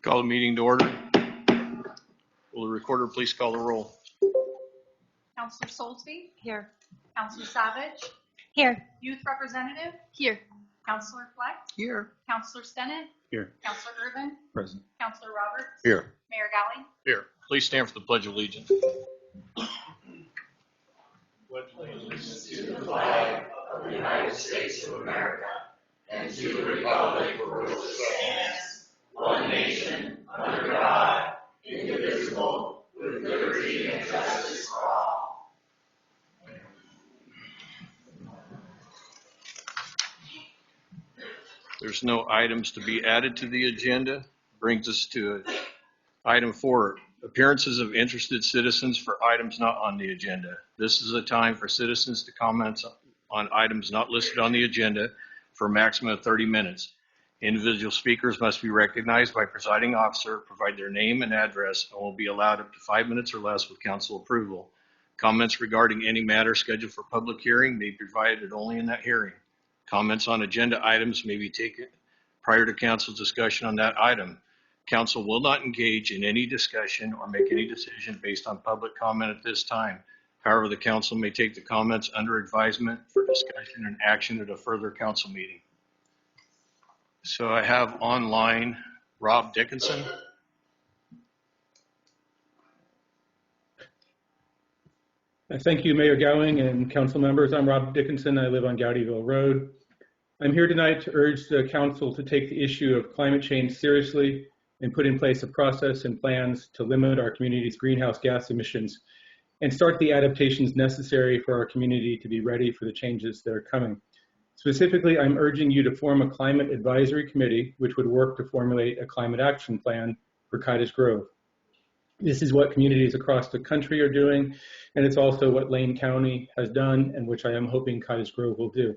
Call the meeting to order. Will the recorder please call the roll? Councillor Soltby? Here. Councillor Savage? Here. Youth Representative? Here. Councillor Fleck? Here. Councillor Stennett? Here. Councillor Urban? Present. Councillor Roberts? Here. Mayor Galley? Here. Please stand for the Pledge of Allegiance. Pledge allegiance to the flag of the United States of America and to the republic for which it stands, one nation, under God, indivisible, with liberty and justice for all. There's no items to be added to the agenda. Brings us to item 4, appearances of interested citizens for items not on the agenda. This is a time for citizens to comment on items not listed on the agenda for a maximum of 30 minutes. Individual speakers must be recognized by presiding officer, provide their name and address, and will be allowed up to 5 minutes or less with council approval. Comments regarding any matter scheduled for public hearing may be provided only in that hearing. Comments on agenda items may be taken prior to council's discussion on that item. Council will not engage in any discussion or make any decision based on public comment at this time. However, the council may take the comments under advisement for discussion and action at a further council meeting. So I have online Rob Dickinson. Thank you, Mayor Gowing and council members. I'm Rob Dickinson. I live on Gowdyville Road. I'm here tonight to urge the council to take the issue of climate change seriously and put in place a process and plans to limit our community's greenhouse gas emissions and start the adaptations necessary for our community to be ready for the changes that are coming. Specifically, I'm urging you to form a climate advisory committee, which would work to formulate a climate action plan for Cottage Grove. This is what communities across the country are doing, and it's also what Lane County has done, and which I am hoping Cottage Grove will do.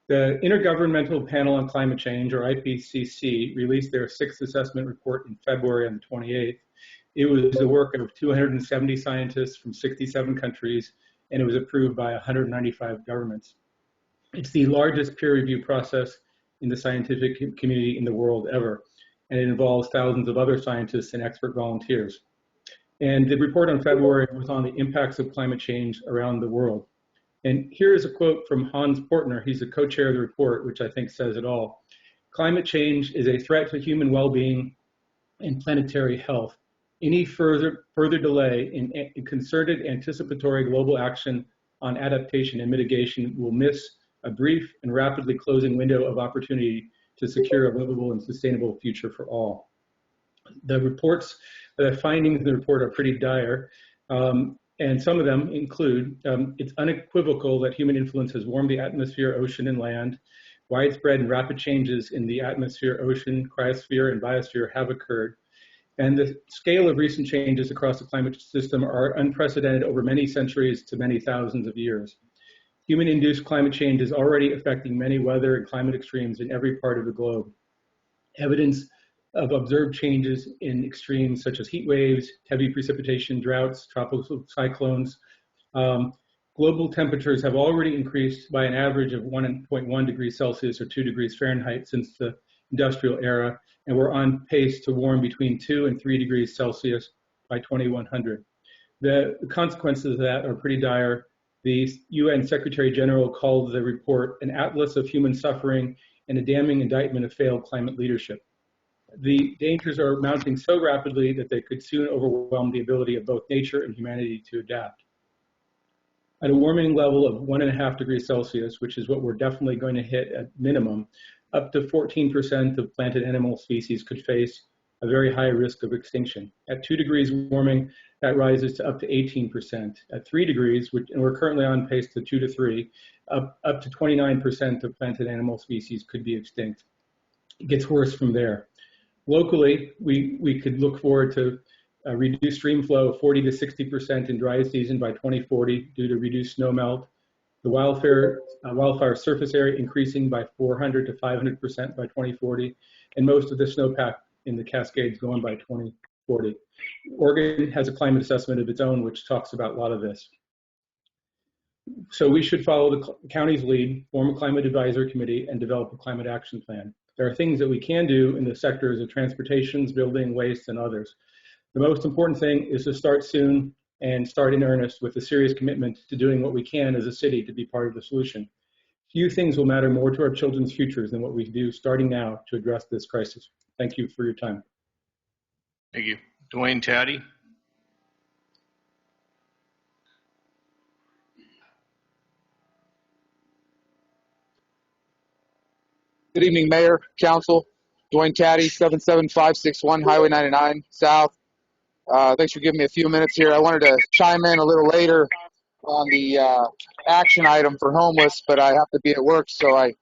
The Intergovernmental Panel on Climate Change, or IPCC, released their 6th assessment report in February on the 28th. It was the work of 270 scientists from 67 countries, and it was approved by 195 governments. It's the largest peer review process in the scientific community in the world ever, and it involves thousands of other scientists and expert volunteers. And the report on February was on the impacts of climate change around the world. And here is a quote from Hans Portner. He's the co-chair of the report, which I think says it all. Climate change is a threat to human well-being and planetary health. Any further delay in concerted anticipatory global action on adaptation and mitigation will miss a brief and rapidly closing window of opportunity to secure a livable and sustainable future for all. The findings in the report are pretty dire. And some of them include, it's unequivocal that human influence has warmed the atmosphere, ocean, and land. Widespread and rapid changes in the atmosphere, ocean, cryosphere, and biosphere have occurred. And the scale of recent changes across the climate system are unprecedented over many centuries to many thousands of years. Human-induced climate change is already affecting many weather and climate extremes in every part of the globe. Evidence of observed changes in extremes such as heat waves, heavy precipitation, droughts, tropical cyclones. Global temperatures have already increased by an average of 1.1 degrees Celsius or 2 degrees Fahrenheit since the industrial era, and we're on pace to warm between 2 and 3 degrees Celsius by 2100. The consequences of that are pretty dire. The UN Secretary General called the report an atlas of human suffering and a damning indictment of failed climate leadership. The dangers are mounting so rapidly that they could soon overwhelm the ability of both nature and humanity to adapt. At a warming level of 1.5 degrees Celsius, which is what we're definitely going to hit at minimum, up to 14% of plant and animal species could face a very high risk of extinction. At 2 degrees warming, that rises to up to 18%. At 3 degrees, and we're currently on pace to 2 to 3, up to 29% of plant and animal species could be extinct. It gets worse from there. Locally, we could look forward to a reduced stream flow of 40 to 60% in dry season by 2040 due to reduced snowmelt. The wildfire surface area increasing by 400 to 500% by 2040, and most of the snowpack in the Cascades going by 2040. Oregon has a climate assessment of its own, which talks about a lot of this. So we should follow the county's lead, form a climate advisory committee, and develop a climate action plan. There are things that we can do in the sectors of transportation, building, waste, and others. The most important thing is to start soon and start in earnest with a serious commitment to doing what we can as a city to be part of the solution. Few things will matter more to our children's futures than what we do starting now to address this crisis. Thank you for your time. Thank you. Dwayne Taddy. Good evening, Mayor, Council. Dwayne Taddy, 77561 Highway 99 South. Thanks for giving me a few minutes here. I wanted to chime in a little later on the action item for homeless, but I have to be at work, so I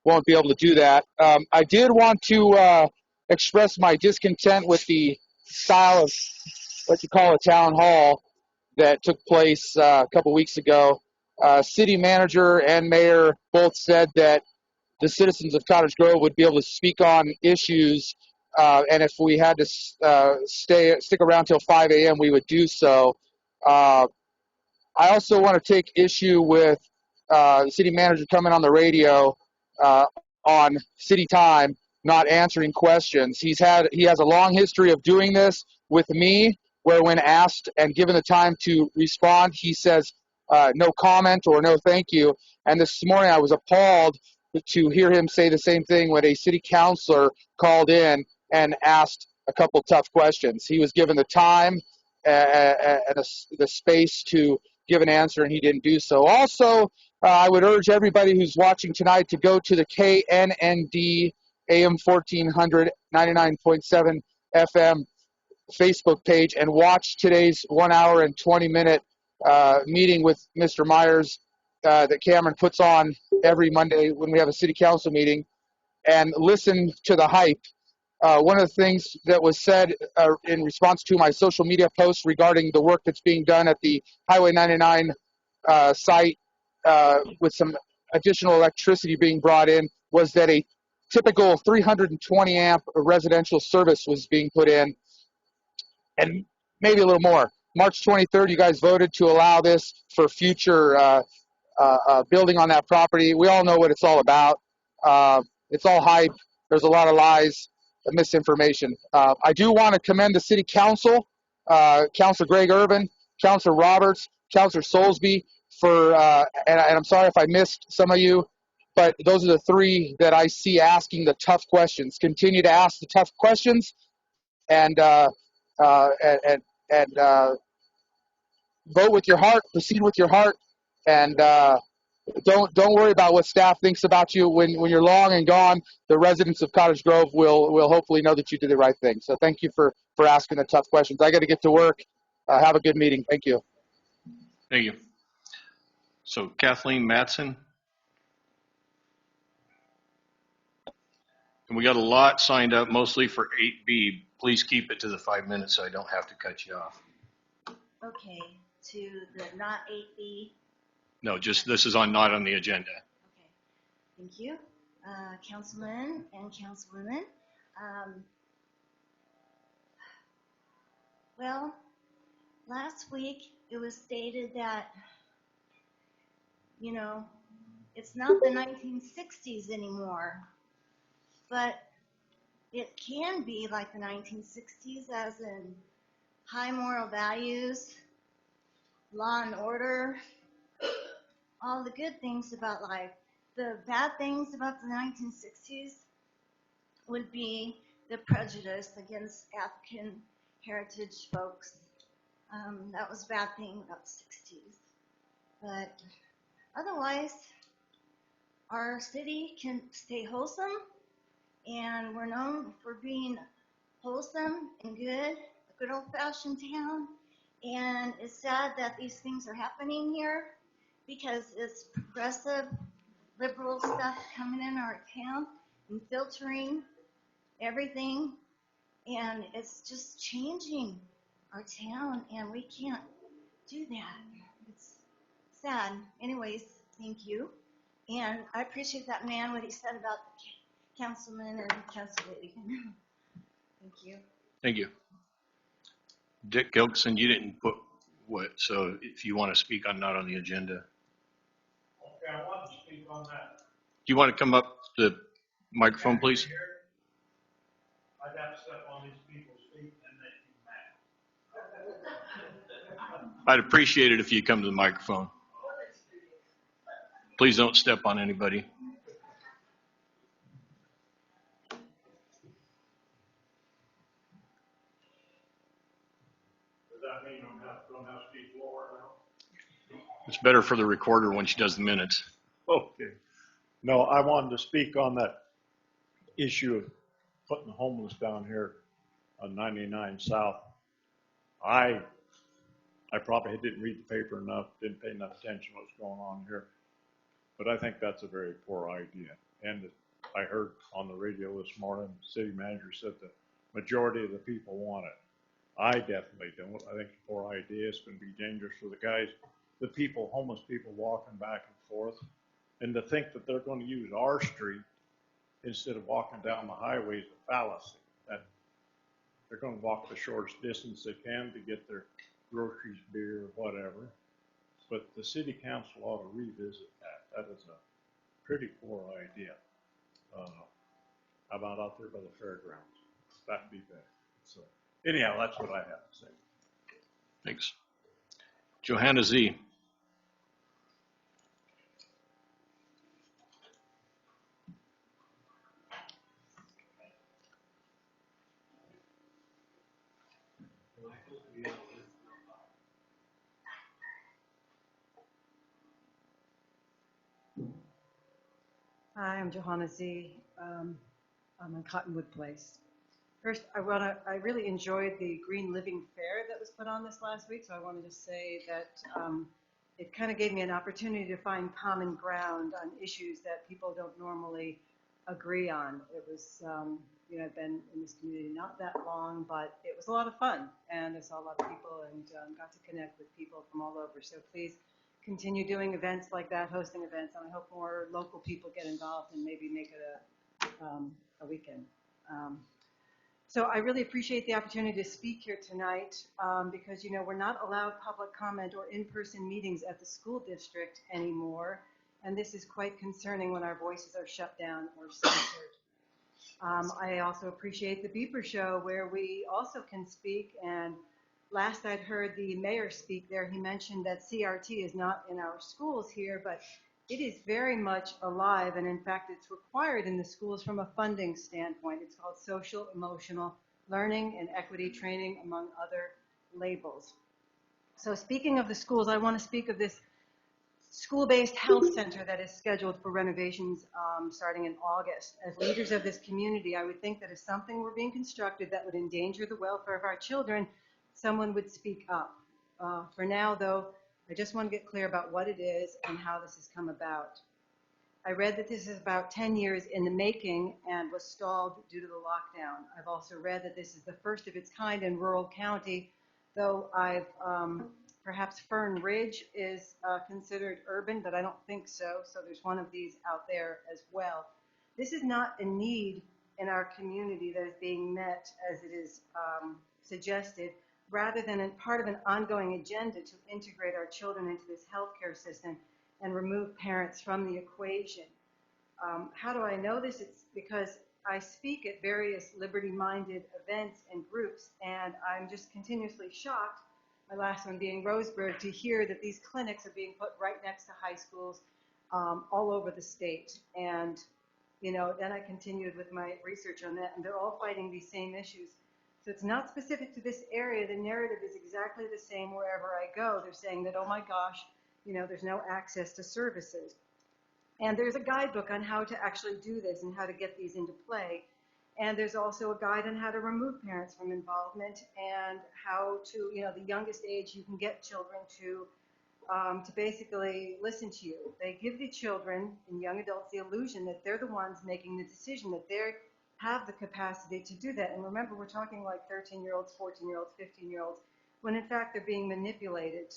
won't be able to do that. I did want to express my discontent with the style of what you call a town hall that took place a couple weeks ago. City manager and mayor both said that the citizens of Cottage Grove would be able to speak on issues, and if we had to stick around till 5 a.m., we would do so. I also want to take issue with the city manager coming on the radio on city time, not answering questions. He has a long history of doing this with me, where when asked and given the time to respond, he says no comment or no thank you. And this morning I was appalled to hear him say the same thing when a city councilor called in and asked a couple tough questions. He was given the time and the space to give an answer, and he didn't do so. Also, I would urge everybody who's watching tonight to go to the KNND AM 1400 99.7 FM Facebook page and watch today's 1 hour and 20-minute meeting with Mr. Myers that Cameron puts on every Monday when we have a city council meeting, and listen to the hype. One of the things that was said in response to my social media post regarding the work that's being done at the Highway 99 site with some additional electricity being brought in was that a typical 320 amp residential service was being put in, and maybe a little more. March 23rd, you guys voted to allow this for future building on that property. We all know what it's all about. It's all hype. There's a lot of lies and misinformation. I do want to commend the city council, Councilor Greg Urban, Councilor Roberts, Councilor Soulsby for, and I'm sorry if I missed some of you, but those are the three that I see asking the tough questions. Continue to ask the tough questions, and vote with your heart, proceed with your heart, and don't worry about what staff thinks about you. When you're long and gone, the residents of Cottage Grove will hopefully know that you did the right thing. So thank you for asking the tough questions. I got to get to work. Have a good meeting. Thank you. Thank you. So Kathleen Matson. And we got a lot signed up, mostly for 8B. Please keep it to the 5 minutes so I don't have to cut you off. Okay, to the not 8B. No, just this is not on the agenda. Okay, thank you. Councilman and Councilwomen. Well, last week it was stated that, it's not the 1960s anymore, but it can be like the 1960s, as in high moral values, law and order, all the good things about life. The bad things about the 1960s would be the prejudice against African heritage folks. That was a bad thing about the 60s. But otherwise, our city can stay wholesome, and we're known for being wholesome and good, a good old-fashioned town. And it's sad that these things are happening here because it's progressive, liberal stuff coming in our town and filtering everything. And it's just changing our town, and we can't do that. It's sad. Anyways, thank you. And I appreciate that man, what he said about the councilman and council lady. Thank you. Thank you. Dick Gilkson, you didn't put what, so if you want to speak on not on the agenda. Okay, I want to speak on that. Do you want to come up to the Microphone, please. I'd have to step on these people's feet and make you mad. I'd appreciate it if you come to the microphone. Please don't step on anybody. Does that mean I'm going to have to speak lower now? It's better for the recorder when she does the minutes. Okay. No, I wanted to speak on that issue of putting the homeless down here on 99 South. I probably didn't read the paper enough, didn't pay enough attention to what's going on here, but I think that's a very poor idea. And I heard on the radio this morning, the city manager said the majority of the people want it. I definitely don't. I think it's a poor idea. It's going to be dangerous for the guys, the people, homeless people walking back and forth. And to think that they're going to use our street instead of walking down the highway is a fallacy. That they're going to walk the shortest distance they can to get their groceries, beer, whatever. But the city council ought to revisit that. That is a pretty poor idea. How about out there by the fairgrounds? That'd be better. So anyhow, that's what I have to say. Thanks. Johanna Z. Hi, I'm Johanna Z. I'm on Cottonwood Place. First, I really enjoyed the Green Living Fair that was put on this last week, so I wanted to say that it kind of gave me an opportunity to find common ground on issues that people don't normally agree on. It was, I've been in this community not that long, but it was a lot of fun, and I saw a lot of people and got to connect with people from all over. So please continue doing events like that, hosting events, and I hope more local people get involved and maybe make it a weekend. So I really appreciate the opportunity to speak here tonight because, we're not allowed public comment or in-person meetings at the school district anymore, and this is quite concerning when our voices are shut down or censored. I also appreciate the Beeper Show where we also can speak, and last I'd heard the mayor speak there, he mentioned that CRT is not in our schools here, but it is very much alive, and in fact, it's required in the schools from a funding standpoint. It's called Social Emotional Learning and Equity Training, among other labels. So speaking of the schools, I want to speak of this school-based health center that is scheduled for renovations starting in August. As leaders of this community, I would think that if something were being constructed that would endanger the welfare of our children, someone would speak up. For now, though, I just want to get clear about what it is and how this has come about. I read that this is about 10 years in the making and was stalled due to the lockdown. I've also read that this is the first of its kind in rural county, though perhaps Fern Ridge is considered urban, but I don't think so. So there's one of these out there as well. This is not a need in our community that is being met as it is suggested, rather than part of an ongoing agenda to integrate our children into this healthcare system and remove parents from the equation. How do I know this? It's because I speak at various liberty-minded events and groups, and I'm just continuously shocked, my last one being Roseburg, to hear that these clinics are being put right next to high schools all over the state. And, then I continued with my research on that, and they're all fighting these same issues. So it's not specific to this area. The narrative is exactly the same wherever I go. They're saying that, oh my gosh, there's no access to services. And there's a guidebook on how to actually do this and how to get these into play. And there's also a guide on how to remove parents from involvement and how to, the youngest age you can get children to basically listen to you. They give the children and young adults the illusion that they're the ones making the decision, that they have the capacity to do that. And remember, we're talking like 13-year-olds, 14-year-olds, 15-year-olds, when in fact they're being manipulated.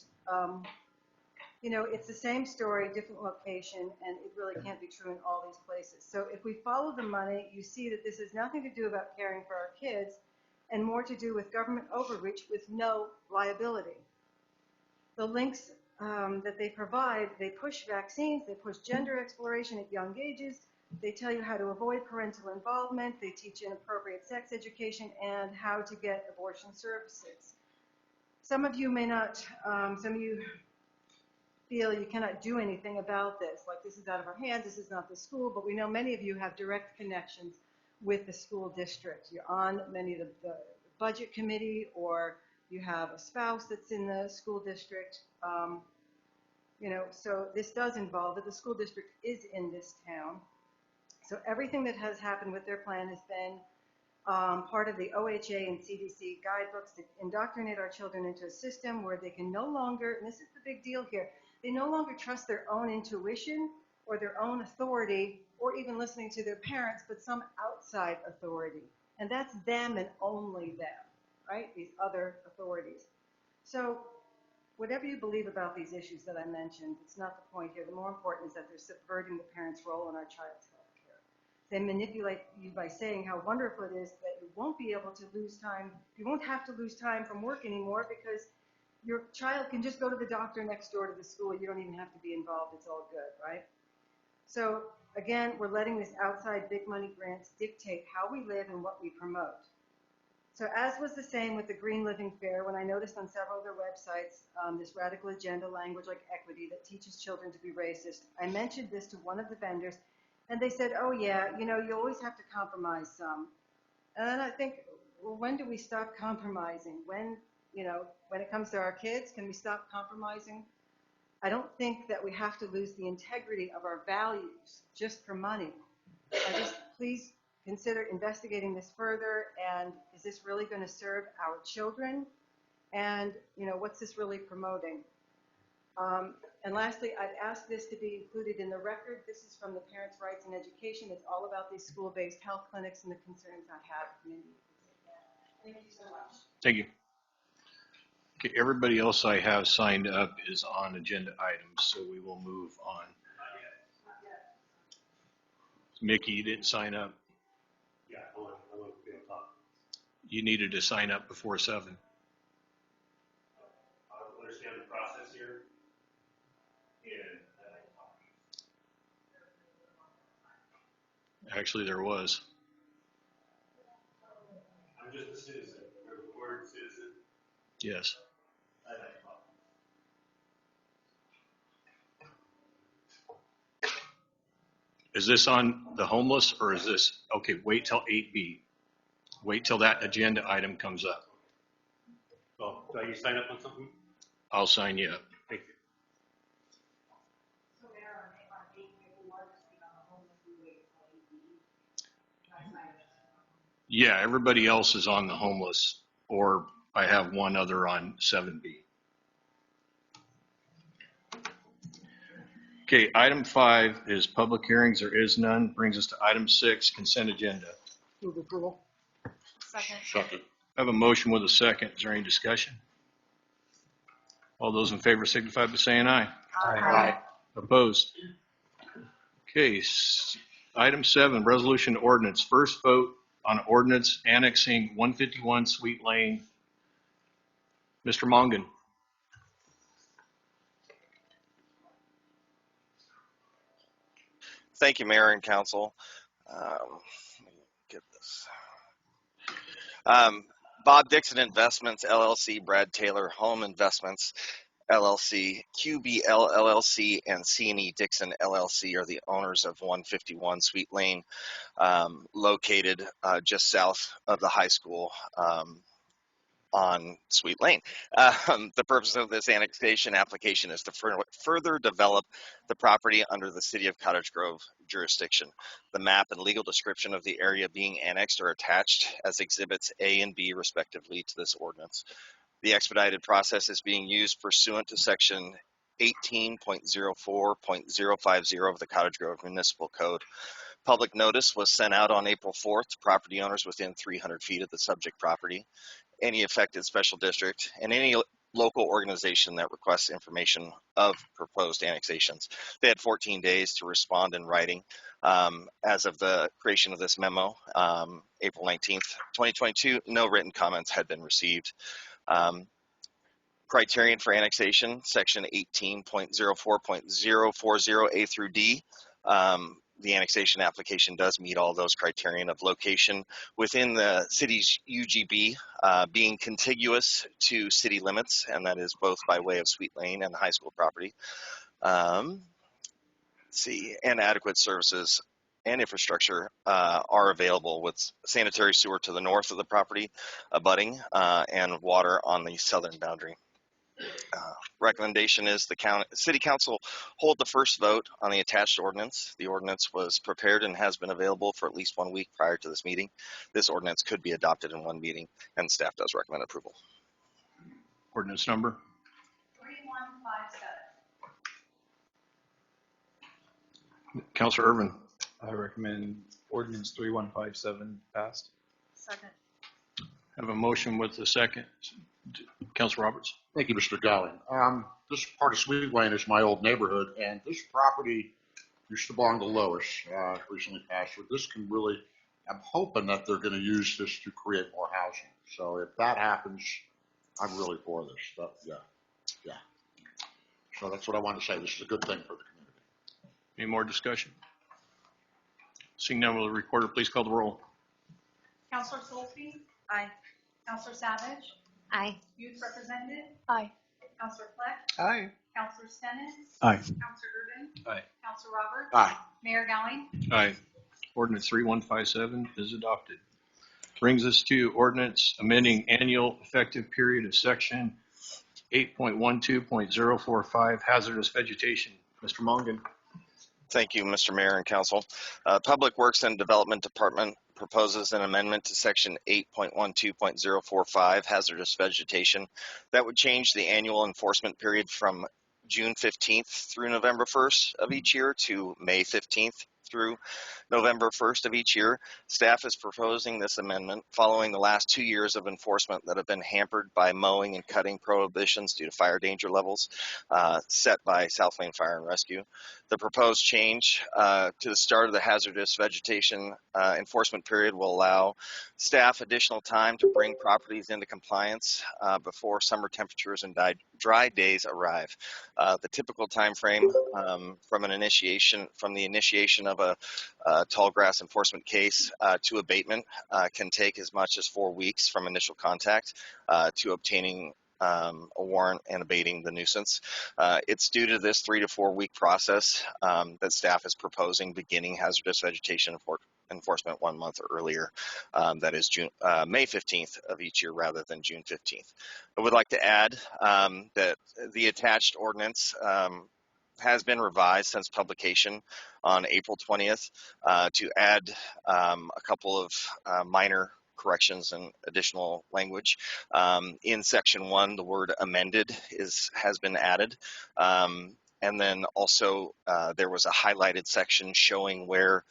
It's the same story, different location, and it really can't be true in all these places. So if we follow the money, you see that this has nothing to do about caring for our kids and more to do with government overreach with no liability. The links that they provide, they push vaccines, they push gender exploration at young ages, They tell you how to avoid parental involvement. They teach inappropriate sex education and how to get abortion services. Some of you may not, some of you feel you cannot do anything about this, like this is out of our hands, this is not the school, but we know many of you have direct connections with the school district. You're on many of the budget committee, or you have a spouse that's in the school district. So this does involve that the school district is in this town. So everything that has happened with their plan has been part of the OHA and CDC guidebooks to indoctrinate our children into a system where they can no longer, and this is the big deal here, they no longer trust their own intuition or their own authority or even listening to their parents, but some outside authority. And that's them and only them, right? These other authorities. So whatever you believe about these issues that I mentioned, it's not the point here. The more important is that they're subverting the parent's role in our child's health care. They manipulate you by saying how wonderful it is that you won't be able to lose time. You won't have to lose time from work anymore because your child can just go to the doctor next door to the school. You don't even have to be involved. It's all good, right? So again, we're letting these outside big money grants dictate how we live and what we promote. So as was the same with the Green Living Fair, when I noticed on several of their websites this radical agenda language like equity that teaches children to be racist, I mentioned this to one of the vendors, and they said, oh yeah, you always have to compromise some. And then I think, well, when do we stop compromising? When it comes to our kids, can we stop compromising? I don't think that we have to lose the integrity of our values just for money. Please consider investigating this further, and is this really going to serve our children? And, what's this really promoting? And lastly, I'd ask this to be included in the record. This is from the Parents' Rights in Education. It's all about these school-based health clinics and the concerns I have. Thank you so much. Thank you. Okay, everybody else I have signed up is on agenda items, so we will move on. Mickey, you didn't sign up. Yeah, I want to be on top. You needed to sign up before 7. I don't understand the process here. And Actually, there was. I'm just a citizen. Remember the word citizen? Yes. I like talk. Is this on the homeless, or is this, okay, wait till 8B. Wait till that agenda item comes up. Oh, do I need to sign up on something? I'll sign you up. Thank you. Yeah, everybody else is on the homeless, or I have one other on 7B. Okay, item 5 is public hearings. There is none. Brings us to item 6, consent agenda. Move approval. Second. I have a motion with a second. Is there any discussion? All those in favor signify by saying aye. Aye. Opposed? Okay, item 7, resolution to ordinance. First vote on ordinance annexing 151 Sweet Lane. Mr. Mongan. Thank you, Mayor and Council. Let me get this. Bob Dixon Investments, LLC, Brad Taylor Home Investments, LLC, QBL LLC, and C&E Dixon LLC are the owners of 151 Sweet Lane, located just south of the high school on Sweet Lane. The purpose of this annexation application is to further develop the property under the City of Cottage Grove jurisdiction. The map and legal description of the area being annexed are attached as exhibits A and B respectively to this ordinance. The expedited process is being used pursuant to section 18.04.050 of the Cottage Grove Municipal Code. Public notice was sent out on April 4th to property owners within 300 feet of the subject property, any affected special district, and any local organization that requests information of proposed annexations. They had 14 days to respond in writing. As of the creation of this memo, April 19th, 2022, no written comments had been received. Criterion for annexation, section 18.04.040 A through D, the annexation application does meet all those criterion of location within the city's UGB, being contiguous to city limits, and that is both by way of Sweet Lane and the high school property. Let's see, and adequate services and infrastructure are available with sanitary sewer to the north of the property abutting and water on the southern boundary. Recommendation is the City Council hold the first vote on the attached ordinance. The ordinance was prepared and has been available for at least 1 week prior to this meeting. This ordinance could be adopted in one meeting, and staff does recommend approval. Ordinance number? 3157. Councilor Irvin. I recommend ordinance 3157 passed. Second. Have a motion with a second. Councilor Roberts. Thank you, Mr. Dowling. This part of Sweet Lane is my old neighborhood, and this property used to belong to Lois, recently passed. So this can really, I'm hoping that they're going to use this to create more housing. So if that happens, I'm really for this. But yeah. So that's what I want to say. This is a good thing for the community. Any more discussion? Seeing none, will the recorder please call the roll? Counselor Solty? Aye. Counselor Savage? Aye. Youth Representative? Aye. Counselor Fleck? Aye. Counselor Stennis? Aye. Counselor Urban? Aye. Counselor Roberts? Aye. Mayor Gowing? Aye. Ordinance 3157 is adopted. Brings us to ordinance amending annual effective period of section 8.12.045 hazardous vegetation. Mr. Mongan. Thank you, Mr. Mayor and Council. Public Works and Development Department proposes an amendment to section 8.12.045 hazardous vegetation that would change the annual enforcement period from June 15th through November 1st of each year to May 15th through November 1st of each year. Staff is proposing this amendment following the last 2 years of enforcement that have been hampered by mowing and cutting prohibitions due to fire danger levels set by South Lane Fire and Rescue. The proposed change to the start of the hazardous vegetation enforcement period will allow staff additional time to bring properties into compliance before summer temperatures and dry days arrive. The typical time frame from the initiation of a tall grass enforcement case to abatement can take as much as 4 weeks from initial contact to obtaining a warrant and abating the nuisance. It's due to this 3 to 4 week process that staff is proposing beginning hazardous vegetation enforcement 1 month earlier. That is May 15th of each year rather than June 15th. I would like to add that the attached ordinance has been revised since publication on April 20th to add a couple of minor corrections and additional language. In section 1, the word amended has been added. And then also there was a highlighted section showing where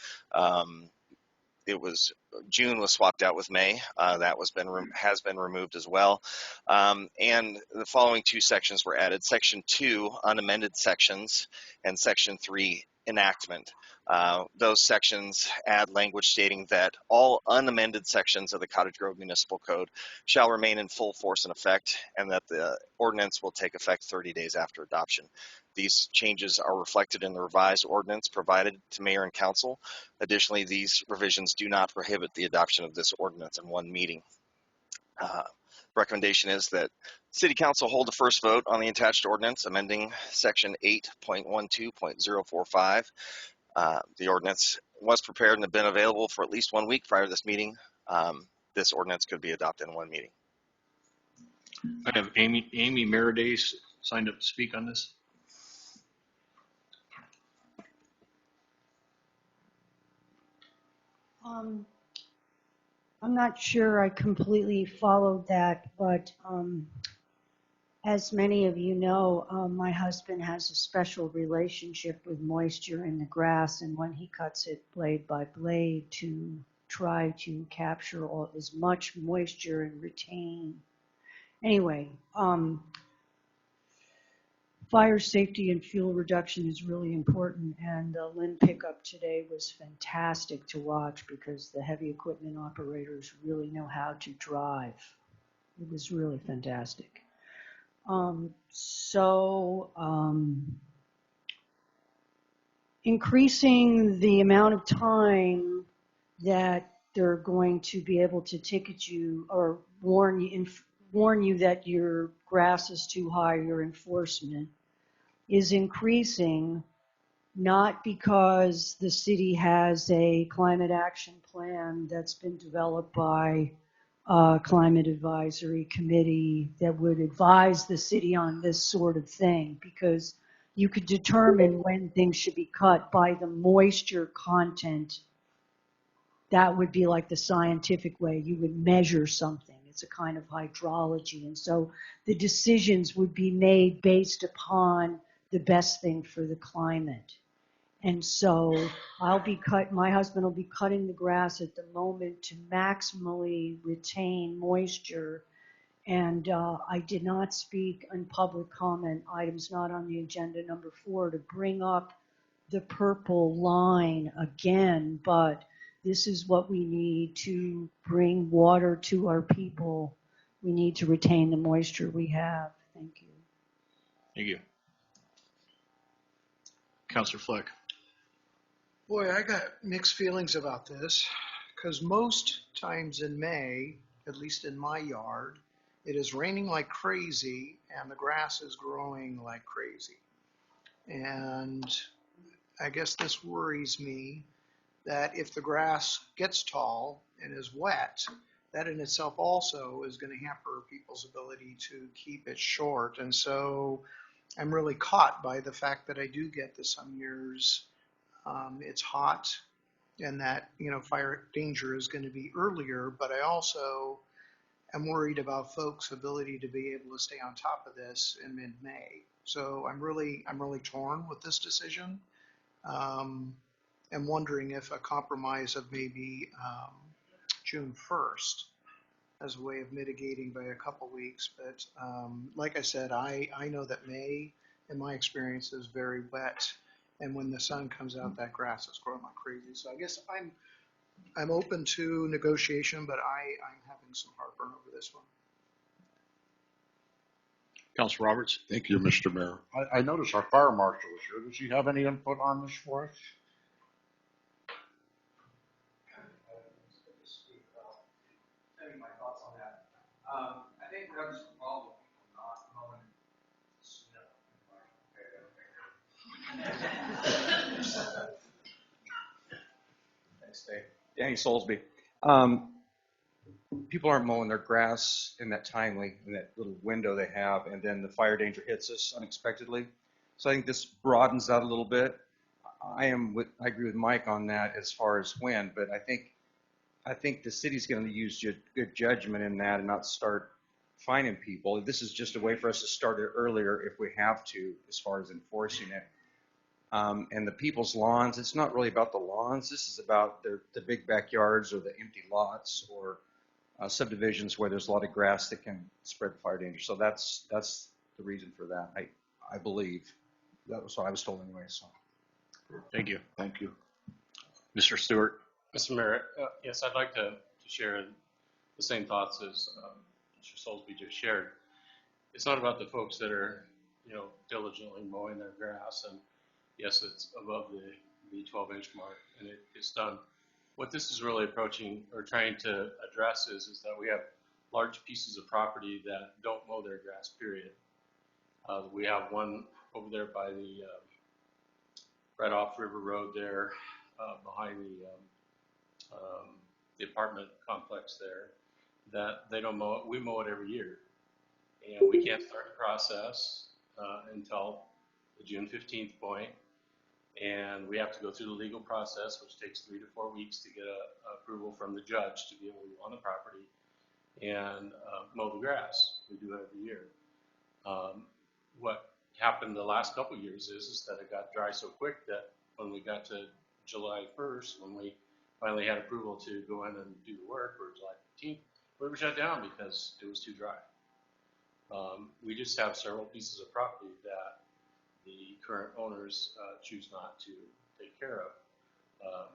June was swapped out with May. That has been removed as well. And the following 2 sections were added. Section 2, unamended sections, and Section 3, enactment. Those sections add language stating that all unamended sections of the Cottage Grove Municipal Code shall remain in full force and effect, and that the ordinance will take effect 30 days after adoption. These changes are reflected in the revised ordinance provided to Mayor and Council. Additionally, these revisions do not prohibit the adoption of this ordinance in one meeting. Recommendation is that City Council hold the first vote on the attached ordinance amending section 8.12.045. The ordinance was prepared and had been available for at least 1 week prior to this meeting. This ordinance could be adopted in one meeting. I have Amy Meridace signed up to speak on this. I'm not sure I completely followed that, but as many of you know, my husband has a special relationship with moisture in the grass, and when he cuts it blade by blade to try to capture as much moisture and retain. Anyway, fire safety and fuel reduction is really important, and the Lynn pickup today was fantastic to watch because the heavy equipment operators really know how to drive. It was really fantastic. increasing the amount of time that they're going to be able to ticket you or warn you that your grass is too high, your enforcement is increasing, not because the city has a climate action plan that's been developed by a climate advisory committee that would advise the city on this sort of thing, because you could determine when things should be cut by the moisture content. That would be like the scientific way. You would measure something. It's a kind of hydrology. And so the decisions would be made based upon the best thing for the climate. And so my husband will be cutting the grass at the moment to maximally retain moisture. And I did not speak on public comment, items not on the agenda, number 4, to bring up the purple line again, but this is what we need to bring water to our people. We need to retain the moisture we have. Thank you. Thank you. Councilor Fleck. Boy, I got mixed feelings about this, because most times in May, at least in my yard, it is raining like crazy and the grass is growing like crazy. And I guess this worries me that if the grass gets tall and is wet, that in itself also is going to hamper people's ability to keep it short. And so I'm really caught by the fact that I do get that some years it's hot and that, fire danger is going to be earlier, but I also am worried about folks' ability to be able to stay on top of this in mid-May. So I'm really torn with this decision. I'm wondering if a compromise of maybe June 1st as a way of mitigating by a couple weeks. But like I said, I know that May, in my experience, is very wet. And when the sun comes out, that grass is growing like crazy. So I guess I'm open to negotiation, but I'm having some heartburn over this one. Councilor Roberts. Thank you, Mr. Mayor. I notice our fire marshal is here. Does he have any input on this for us? Tell you my thoughts on that. I think we're having some problem with people not mowing snow. Thanks, Dave. Danny Soulsby. People aren't mowing their grass in that little window they have, and then the fire danger hits us unexpectedly. So I think this broadens out a little bit. I agree with Mike on that as far as when, but I think the city's going to use good judgment in that and not start fining people. This is just a way for us to start it earlier if we have to, as far as enforcing it. And the people's lawns, it's not really about the lawns. This is about the big backyards or the empty lots or subdivisions where there's a lot of grass that can spread the fire danger. So that's the reason for that. I believe that was what I was told anyway. So Thank you. Thank you. Mr. Stewart. Mr. Mayor, yes, I'd like to share the same thoughts as Mr. Soulsby just shared. It's not about the folks that are, diligently mowing their grass, and yes, it's above the 12-inch mark, and it's done. What this is really approaching or trying to address is that we have large pieces of property that don't mow their grass, period. We have one over there by the right off River Road there, behind the apartment complex there, that they don't mow it. We mow it every year, and we can't start the process until the June 15th point, and we have to go through the legal process, which takes 3 to 4 weeks to get approval from the judge to be able to go on the property and mow the grass. We do it every year. What happened the last couple of years is that it got dry so quick that when we got to July 1st, when we finally had approval to go in and do the work, or July 15th, we were shut down because it was too dry. We just have several pieces of property that the current owners choose not to take care of.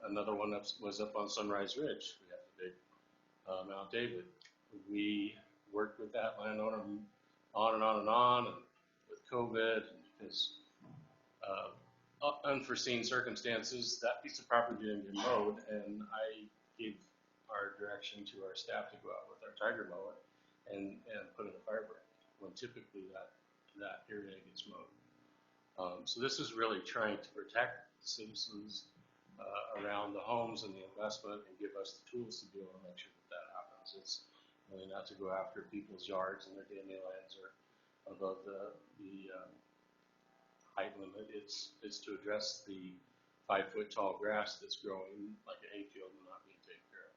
Another one was up on Sunrise Ridge. We have the big Mount David. We worked with that landowner on and on and on, and with COVID, because unforeseen circumstances, that piece of property didn't get mowed, and I gave our direction to our staff to go out with our tiger mower and put in a fire break, when typically that area gets mowed. So this is really trying to protect citizens around the homes and the investment, and give us the tools to be able to make sure that that happens. It's really not to go after people's yards and their dandelions or above the height limit. It's to address the 5-foot tall grass that's growing like a hayfield and not being taken care of.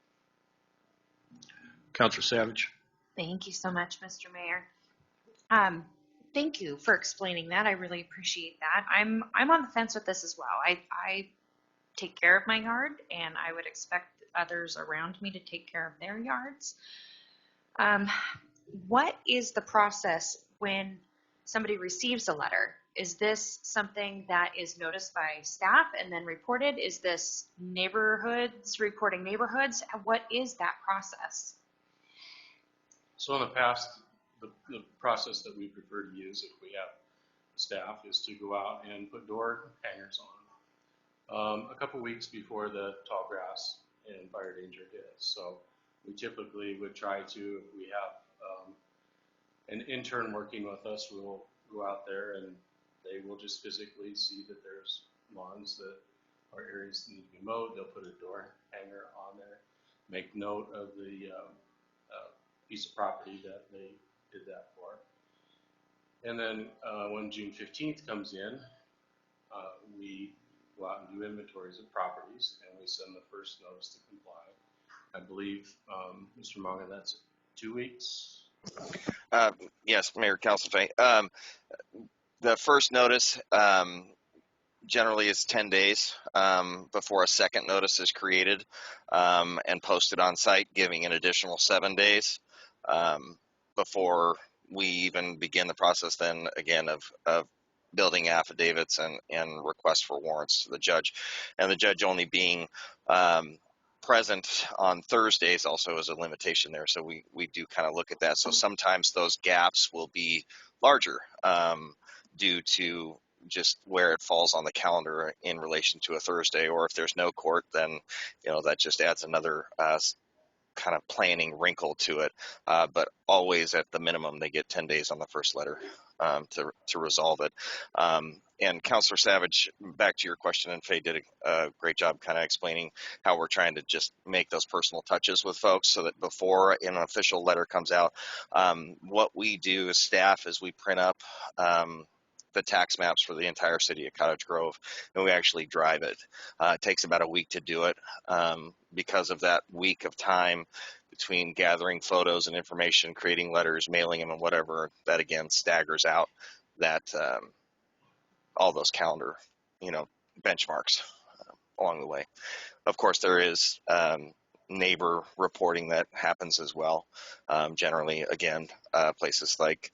Councilor Savage. Thank you so much, Mr. Mayor. Thank you for explaining that. I really appreciate that. I'm on the fence with this as well. I take care of my yard, and I would expect others around me to take care of their yards. What is the process when somebody receives a letter? Is this something that is noticed by staff and then reported? Is this neighborhoods reporting neighborhoods? What is that process? So in the past, the process that we prefer to use if we have staff is to go out and put door hangers on a couple weeks before the tall grass and fire danger hits. So we typically would try to, if we have an intern working with us, we'll go out there and they will just physically see that there's lawns that or areas that need to be mowed. They'll put a door hanger on there, make note of the piece of property that they did that for. And then when June 15th comes in, we go out and do inventories of properties, and we send the first notice to comply. I believe, Mr. Monga, that's 2 weeks? Yes, Mayor Calcifé. The first notice generally is 10 days before a second notice is created and posted on site, giving an additional 7 days before we even begin the process then again of building affidavits and requests for warrants to the judge. And the judge only being present on Thursdays also is a limitation there. So we do kind of look at that. So sometimes those gaps will be larger due to just where it falls on the calendar in relation to a Thursday, or if there's no court, then that just adds another kind of planning wrinkle to it, but always at the minimum they get 10 days on the first letter to resolve it. And Councilor Savage, back to your question, and Faye did a great job kind of explaining how we're trying to just make those personal touches with folks so that before an official letter comes out, what we do as staff is we print up the tax maps for the entire city of Cottage Grove, and we actually drive it. It takes about a week to do it because of that week of time between gathering photos and information, creating letters, mailing them, and whatever. That again staggers out that all those calendar, benchmarks along the way. Of course, there is neighbor reporting that happens as well. Generally, again, places like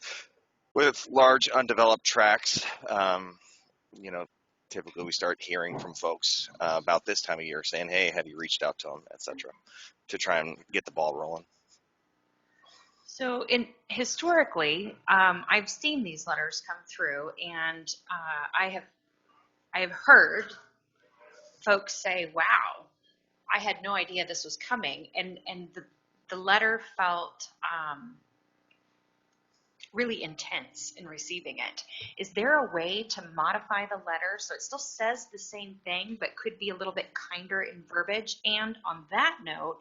with large undeveloped tracts, typically we start hearing from folks about this time of year saying, hey, have you reached out to them, etc., to try and get the ball rolling. So historically, I've seen these letters come through, and I have heard folks say, wow, I had no idea this was coming, and the letter felt really intense in receiving it. Is there a way to modify the letter so it still says the same thing but could be a little bit kinder in verbiage? And on that note,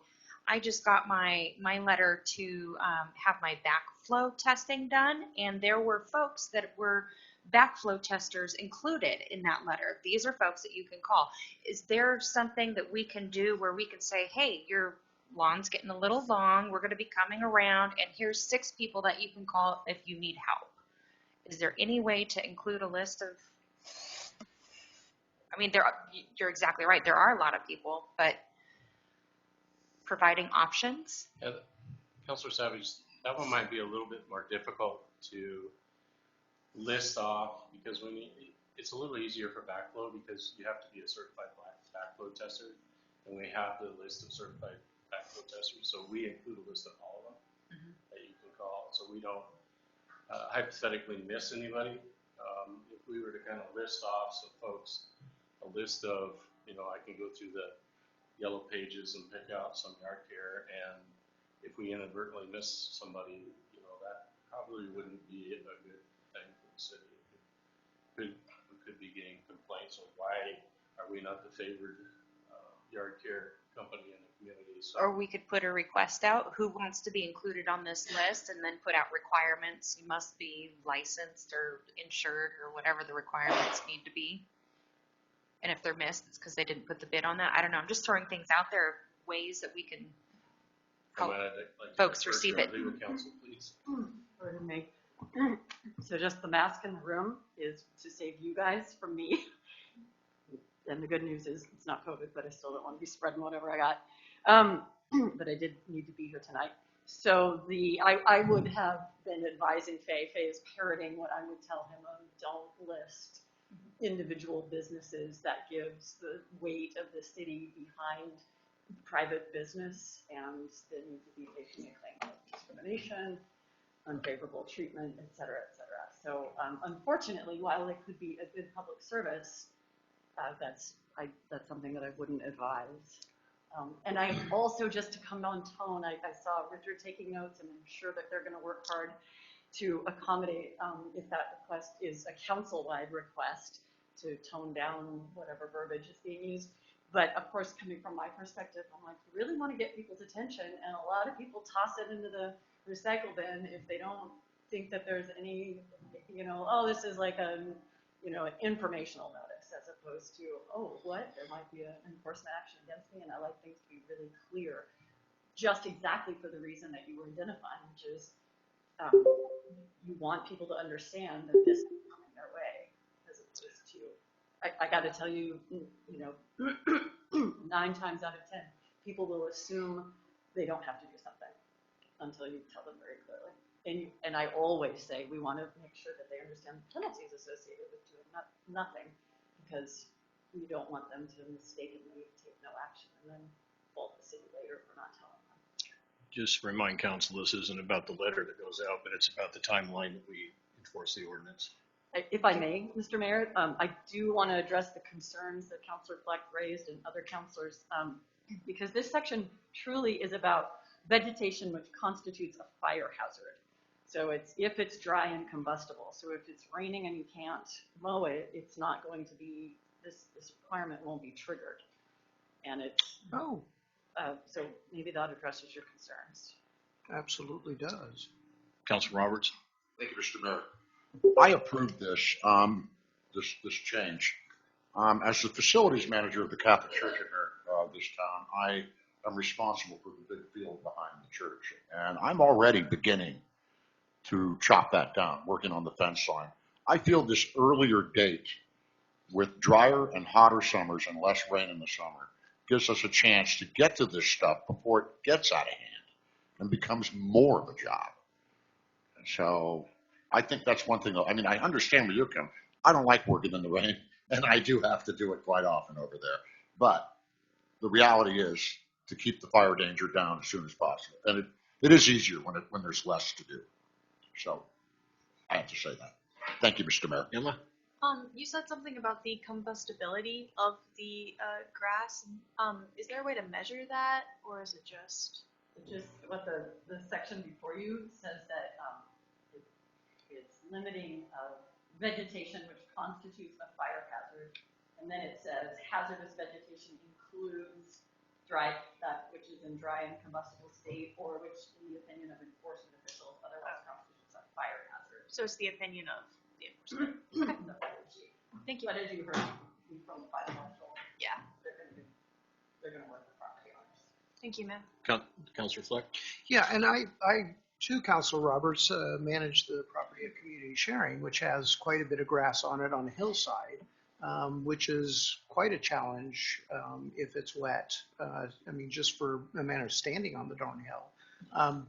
I just got my letter to have my backflow testing done, and there were folks that were backflow testers included in that letter. These are folks that you can call. Is there something that we can do where we can say, hey, your lawn's getting a little long, we're going to be coming around, and here's 6 people that you can call if you need help? Is there any way to include a list of, you're exactly right, there are a lot of people, but providing options? Yeah, Councilor Savage, that one might be a little bit more difficult to list off because it's a little easier for backflow because you have to be a certified backflow tester, and we have the list of certified backflow testers, so we include a list of all of them that you can call, so we don't hypothetically miss anybody. If we were to kind of list off some folks a list of, I can go through the yellow pages and pick out some yard care, and if we inadvertently miss somebody, that probably wouldn't be a good thing for the city. We could be getting complaints of why are we not the favored yard care company in the community. So, Or we could put a request out, who wants to be included on this list, and then put out requirements. You must be licensed or insured or whatever the requirements need to be. And if they're missed, it's because they didn't put the bid on that. I don't know. I'm just throwing things out there, ways that we can help folks receive it. Legal counsel, please. Pardon me. So just the mask in the room is to save you guys from me. And the good news is it's not COVID, but I still don't want to be spreading whatever I got. But I did need to be here tonight. So I would have been advising Faye. Faye is parroting what I would tell him of don't list individual businesses. That gives the weight of the city behind private business, and there needs to be facing a claim of discrimination, unfavorable treatment, et cetera, et cetera. So unfortunately, while it could be a good public service, that's something that I wouldn't advise. And I also, just to come on tone, I saw Richard taking notes, and I'm sure that they're going to work hard to accommodate, if that request is a council-wide request, to tone down whatever verbiage is being used. But of course, coming from my perspective, I'm like, you really want to get people's attention, and a lot of people toss it into the recycle bin if they don't think that there's any, oh, this is like an informational notice, as opposed to, oh, what? There might be an enforcement action against me, and I like things to be really clear, just exactly for the reason that you were identifying, which is you want people to understand that this is coming their way, as opposed to, I got to tell you, 9 times out of 10, people will assume they don't have to do something until you tell them very clearly. And I always say we want to make sure that they understand the penalties associated with doing nothing, because we don't want them to mistakenly take no action and then fault the city later for not telling them. Just remind council, this isn't about the letter that goes out, but it's about the timeline that we enforce the ordinance. If I may, Mr. Mayor, I do want to address the concerns that Councilor Fleck raised and other councilors, because this section truly is about vegetation which constitutes a fire hazard. So if it's dry and combustible. So if it's raining and you can't mow it, it's not going to be, this requirement won't be triggered. And it's, so maybe that addresses your concerns. Absolutely does. Councilor Roberts. Thank you, Mr. Mayor. I approve this, this change. As the facilities manager of the Catholic Church in this town, I am responsible for the big field behind the church. And I'm already beginning to chop that down, working on the fence line. I feel this earlier date with drier and hotter summers and less rain in the summer gives us a chance to get to this stuff before it gets out of hand and becomes more of a job. And so I think that's one thing. I mean, I understand where you come. I don't like working in the rain, and I do have to do it quite often over there. But the reality is to keep the fire danger down as soon as possible. And it is easier when there's less to do. So I have to say that. Thank you, Mr. Mayor. Emma? You said something about the combustibility of the grass. Is there a way to measure that, or is it just? Just what the section before you says that it's limiting vegetation which constitutes a fire hazard, and then it says hazardous vegetation includes that which is in dry and combustible state, or which, in the opinion of enforcement officials, otherwise constitutes a fire hazard. So it's the opinion of the enforcement. Okay. Thank you. But as you heard from the fire marshal, yeah, they're going to work with property owners. Thank you, ma'am. Councilor Fleck? Yeah, and I too, Councilor Roberts, manage the property of community sharing, which has quite a bit of grass on it on a hillside, which is quite a challenge if it's wet. I mean, just for a matter of standing on the darn hill.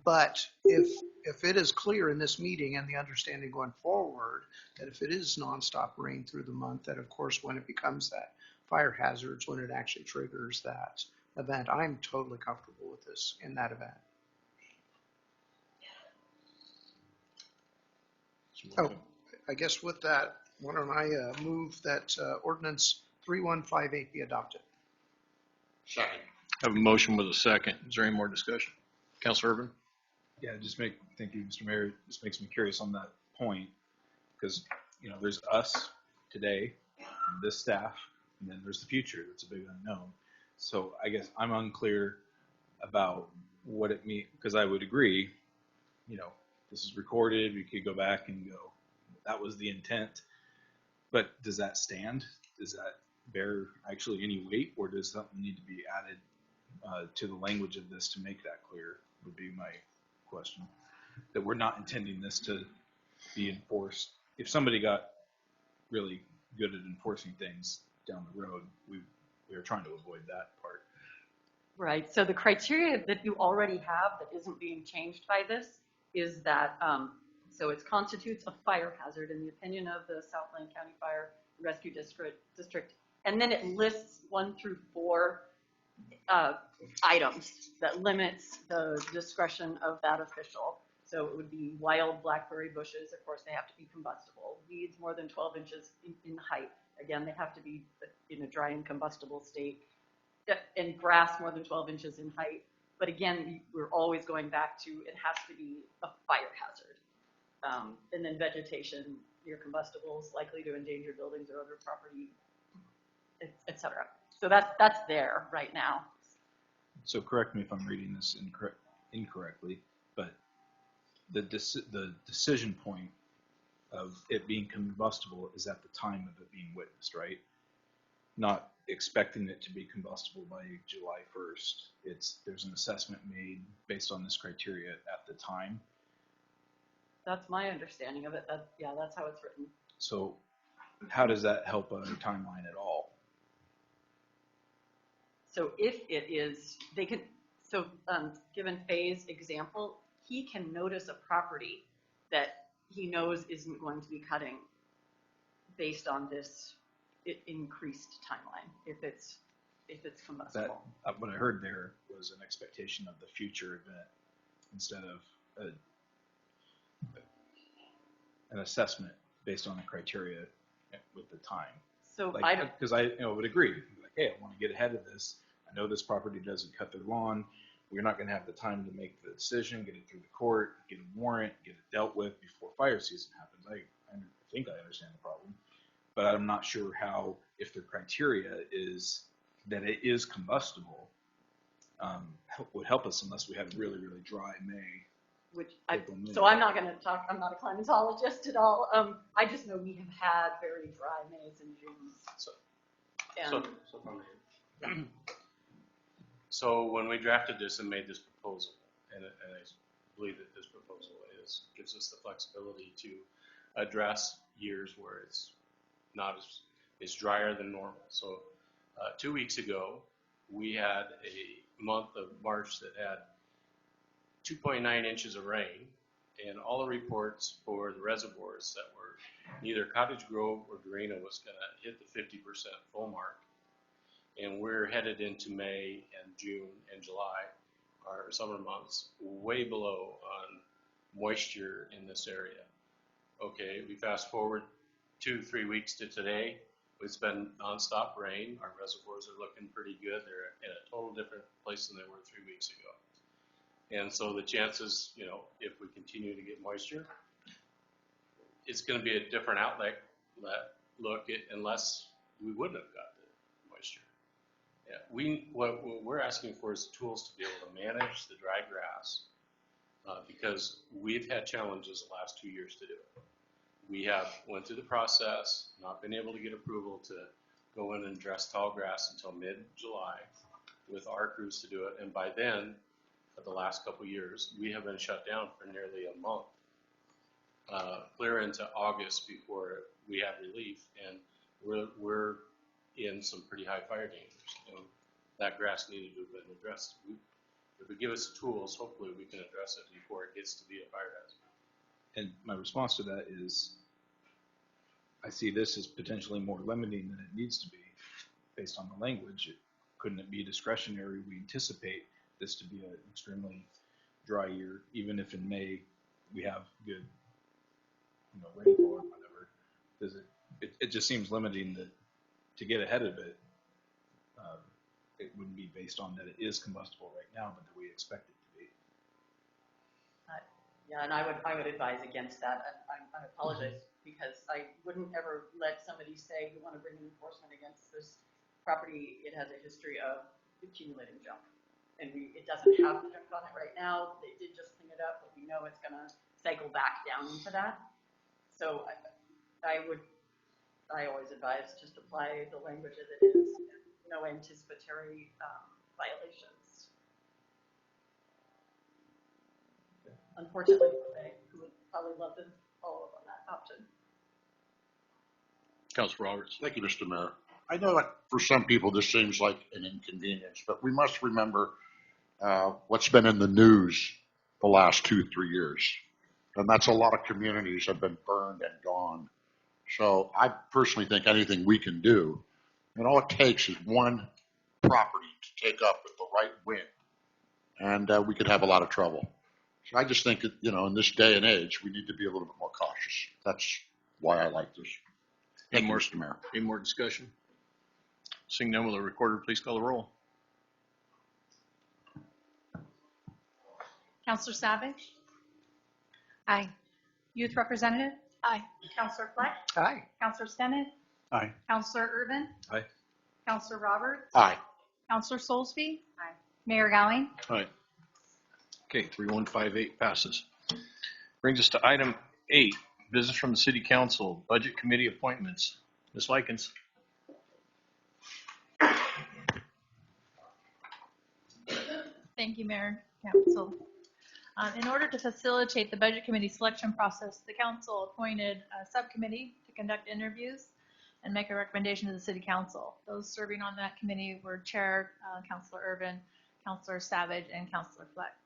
But if it is clear in this meeting and the understanding going forward that if it is nonstop rain through the month, that of course when it becomes that fire hazards, when it actually triggers that event, I'm totally comfortable with this in that event. Oh, I guess with that, why don't I move that ordinance 3158 be adopted. Second. I have a motion with a second. Is there any more discussion? Councilor Urban? Yeah, thank you, Mr. Mayor. It just makes me curious on that point because, there's us today, and this staff, and then there's the future. That's a big unknown. So I guess I'm unclear about what it means because I would agree, this is recorded. We could go back and go, that was the intent. But does that stand? Does that bear actually any weight, or does something need to be added to the language of this to make that clear? Would be my question. That we're not intending this to be enforced. If somebody got really good at enforcing things down the road, we are trying to avoid that part. Right. So the criteria that you already have that isn't being changed by this is that, so it constitutes a fire hazard in the opinion of the Southland County Fire Rescue District. And then it lists 1 through 4 items that limits the discretion of that official. So it would be wild blackberry bushes. Of course, they have to be combustible. Weeds more than 12 inches in height. Again, they have to be in a dry and combustible state. And grass more than 12 inches in height. But again, we're always going back to it has to be a fire hazard. And then vegetation, your combustibles likely to endanger buildings or other property, et cetera. So that's there right now. So correct me if I'm reading this incorrectly, but the decision point of it being combustible is at the time of it being witnessed, right? Not expecting it to be combustible by July 1st. There's an assessment made based on this criteria at the time. That's my understanding of it. That's how it's written. So how does that help a timeline at all? So if it is, they can, so given Faye's example, he can notice a property that he knows isn't going to be cutting based on this increased timeline, if it's combustible. What I heard there was an expectation of the future event instead of an assessment based on the criteria with the time. So because I would agree. Like, hey, I want to get ahead of this. I know this property doesn't cut their lawn. We're not going to have the time to make the decision, get it through the court, get a warrant, get it dealt with before fire season happens. I think I understand the problem, but I'm not sure how, if the criteria is that it is combustible, would help us unless we had a really, really dry May. So I'm not going to talk, I'm not a climatologist at all. I just know we have had very dry Mays and Junes. So when we drafted this and made this proposal, and I believe that this proposal gives us the flexibility to address years where it's not it's drier than normal. So 2 weeks ago, we had a month of March that had 2.9 inches of rain, and all the reports for the reservoirs that were either Cottage Grove or Garena was going to hit the 50% full mark. And we're headed into May and June and July, our summer months, way below on moisture in this area. Okay, we fast forward 2-3 weeks to today. It's been nonstop rain. Our reservoirs are looking pretty good. They're in a total different place than they were 3 weeks ago. And so the chances, if we continue to get moisture, it's going to be a different outlet look unless we wouldn't have got the moisture. Yeah, what we're asking for is tools to be able to manage the dry grass because we've had challenges the last 2 years to do it. We have went through the process, not been able to get approval to go in and dress tall grass until mid-July with our crews to do it. And by then, the last couple of years, we have been shut down for nearly a month, clear into August before we have relief, and we're in some pretty high fire dangers. That grass needed to have been addressed. If we give us the tools, hopefully we can address it before it gets to be a fire hazard. And my response to that is, I see this as potentially more limiting than it needs to be based on the language. Couldn't it be discretionary? We anticipate this to be an extremely dry year, even if in May we have good, rainfall or whatever. It just seems limiting that to get ahead of it, it wouldn't be based on that it is combustible right now, but that we expect it to be. Yeah, and I would advise against that. And I apologize because I wouldn't ever let somebody say you want to bring enforcement against this property. It has a history of accumulating junk, and it doesn't have the junk on it right now. They did just clean it up, but we know it's going to cycle back down into that. So I always advise just apply the language as it is, and no anticipatory violations. Unfortunately, they would probably love to follow up on that option. Councilor Roberts. Thank you, Mr. Mayor. I know that for some people this seems like an inconvenience, but we must remember what's been in the news the last 2-3 years. And that's a lot of communities have been burned and gone. So I personally think anything we can do, and all it takes is one property to take up with the right wind, and we could have a lot of trouble. So I just think that, in this day and age, we need to be a little bit more cautious. That's why I like this. Thank you, Mr. Mayor. Any more discussion? Seeing none, will the recorder please call the roll? Counselor Savage? Aye. Youth Representative? Aye. Counselor Fleck? Aye. Counselor Stennett? Aye. Counselor Urban? Aye. Counselor Roberts? Aye. Counselor Soulsby? Aye. Mayor Gowing? Aye. Okay, 3158 passes. Brings us to item 8, business from the City Council, Budget Committee appointments. Ms. Likens. Thank you, Mayor, Council. In order to facilitate the Budget Committee selection process, the Council appointed a subcommittee to conduct interviews and make a recommendation to the City Council. Those serving on that committee were Chair Councilor Urban, Councilor Savage, and Councilor Fleck.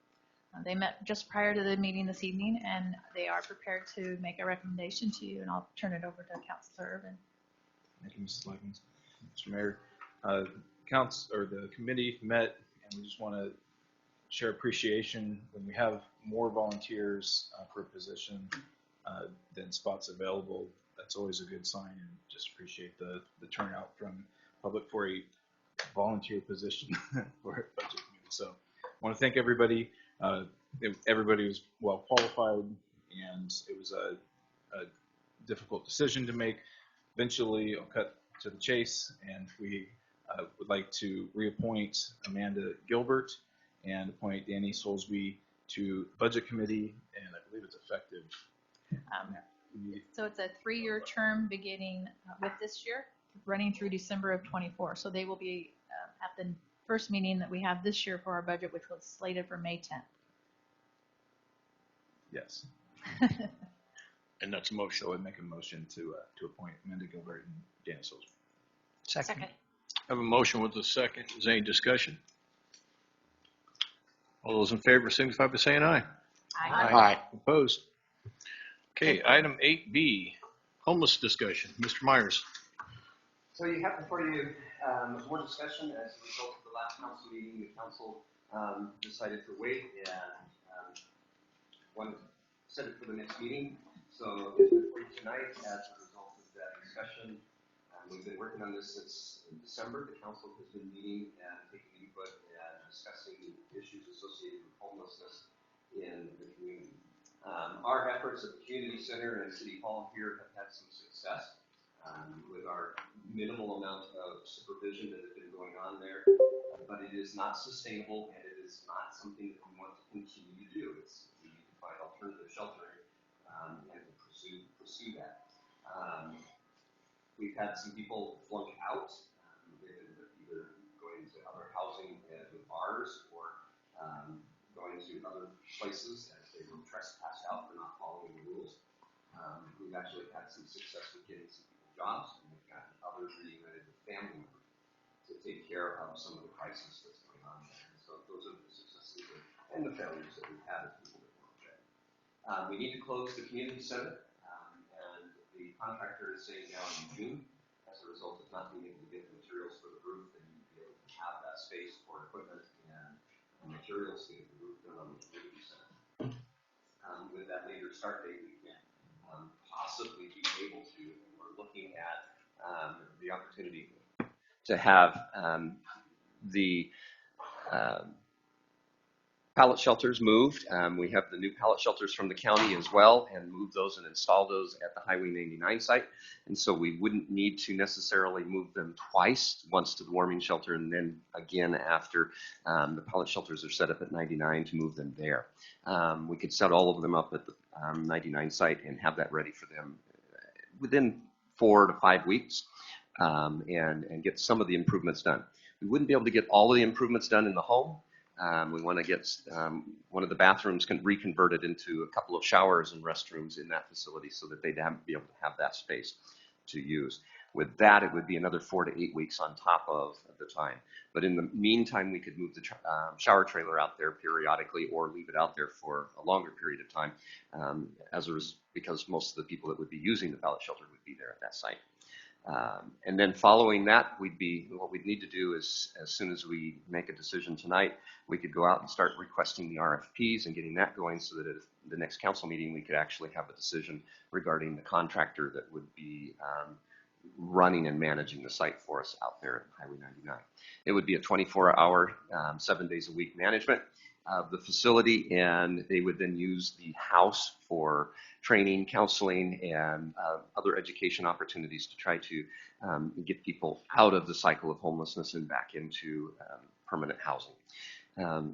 They met just prior to the meeting this evening, and they are prepared to make a recommendation to you, and I'll turn it over to Councilor Urban. Thank you, Mrs. Likens. Mr. Mayor, the committee met, and we just want to share appreciation when we have more volunteers for a position than spots available. That's always a good sign, and just appreciate the turnout from public for a volunteer position for a budget committee. So I want to thank everybody. Everybody was well qualified, and it was a difficult decision to make. Eventually, I'll cut to the chase, and we would like to reappoint Amanda Gilbert and appoint Danny Soulsby to Budget Committee, and I believe it's effective. So it's a 3-year term beginning with this year, running through December of 24. So they will be at the first meeting that we have this year for our budget, which was slated for May 10th. Yes. And that's a motion. So I'd make a motion to appoint Amanda Gilbert and Danny Soulsby. Second. I have a motion with a second. Is there any discussion? All those in favor signify by saying aye. Aye. Aye. Opposed? Okay, item 8B, homeless discussion. Mr. Myers. So you have before you more discussion as a result of the last council meeting. The council decided to wait and wanted to set it for the next meeting. So it's before you tonight as a result of that discussion. We've been working on this since December. The council has been meeting and taking input and discussing issues associated with homelessness in the community. Our efforts at the community center and City Hall here have had some success with our minimal amount of supervision that has been going on there, but it is not sustainable and it is not something that we want to continue to do. We need to find alternative sheltering and to pursue that. We've had some people flunk out. They've been either going to other housing with bars or going to other places as they were trespassed out for not following the rules. We've actually had some success with getting some people jobs, and we've gotten others reunited with family members to take care of some of the crisis that's going on there. And so those are the successes and the failures that we've had as people that work there. We need to close the community center, and the contractor is saying now in June, as a result of not being able to get the materials for the roof, and you'd be able to have that space for equipment and materials to get the roof done on the community center. With that later start date, we can possibly be able to, and we're looking at the opportunity to have the pallet shelters moved. We have the new pallet shelters from the county as well, and move those and install those at the Highway 99 site. And so we wouldn't need to necessarily move them twice, once to the warming shelter and then again after the pallet shelters are set up at 99 to move them there. We could set all of them up at the 99 site and have that ready for them within 4 to 5 weeks and get some of the improvements done. We wouldn't be able to get all of the improvements done in the home. We want to get one of the bathrooms reconverted into a couple of showers and restrooms in that facility so that they'd be able to have that space to use. With that, it would be another 4 to 8 weeks on top of the time. But in the meantime, we could move the shower trailer out there periodically or leave it out there for a longer period of time because most of the people that would be using the pallet shelter would be there at that site. And then following that, what we'd need to do is, as soon as we make a decision tonight, we could go out and start requesting the RFPs and getting that going so that at the next council meeting, we could actually have a decision regarding the contractor that would be running and managing the site for us out there at Highway 99. It would be a 24-hour, 7 days a week management of the facility, and they would then use the house for training, counseling, and other education opportunities to try to get people out of the cycle of homelessness and back into permanent housing.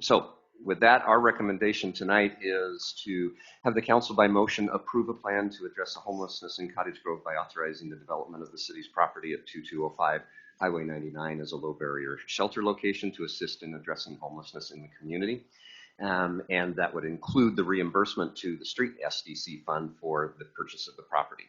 So with that, our recommendation tonight is to have the council by motion approve a plan to address the homelessness in Cottage Grove by authorizing the development of the city's property at 2205 Highway 99 as a low barrier shelter location to assist in addressing homelessness in the community. And that would include the reimbursement to the street SDC fund for the purchase of the property.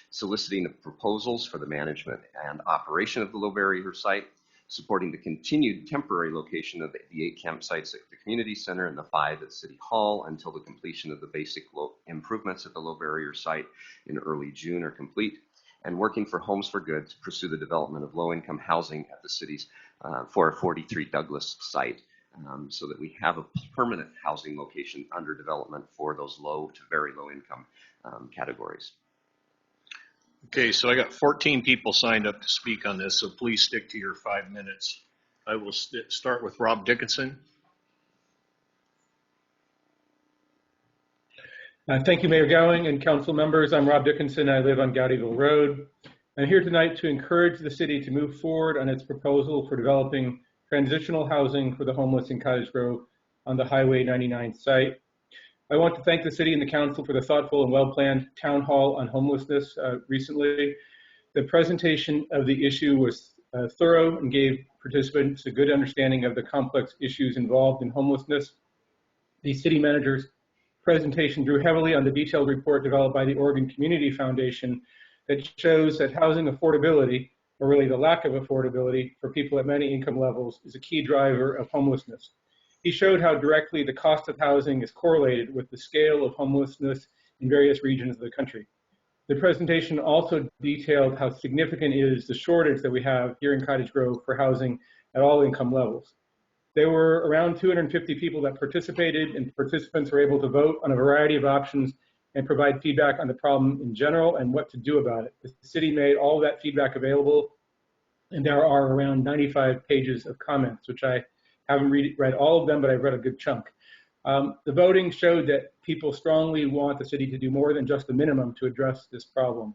Soliciting of proposals for the management and operation of the low barrier site, supporting the continued temporary location of the 8 campsites at the community center and the 5 at City Hall until the completion of the basic improvements at the low barrier site in early June are complete, and working for Homes for Good to pursue the development of low-income housing at the city's 443 Douglas site, so that we have a permanent housing location under development for those low to very low income categories. Okay, so I got 14 people signed up to speak on this, so please stick to your 5 minutes. I will start with Rob Dickinson. Thank you, Mayor Gowing and council members. I'm Rob Dickinson. I live on Gowdyville Road. I'm here tonight to encourage the city to move forward on its proposal for developing transitional housing for the homeless in Cottage Grove on the Highway 99 site. I want to thank the city and the council for the thoughtful and well-planned town hall on homelessness recently. The presentation of the issue was thorough and gave participants a good understanding of the complex issues involved in homelessness. The city manager's presentation drew heavily on the detailed report developed by the Oregon Community Foundation that shows that housing affordability, or really the lack of affordability for people at many income levels, is a key driver of homelessness. He showed how directly the cost of housing is correlated with the scale of homelessness in various regions of the country. The presentation also detailed how significant is the shortage that we have here in Cottage Grove for housing at all income levels. There were around 250 people that participated, and participants were able to vote on a variety of options and provide feedback on the problem in general and what to do about it. The city made all of that feedback available, and there are around 95 pages of comments, which I haven't read all of them, but I've read a good chunk. The voting showed that people strongly want the city to do more than just the minimum to address this problem.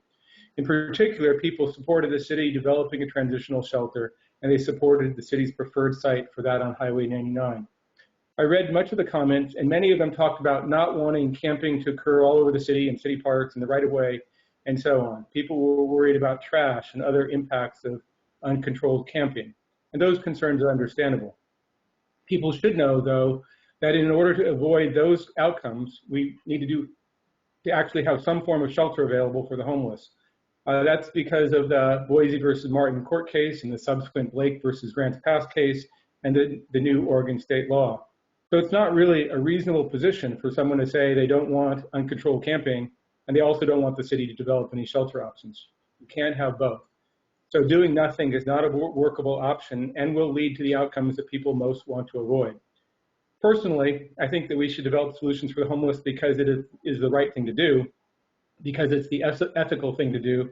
In particular, people supported the city developing a transitional shelter, and they supported the city's preferred site for that on Highway 99. I read much of the comments, and many of them talked about not wanting camping to occur all over the city and city parks and the right-of-way and so on. People were worried about trash and other impacts of uncontrolled camping, and those concerns are understandable. People should know, though, that in order to avoid those outcomes, we need to actually have some form of shelter available for the homeless. That's because of the Boise versus Martin court case and the subsequent Blake versus Grants Pass case and the new Oregon state law. So it's not really a reasonable position for someone to say they don't want uncontrolled camping and they also don't want the city to develop any shelter options. You can't have both. So doing nothing is not a workable option and will lead to the outcomes that people most want to avoid. Personally, I think that we should develop solutions for the homeless because it is the right thing to do, because it's the ethical thing to do,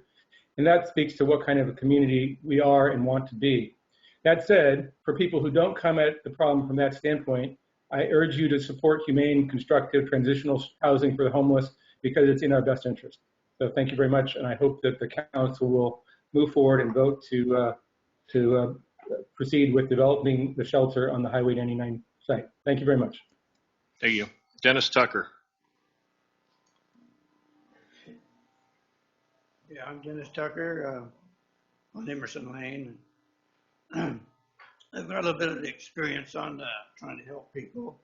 And that speaks to what kind of a community we are and want to be. That said, for people who don't come at the problem from that standpoint, I urge you to support humane, constructive, transitional housing for the homeless because it's in our best interest. So thank you very much, and I hope that the council will move forward and vote to proceed with developing the shelter on the Highway 99 site. Thank you very much. Thank you. Dennis Tucker. Yeah, I'm Dennis Tucker on Emerson Lane. I've got a little bit of experience on trying to help people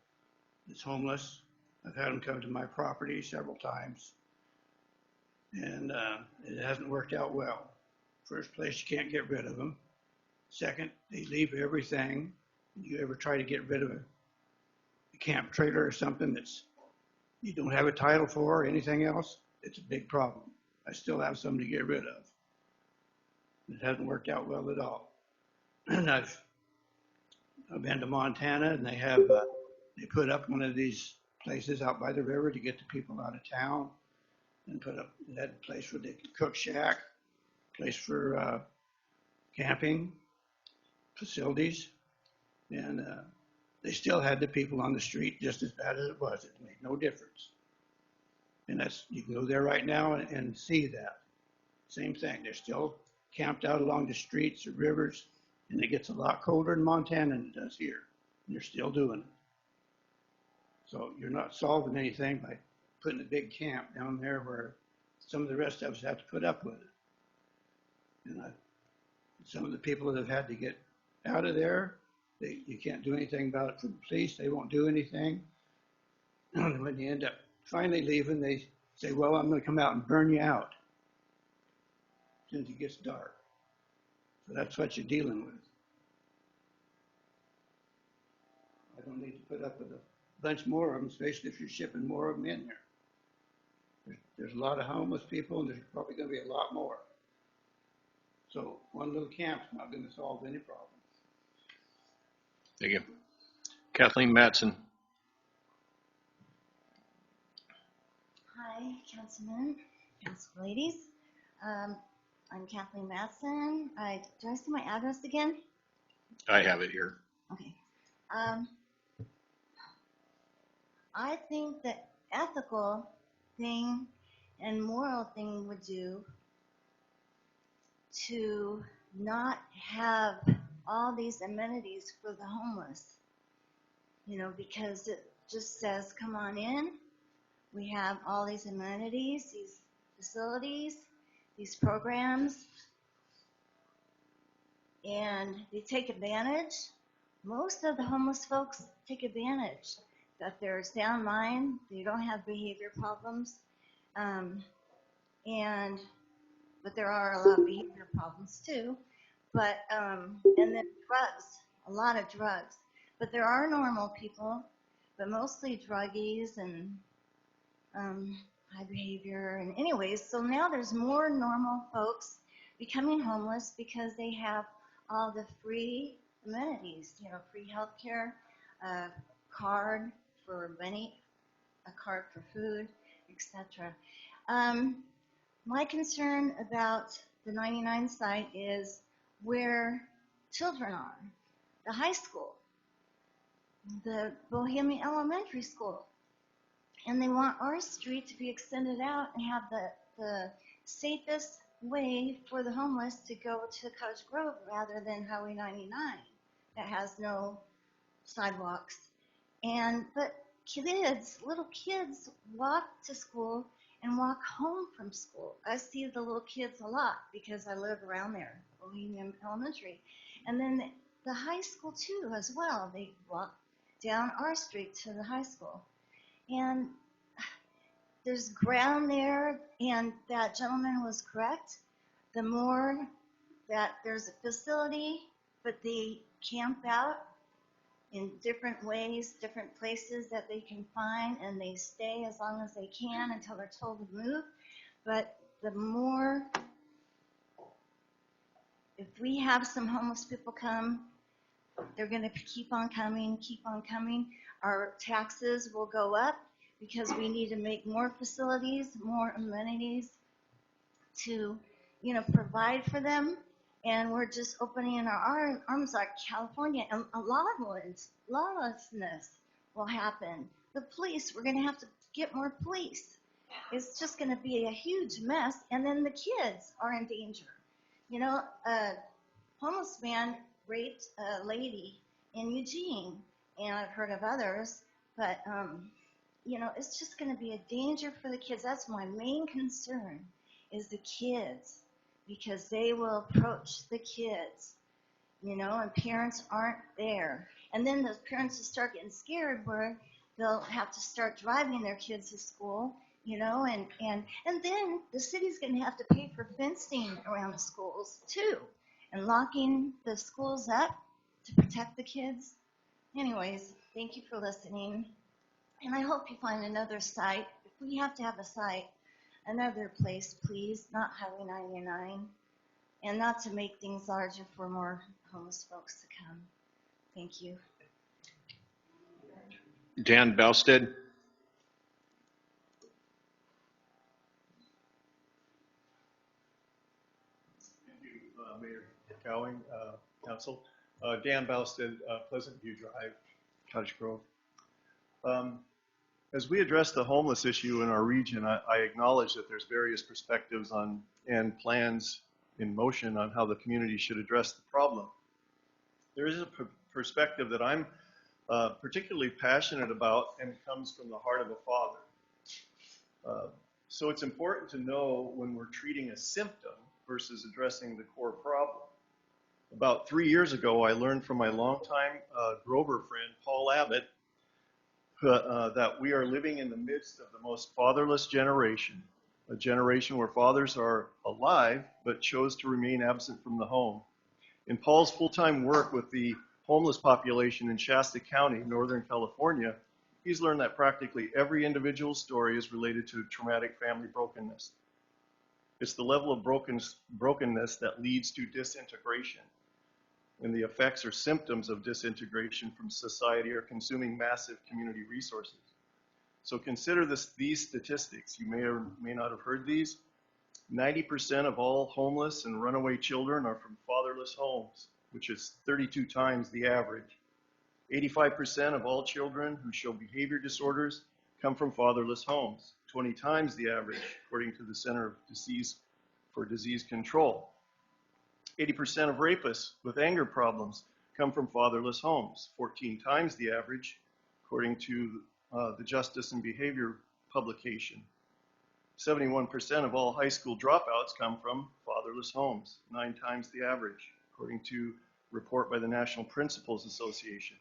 that's homeless. I've had them come to my property several times, and it hasn't worked out well. First place, you can't get rid of them. Second, they leave everything. You ever try to get rid of a camp trailer or something that's you don't have a title for or anything else, it's a big problem. I still have some to get rid of. It hasn't worked out well at all. And I've been to Montana, and they put up one of these places out by the river to get the people out of town, and put up that place where they could cook shack, place for camping facilities, and they still had the people on the street just as bad as it was. It made no difference. And you can go there right now and see that. Same thing. They're still camped out along the streets or rivers, and it gets a lot colder in Montana than it does here. And they're still doing it. So you're not solving anything by putting a big camp down there where some of the rest of us have to put up with it. And some of the people that have had to get out of there, you can't do anything about it for the police. They won't do anything. When you end up finally leaving, they say, well, I'm going to come out and burn you out as soon as it gets dark. So that's what you're dealing with. I don't need to put up with a bunch more of them, especially if you're shipping more of them in here. There's a lot of homeless people, and there's probably going to be a lot more. So one little camp's not going to solve any problem. Thank you. Kathleen Matson. Hi, Councilman, Council ladies. I'm Kathleen Matson. Do I see my address again? I have it here. Okay. I think the ethical thing and moral thing would do to not have all these amenities for the homeless, because it just says, come on in. We have all these amenities, these facilities, these programs, and they take advantage. Most of the homeless folks take advantage that they're sound mind, they don't have behavior problems, but there are a lot of behavior problems too. But and then drugs, a lot of drugs. But there are normal people, but mostly druggies and high behavior. And anyways, so now there's more normal folks becoming homeless because they have all the free amenities, free healthcare, a card for money, a card for food, etc. My concern about the 99 site is where children are, the high school, the Bohemian Elementary School. And they want our street to be extended out and have the safest way for the homeless to go to Cottage Grove rather than Highway 99 that has no sidewalks. But little kids walk to school and walk home from school. I see the little kids a lot because I live around there, Bohemian Elementary. And then the high school too as well. They walk down our street to the high school. And there's ground there, and that gentleman was correct. The more that there's a facility, but they camp out in different ways, different places that they can find, and they stay as long as they can until they're told to move. But the more, if we have some homeless people come, they're going to keep on coming. Our taxes will go up because we need to make more facilities, more amenities to provide for them. And we're just opening our arms like California, and a lawlessness will happen. The police, we're going to have to get more police. It's just going to be a huge mess, and then the kids are in danger. A homeless man raped a lady in Eugene, and I've heard of others, but it's just going to be a danger for the kids. That's my main concern, is the kids, because they will approach the kids, and parents aren't there. And then those parents will start getting scared where they'll have to start driving their kids to school, and then the city's going to have to pay for fencing around the schools too, and locking the schools up to protect the kids. Anyways, thank you for listening. And I hope you find another site. If we have to have a site, another place, please, not Highway 99, and not to make things larger for more homeless folks to come. Thank you. Dan Balstead. Thank you, Mayor Cowing, Council. Dan Balstead, Pleasant View Drive, Cottage Grove. As we address the homeless issue in our region, I acknowledge that there's various perspectives on and plans in motion on how the community should address the problem. There is a perspective that I'm particularly passionate about, and it comes from the heart of a father. So it's important to know when we're treating a symptom versus addressing the core problem. About 3 years ago, I learned from my longtime Grover friend, Paul Abbott, that we are living in the midst of the most fatherless generation, a generation where fathers are alive but chose to remain absent from the home. In Paul's full-time work with the homeless population in Shasta County, Northern California, he's learned that practically every individual story is related to traumatic family brokenness. It's the level of brokenness that leads to disintegration. And the effects or symptoms of disintegration from society are consuming massive community resources. So consider these statistics. You may or may not have heard these. 90% of all homeless and runaway children are from fatherless homes, which is 32 times the average. 85% of all children who show behavior disorders come from fatherless homes, 20 times the average, according to the Center for Disease Control. 80% of rapists with anger problems come from fatherless homes, 14 times the average, according to the Justice and Behavior publication. 71% of all high school dropouts come from fatherless homes, 9 times the average, according to a report by the National Principals Association.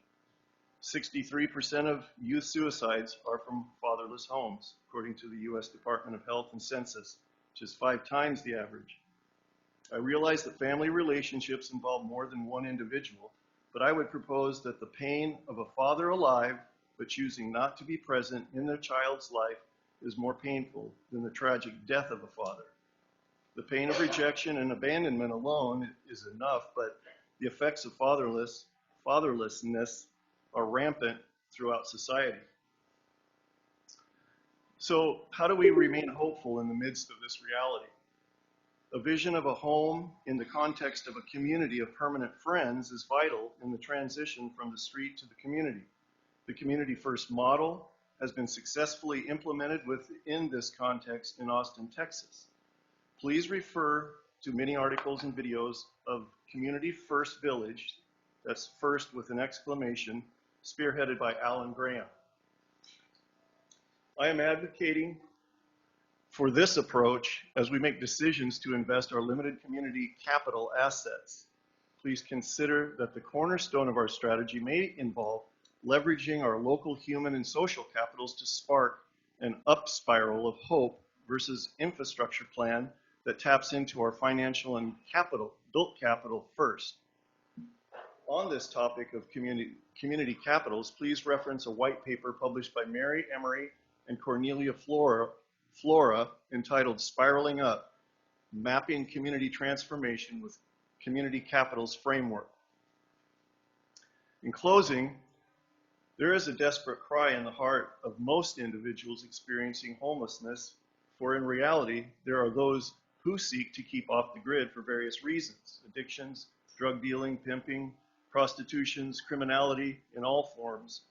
63% of youth suicides are from fatherless homes, according to the U.S. Department of Health and Census, which is 5 times the average. I realize that family relationships involve more than one individual, but I would propose that the pain of a father alive but choosing not to be present in their child's life is more painful than the tragic death of a father. The pain of rejection and abandonment alone is enough, but the effects of fatherlessness are rampant throughout society. So how do we remain hopeful in the midst of this reality? A vision of a home in the context of a community of permanent friends is vital in the transition from the street to the community. The Community First model has been successfully implemented within this context in Austin, Texas. Please refer to many articles and videos of Community First Village, that's first with an exclamation, spearheaded by Alan Graham. I am advocating for this approach as we make decisions to invest our limited community capital assets. Please consider that the cornerstone of our strategy may involve leveraging our local human and social capitals to spark an up spiral of hope versus infrastructure plan that taps into our financial and built capital first. On this topic of community capitals, please reference a white paper published by Mary Emery and Cornelia Flora entitled Spiraling Up, Mapping Community Transformation with Community Capitals Framework. In closing, there is a desperate cry in the heart of most individuals experiencing homelessness, for in reality, there are those who seek to keep off the grid for various reasons: addictions, drug dealing, pimping, prostitutions, criminality in all forms.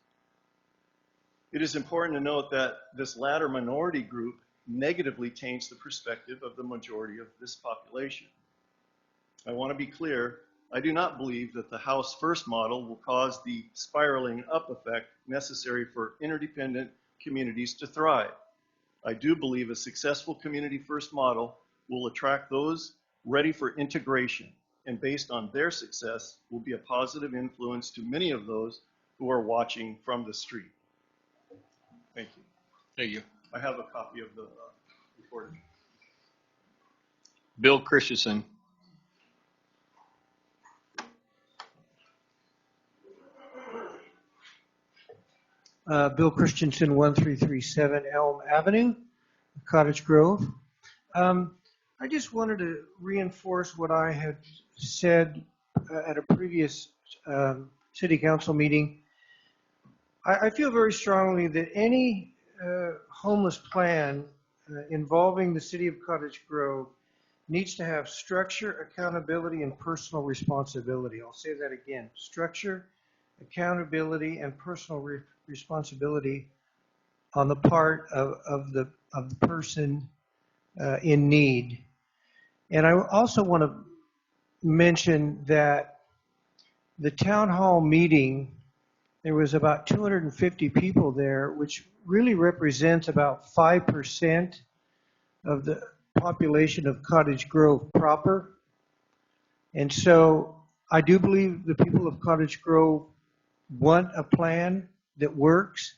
It is important to note that this latter minority group negatively taints the perspective of the majority of this population. I want to be clear, I do not believe that the House First model will cause the spiraling up effect necessary for interdependent communities to thrive. I do believe a successful community first model will attract those ready for integration, and based on their success will be a positive influence to many of those who are watching from the street. Thank you. Thank you. I have a copy of the recording. Bill Christensen. Bill Christensen, 1337 Elm Avenue, Cottage Grove. I just wanted to reinforce what I had said at a previous city council meeting. I feel very strongly that any homeless plan involving the city of Cottage Grove needs to have structure, accountability, and personal responsibility. I'll say that again: structure, accountability, and personal responsibility on the part of the person in need. And I also want to mention that the town hall meeting, there was about 250 people there, which really represents about 5% of the population of Cottage Grove proper. And so I do believe the people of Cottage Grove want a plan that works.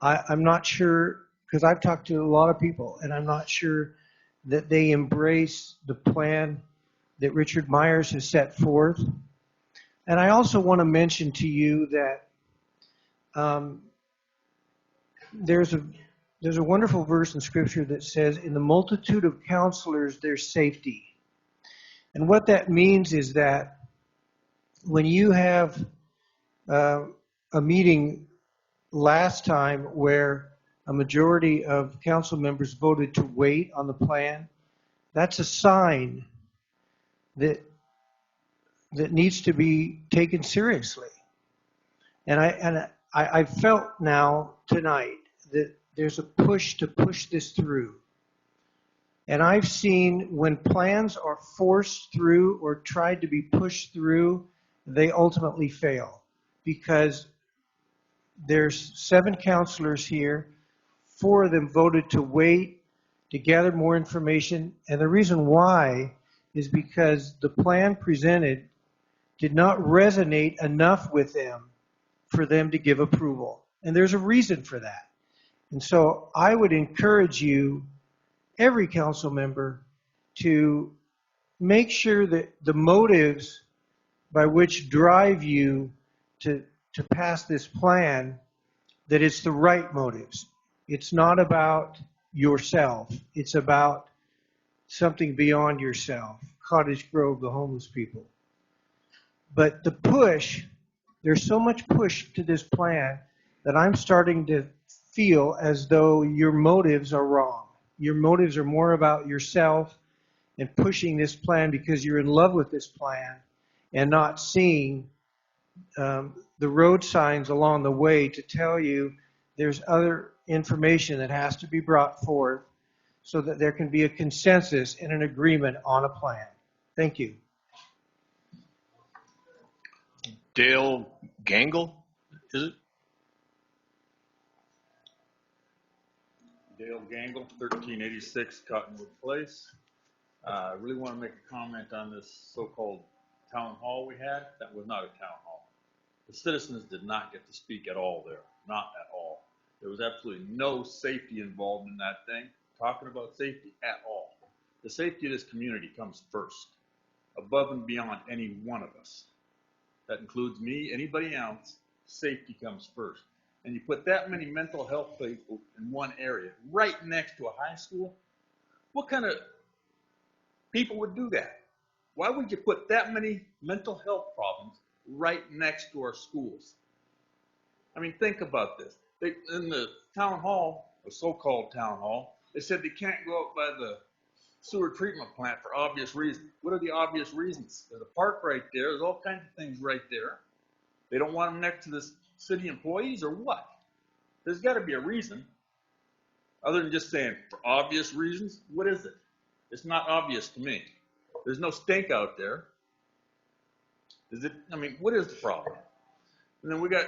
I'm not sure, because I've talked to a lot of people, and I'm not sure that they embrace the plan that Richard Myers has set forth. And I also want to mention to you that there's a wonderful verse in Scripture that says, in the multitude of counselors, there's safety. And what that means is that when you have a meeting last time where a majority of council members voted to wait on the plan, that's a sign that needs to be taken seriously. And I felt now tonight that there's a push to push this through. And I've seen when plans are forced through or tried to be pushed through, they ultimately fail, because there's 7 counselors here. 4 of them voted to wait to gather more information. And the reason why is because the plan presented did not resonate enough with them for them to give approval. And there's a reason for that. And so I would encourage you, every council member, to make sure that the motives by which drive you to pass this plan, that it's the right motives. It's not about yourself. It's about something beyond yourself. Cottage Grove, the homeless people. But the push, there's so much push to this plan that I'm starting to feel as though your motives are wrong. Your motives are more about yourself and pushing this plan because you're in love with this plan and not seeing the road signs along the way to tell you there's other information that has to be brought forth so that there can be a consensus and an agreement on a plan. Thank you. Dale Gangle, is it? Dale Gangle, 1386 Cottonwood Place. I really want to make a comment on this so-called town hall we had. That was not a town hall. The citizens did not get to speak at all there, not at all. There was absolutely no safety involved in that thing, talking about safety at all. The safety of this community comes first, above and beyond any one of us. That includes me, anybody else. Safety comes first. And you put that many mental health people in one area, right next to a high school, what kind of people would do that? Why would you put that many mental health problems right next to our schools? I mean, think about this. In the town hall, the so-called town hall, they said they can't go out by the sewer treatment plant for obvious reasons. What are the obvious reasons? There's a park right there. There's all kinds of things right there. They don't want them next to the city employees or what? There's got to be a reason. Other than just saying, for obvious reasons, what is it? It's not obvious to me. There's no stink out there. Is it? I mean, what is the problem? And then we got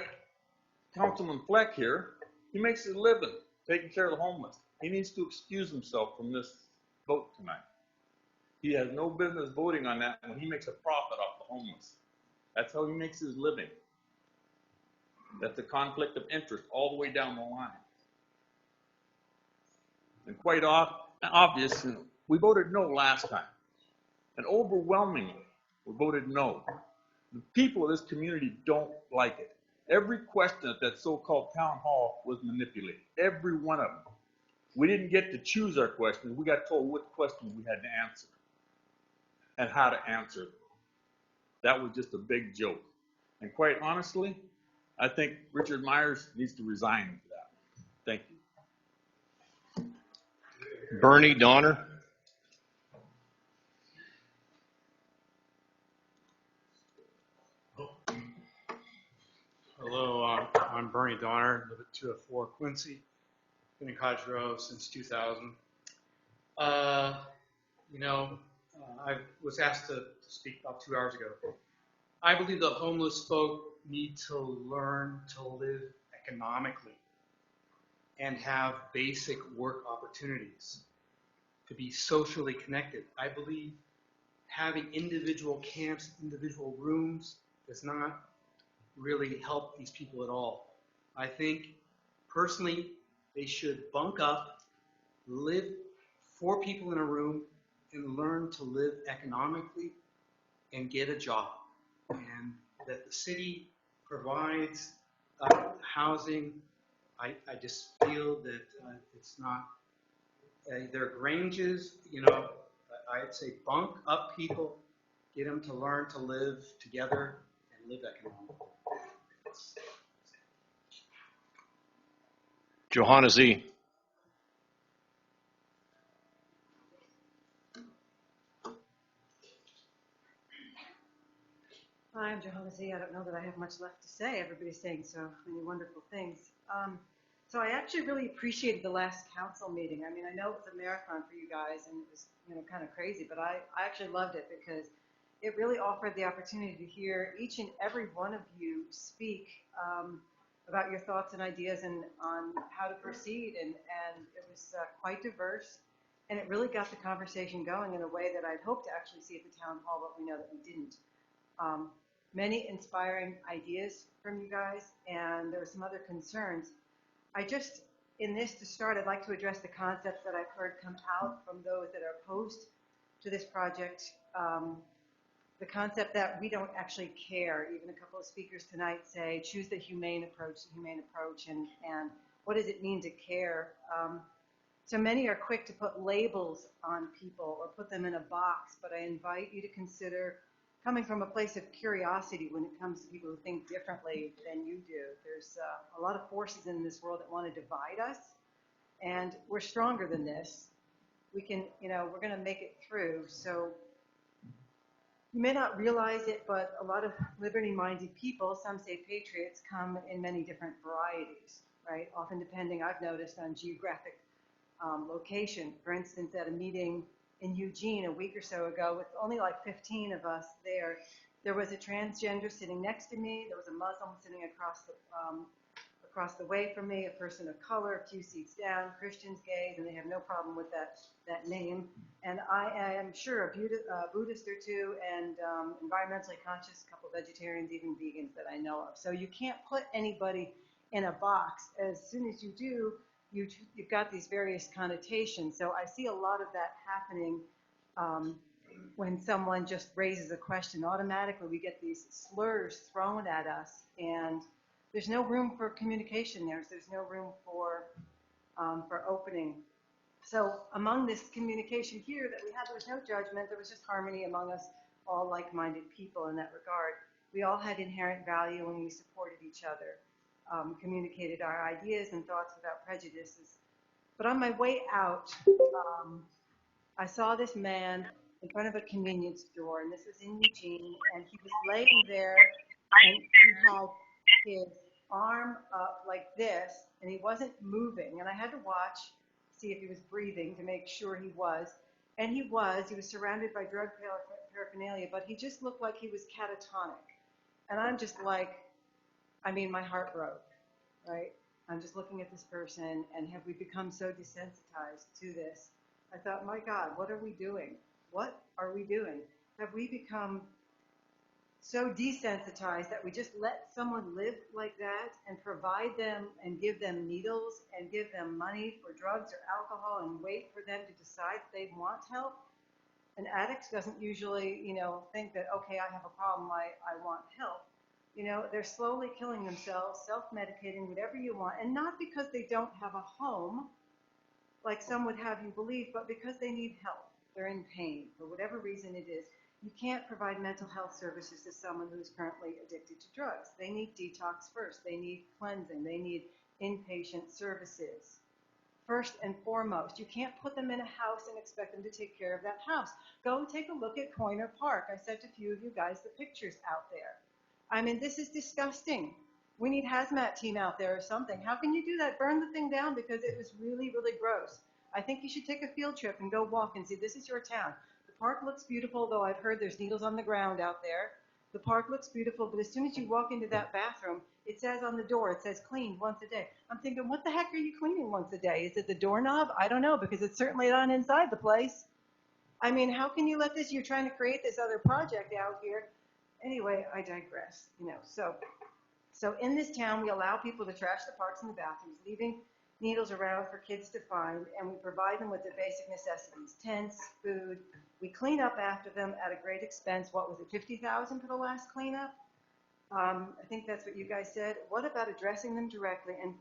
Councilman Fleck here. He makes his living taking care of the homeless. He needs to excuse himself from this vote tonight. He has no business voting on that when he makes a profit off the homeless. That's how he makes his living. That's a conflict of interest all the way down the line. And quite obvious, we voted no last time. And overwhelmingly, we voted no. The people of this community don't like it. Every question at that so-called town hall was manipulated. Every one of them. We didn't get to choose our questions. We got told what questions we had to answer and how to answer them. That was just a big joke. And quite honestly, I think Richard Myers needs to resign for that. Thank you. Bernie Donner. Hello, I'm Bernie Donner, live at 204 Quincy. Been in Cottage Grove since 2000. I was asked to speak about 2 hours ago. I believe the homeless folk need to learn to live economically and have basic work opportunities, to be socially connected. I believe having individual camps, individual rooms does not really help these people at all. I think, personally, they should bunk up, live 4 people in a room, and learn to live economically and get a job. And that the city provides housing. I just feel that it's not, their Granges, I'd say bunk up people, get them to learn to live together and live economically. Johanna Z. Hi, I'm Johanna Z. I don't know that I have much left to say. Everybody's saying so many wonderful things. So I actually really appreciated the last council meeting. I mean, I know it was a marathon for you guys and it was, kind of crazy, but I actually loved it because it really offered the opportunity to hear each and every one of you speak about your thoughts and ideas and on how to proceed. And it was quite diverse. And it really got the conversation going in a way that I'd hoped to actually see at the town hall, but we know that we didn't. Many inspiring ideas from you guys, and there were some other concerns. In this to start, I'd like to address the concepts that I've heard come out from those that are opposed to this project. The concept that we don't actually care. Even a couple of speakers tonight say, choose the humane approach, and what does it mean to care? So many are quick to put labels on people or put them in a box, but I invite you to consider coming from a place of curiosity when it comes to people who think differently than you do. There's a lot of forces in this world that want to divide us, and we're stronger than this. We can, we're going to make it through. So you may not realize it, but a lot of liberty-minded people, some say patriots, come in many different varieties, right? Often depending, I've noticed, on geographic location. For instance, at a meeting in Eugene a week or so ago, with only like 15 of us there, there was a transgender sitting next to me. There was a Muslim sitting across the way from me, a person of color, a few seats down, Christians, gays, and they have no problem with that name. And I am sure a Buddhist or two, and environmentally conscious, a couple of vegetarians, even vegans that I know of. So you can't put anybody in a box. As soon as you do, you've got these various connotations. So I see a lot of that happening when someone just raises a question. Automatically we get these slurs thrown at us, and there's no room for communication there. There's no room for opening. So among this communication here that we had, there was no judgment. There was just harmony among us, all like-minded people in that regard. We all had inherent value and we supported each other. Communicated our ideas and thoughts without prejudices. But on my way out, I saw this man in front of a convenience store, and this was in Eugene, and he was laying there, and he had his arm up like this, and he wasn't moving, and I had to watch, see if he was breathing to make sure he was, and he was surrounded by drug paraphernalia, but he just looked like he was catatonic, and I'm just like, I mean, my heart broke, right? I'm just looking at this person, and have we become so desensitized to this? I thought, my God, what are we doing? What are we doing? Have we become so desensitized that we just let someone live like that and provide them and give them needles and give them money for drugs or alcohol and wait for them to decide if they want help? An addict doesn't usually, think that, okay, I have a problem, I want help. They're slowly killing themselves, self-medicating, whatever you want, and not because they don't have a home, like some would have you believe, but because they need help. They're in pain, for whatever reason it is. You can't provide mental health services to someone who's currently addicted to drugs. They need detox first. They need cleansing. They need inpatient services. First and foremost, you can't put them in a house and expect them to take care of that house. Go take a look at Pointer Park. I sent a few of you guys the pictures out there. I mean, this is disgusting. We need hazmat team out there or something. How can you do that? Burn the thing down because it was really, really gross. I think you should take a field trip and go walk and see this is your town. The park looks beautiful, though I've heard there's needles on the ground out there. The park looks beautiful, but as soon as you walk into that bathroom, it says on the door, it says clean once a day. I'm thinking, what the heck are you cleaning once a day? Is it the doorknob? I don't know, because it's certainly not inside the place. I mean, how can you let this, you're trying to create this other project out here. Anyway, I digress, So in this town, we allow people to trash the parks and the bathrooms, leaving needles around for kids to find, and we provide them with the basic necessities, tents, food. We clean up after them at a great expense. What was it, $50,000 for the last cleanup? I think that's what you guys said. What about addressing them directly and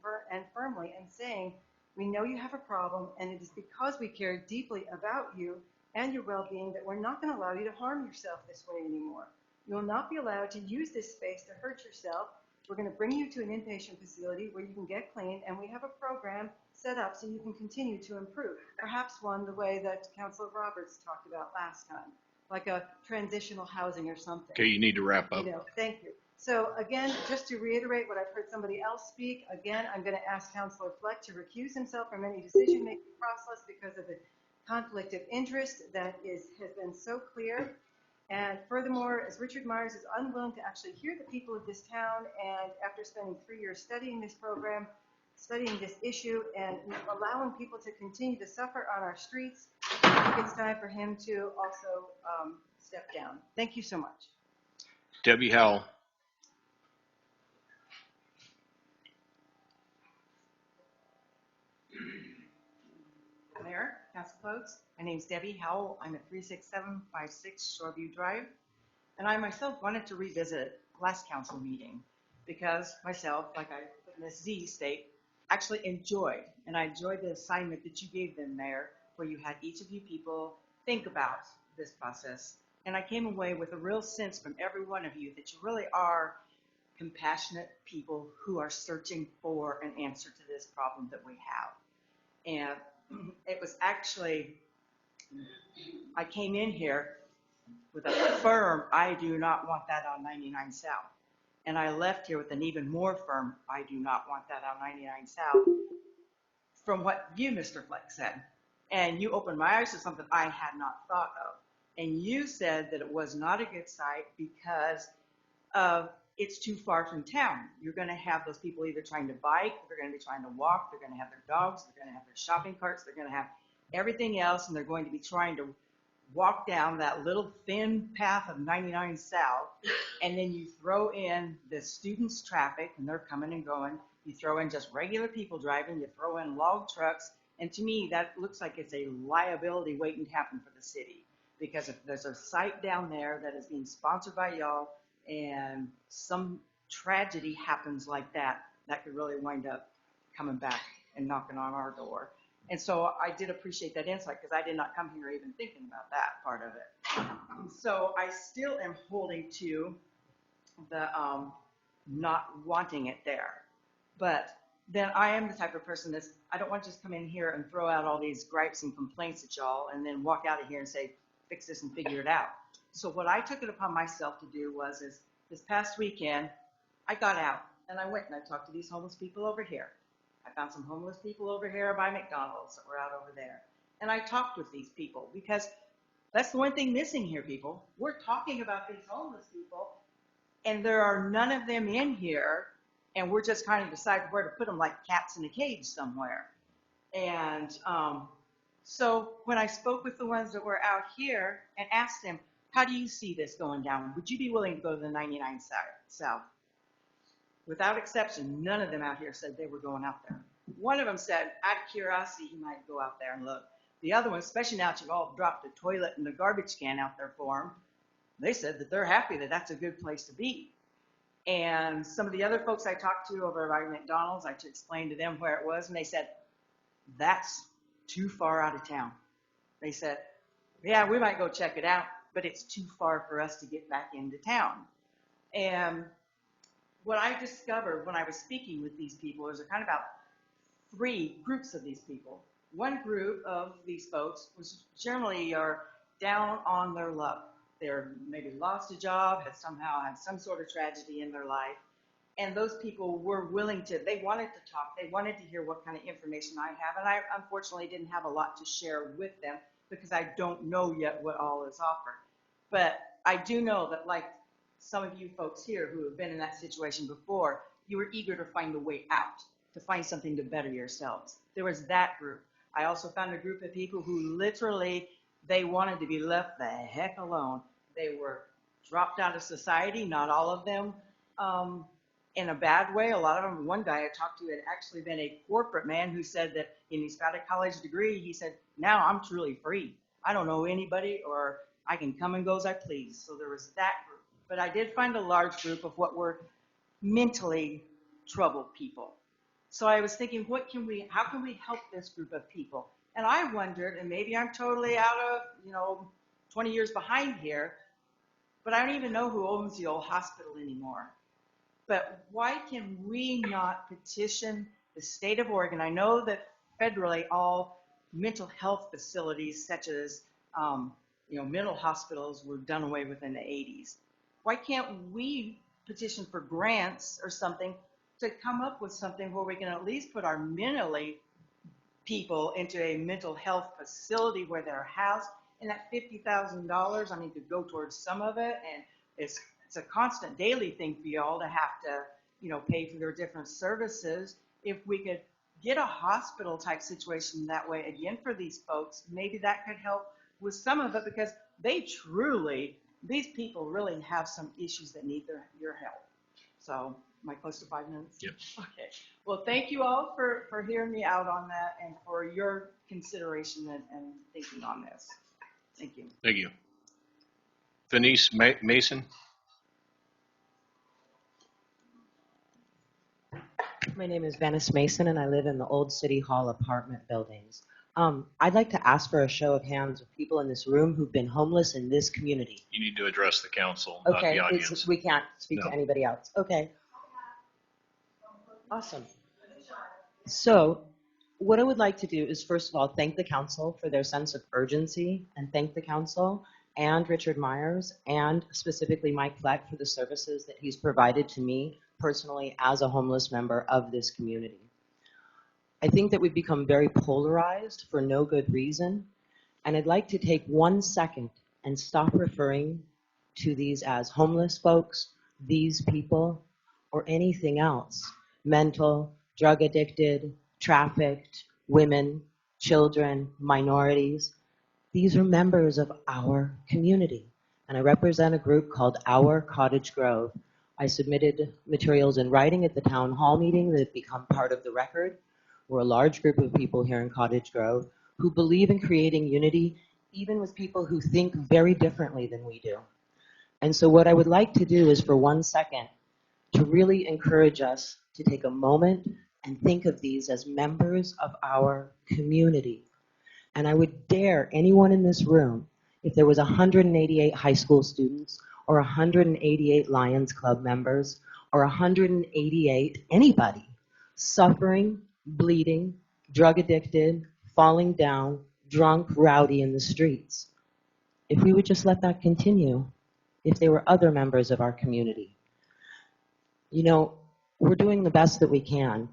firmly and saying, we know you have a problem, and it is because we care deeply about you and your well-being that we're not going to allow you to harm yourself this way anymore. You will not be allowed to use this space to hurt yourself. We're going to bring you to an inpatient facility where you can get clean, and we have a program set up so you can continue to improve. Perhaps one the way that Councilor Roberts talked about last time, like a transitional housing or something. Okay, you need to wrap up. Thank you. So again, just to reiterate what I've heard somebody else speak, again, I'm going to ask Councilor Fleck to recuse himself from any decision-making process because of the conflict of interest that has been so clear. And furthermore, as Richard Myers is unwilling to actually hear the people of this town, and after spending 3 years studying this program, studying this issue, and allowing people to continue to suffer on our streets, I think it's time for him to also step down. Thank you so much. Debbie Howell. Mayor, council folks, my name is Debbie Howell. I'm at 36756 Shoreview Drive, and I myself wanted to revisit last council meeting because myself, like I put in this Z state, actually enjoyed, and I enjoyed the assignment that you gave them, Mayor, where you had each of you people think about this process, and I came away with a real sense from every one of you that you really are compassionate people who are searching for an answer to this problem that we have. And it was actually, I came in here with a firm, I do not want that on 99 South. And I left here with an even more firm, I do not want that on 99 South, from what you, Mr. Fleck, said. And you opened my eyes to something I had not thought of. And you said that it was not a good site because it's too far from town. You're going to have those people either trying to bike, they're going to be trying to walk, they're going to have their dogs, they're going to have their shopping carts, they're going to have everything else, and they're going to be trying to walk down that little thin path of 99 South, and then you throw in the students' traffic, and they're coming and going. You throw in just regular people driving, you throw in log trucks, and to me, that looks like it's a liability waiting to happen for the city. Because if there's a site down there that is being sponsored by y'all, and some tragedy happens like that, that could really wind up coming back and knocking on our door. And so I did appreciate that insight because I did not come here even thinking about that part of it. So I still am holding to the not wanting it there. But then I am the type of person that's, I don't want to just come in here and throw out all these gripes and complaints at y'all and then walk out of here and say, fix this and figure it out. So what I took it upon myself to do was, is this past weekend, I got out and I went and I talked to these homeless people over here. I found some homeless people over here by Mcdonald's that were out over there. And I talked with these people because that's the one thing missing here, people. We're talking about these homeless people and there are none of them in here, and we're just kind of deciding where to put them like cats in a cage somewhere. And so when I spoke with the ones that were out here and asked them, how do you see this going down? Would you be willing to go to the 99 South? Without exception, none of them out here said they were going out there. One of them said, out of curiosity, he might go out there and look. The other one, especially now that you've all dropped a toilet and a garbage can out there for them, they said that they're happy that that's a good place to be. And some of the other folks I talked to over by McDonald's, I explained to them where it was, and they said, that's too far out of town. They said, yeah, we might go check it out, but it's too far for us to get back into town. And what I discovered when I was speaking with these people is kind of about 3 groups of these people. One group of these folks was generally are down on their luck. They're maybe lost a job, had somehow had some sort of tragedy in their life. And those people were willing to, they wanted to talk. They wanted to hear what kind of information I have. And I unfortunately didn't have a lot to share with them because I don't know yet what all is offered. But I do know that, like some of you folks here who have been in that situation before, you were eager to find a way out, to find something to better yourselves. There was that group. I also found a group of people who literally, they wanted to be left the heck alone. They were dropped out of society, not all of them in a bad way. A lot of them, one guy I talked to had actually been a corporate man who said that, and he's got a college degree, he said, now I'm truly free. I don't know anybody, or I can come and go as I please. So there was that group. But I did find a large group of what were mentally troubled people. So I was thinking, how can we help this group of people? And I wondered, and maybe I'm totally out of, 20 years behind here, but I don't even know who owns the old hospital anymore. But why can we not petition the state of Oregon? I know that federally all mental health facilities such as, mental hospitals were done away with in the 80s. Why can't we petition for grants or something to come up with something where we can at least put our mentally people into a mental health facility where they're housed, and that $50,000, I mean, could go towards some of it, and it's a constant daily thing for y'all to have to, pay for their different services. If we could get a hospital type situation that way, again, for these folks, maybe that could help with some of it, because these people really have some issues that need your help. So, am I close to 5 minutes? Yep. Okay. Well, thank you all for hearing me out on that and for your consideration and thinking on this. Thank you. Thank you. Denise Mason. My name is Venice Mason, and I live in the old City Hall apartment buildings. I'd like to ask for a show of hands of people in this room who've been homeless in this community. You need to address the council, not Okay, the audience. we can't speak No. to anybody else. Okay. Awesome. So what I would like to do is, first of all, thank the council for their sense of urgency, and thank the council and Richard Myers and specifically Mike Fleck for the services that he's provided to me personally as a homeless member of this community. I think that we've become very polarized for no good reason, and I'd like to take 1 second and stop referring to these as homeless folks, these people, or anything else. Mental, drug addicted, trafficked, women, children, minorities. These are members of our community, and I represent a group called Our Cottage Grove. I submitted materials in writing at the town hall meeting that have become part of the record. We're a large group of people here in Cottage Grove who believe in creating unity, even with people who think very differently than we do. And so what I would like to do is, for 1 second, to really encourage us to take a moment and think of these as members of our community. And I would dare anyone in this room, if there was 188 high school students or 188 Lions Club members or 188 anybody suffering, bleeding, drug addicted, falling down, drunk, rowdy in the streets. If we would just let that continue, if they were other members of our community. You know, we're doing the best that we can,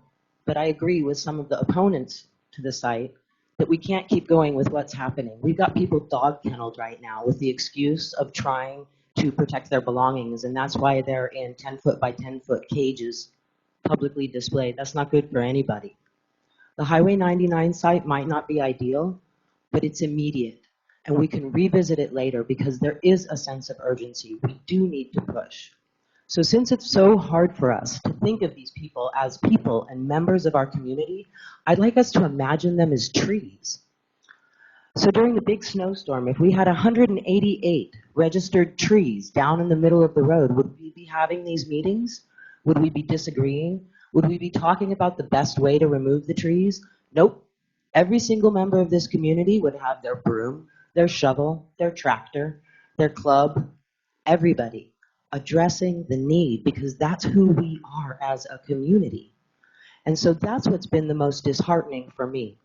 but I agree with some of the opponents to the site that we can't keep going with what's happening. We've got people dog kenneled right now with the excuse of trying to protect their belongings, and that's why they're in 10-foot by 10-foot cages publicly displayed. That's not good for anybody. The Highway 99 site might not be ideal, but it's immediate, and we can revisit it later because there is a sense of urgency. We do need to push. So since it's so hard for us to think of these people as people and members of our community, I'd like us to imagine them as trees. So during the big snowstorm, if we had 188 registered trees down in the middle of the road, would we be having these meetings? Would we be disagreeing? Would we be talking about the best way to remove the trees? Nope. Every single member of this community would have their broom, their shovel, their tractor, their club, everybody addressing the need, because that's who we are as a community. And so that's what's been the most disheartening for me.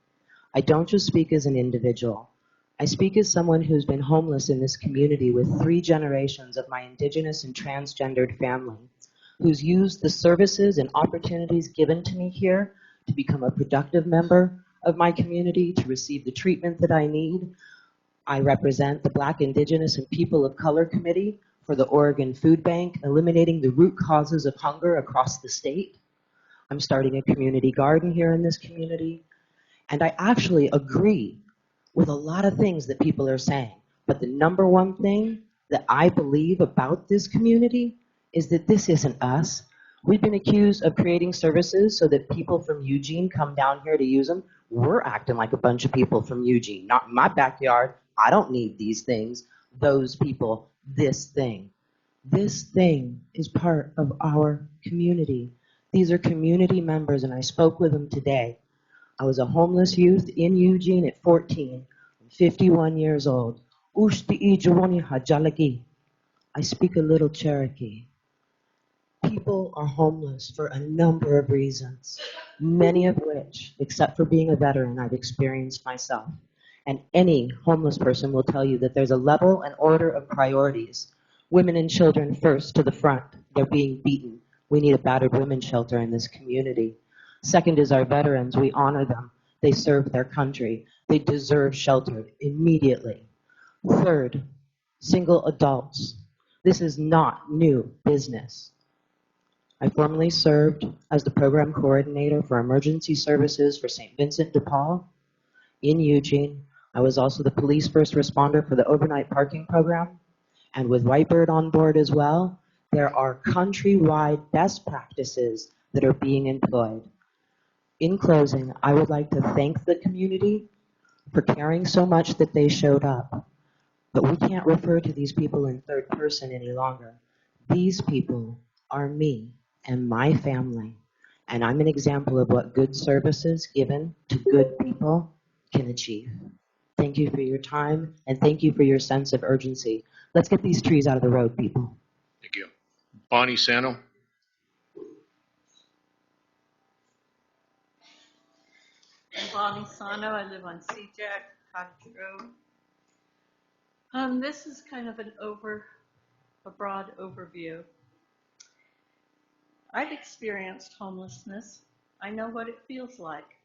I don't just speak as an individual. I speak as someone who's been homeless in this community with 3 generations of my indigenous and transgendered family, who's used the services and opportunities given to me here to become a productive member of my community, to receive the treatment that I need. I represent the Black, Indigenous, and People of Color Committee for the Oregon Food Bank, eliminating the root causes of hunger across the state. I'm starting a community garden here in this community. And I actually agree with a lot of things that people are saying. But the number one thing that I believe about this community is that this isn't us. We've been accused of creating services so that people from Eugene come down here to use them. We're acting like a bunch of people from Eugene. Not in my backyard. I don't need these things. Those people, this thing. This thing is part of our community. These are community members, and I spoke with them today. I was a homeless youth in Eugene at 14. I'm 51 years old. I speak a little Cherokee. People are homeless for a number of reasons, many of which, except for being a veteran, I've experienced myself. And any homeless person will tell you that there's a level and order of priorities. Women and children first to the front. They're being beaten. We need a battered women's shelter in this community. Second is our veterans. We honor them. They serve their country. They deserve shelter immediately. Third, single adults. This is not new business. I formerly served as the program coordinator for emergency services for St. Vincent de Paul in Eugene. I was also the police first responder for the overnight parking program. And with Whitebird on board as well, there are countrywide best practices that are being employed. In closing, I would like to thank the community for caring so much that they showed up. But we can't refer to these people in third person any longer. These people are me and my family. And I'm an example of what good services given to good people can achieve. Thank you for your time, and thank you for your sense of urgency. Let's get these trees out of the road, people. Thank you. Bonnie Sano. I'm Bonnie Sano. I live on CJAC, Cottage Grove. This is kind of a broad overview. I've experienced homelessness. I know what it feels like.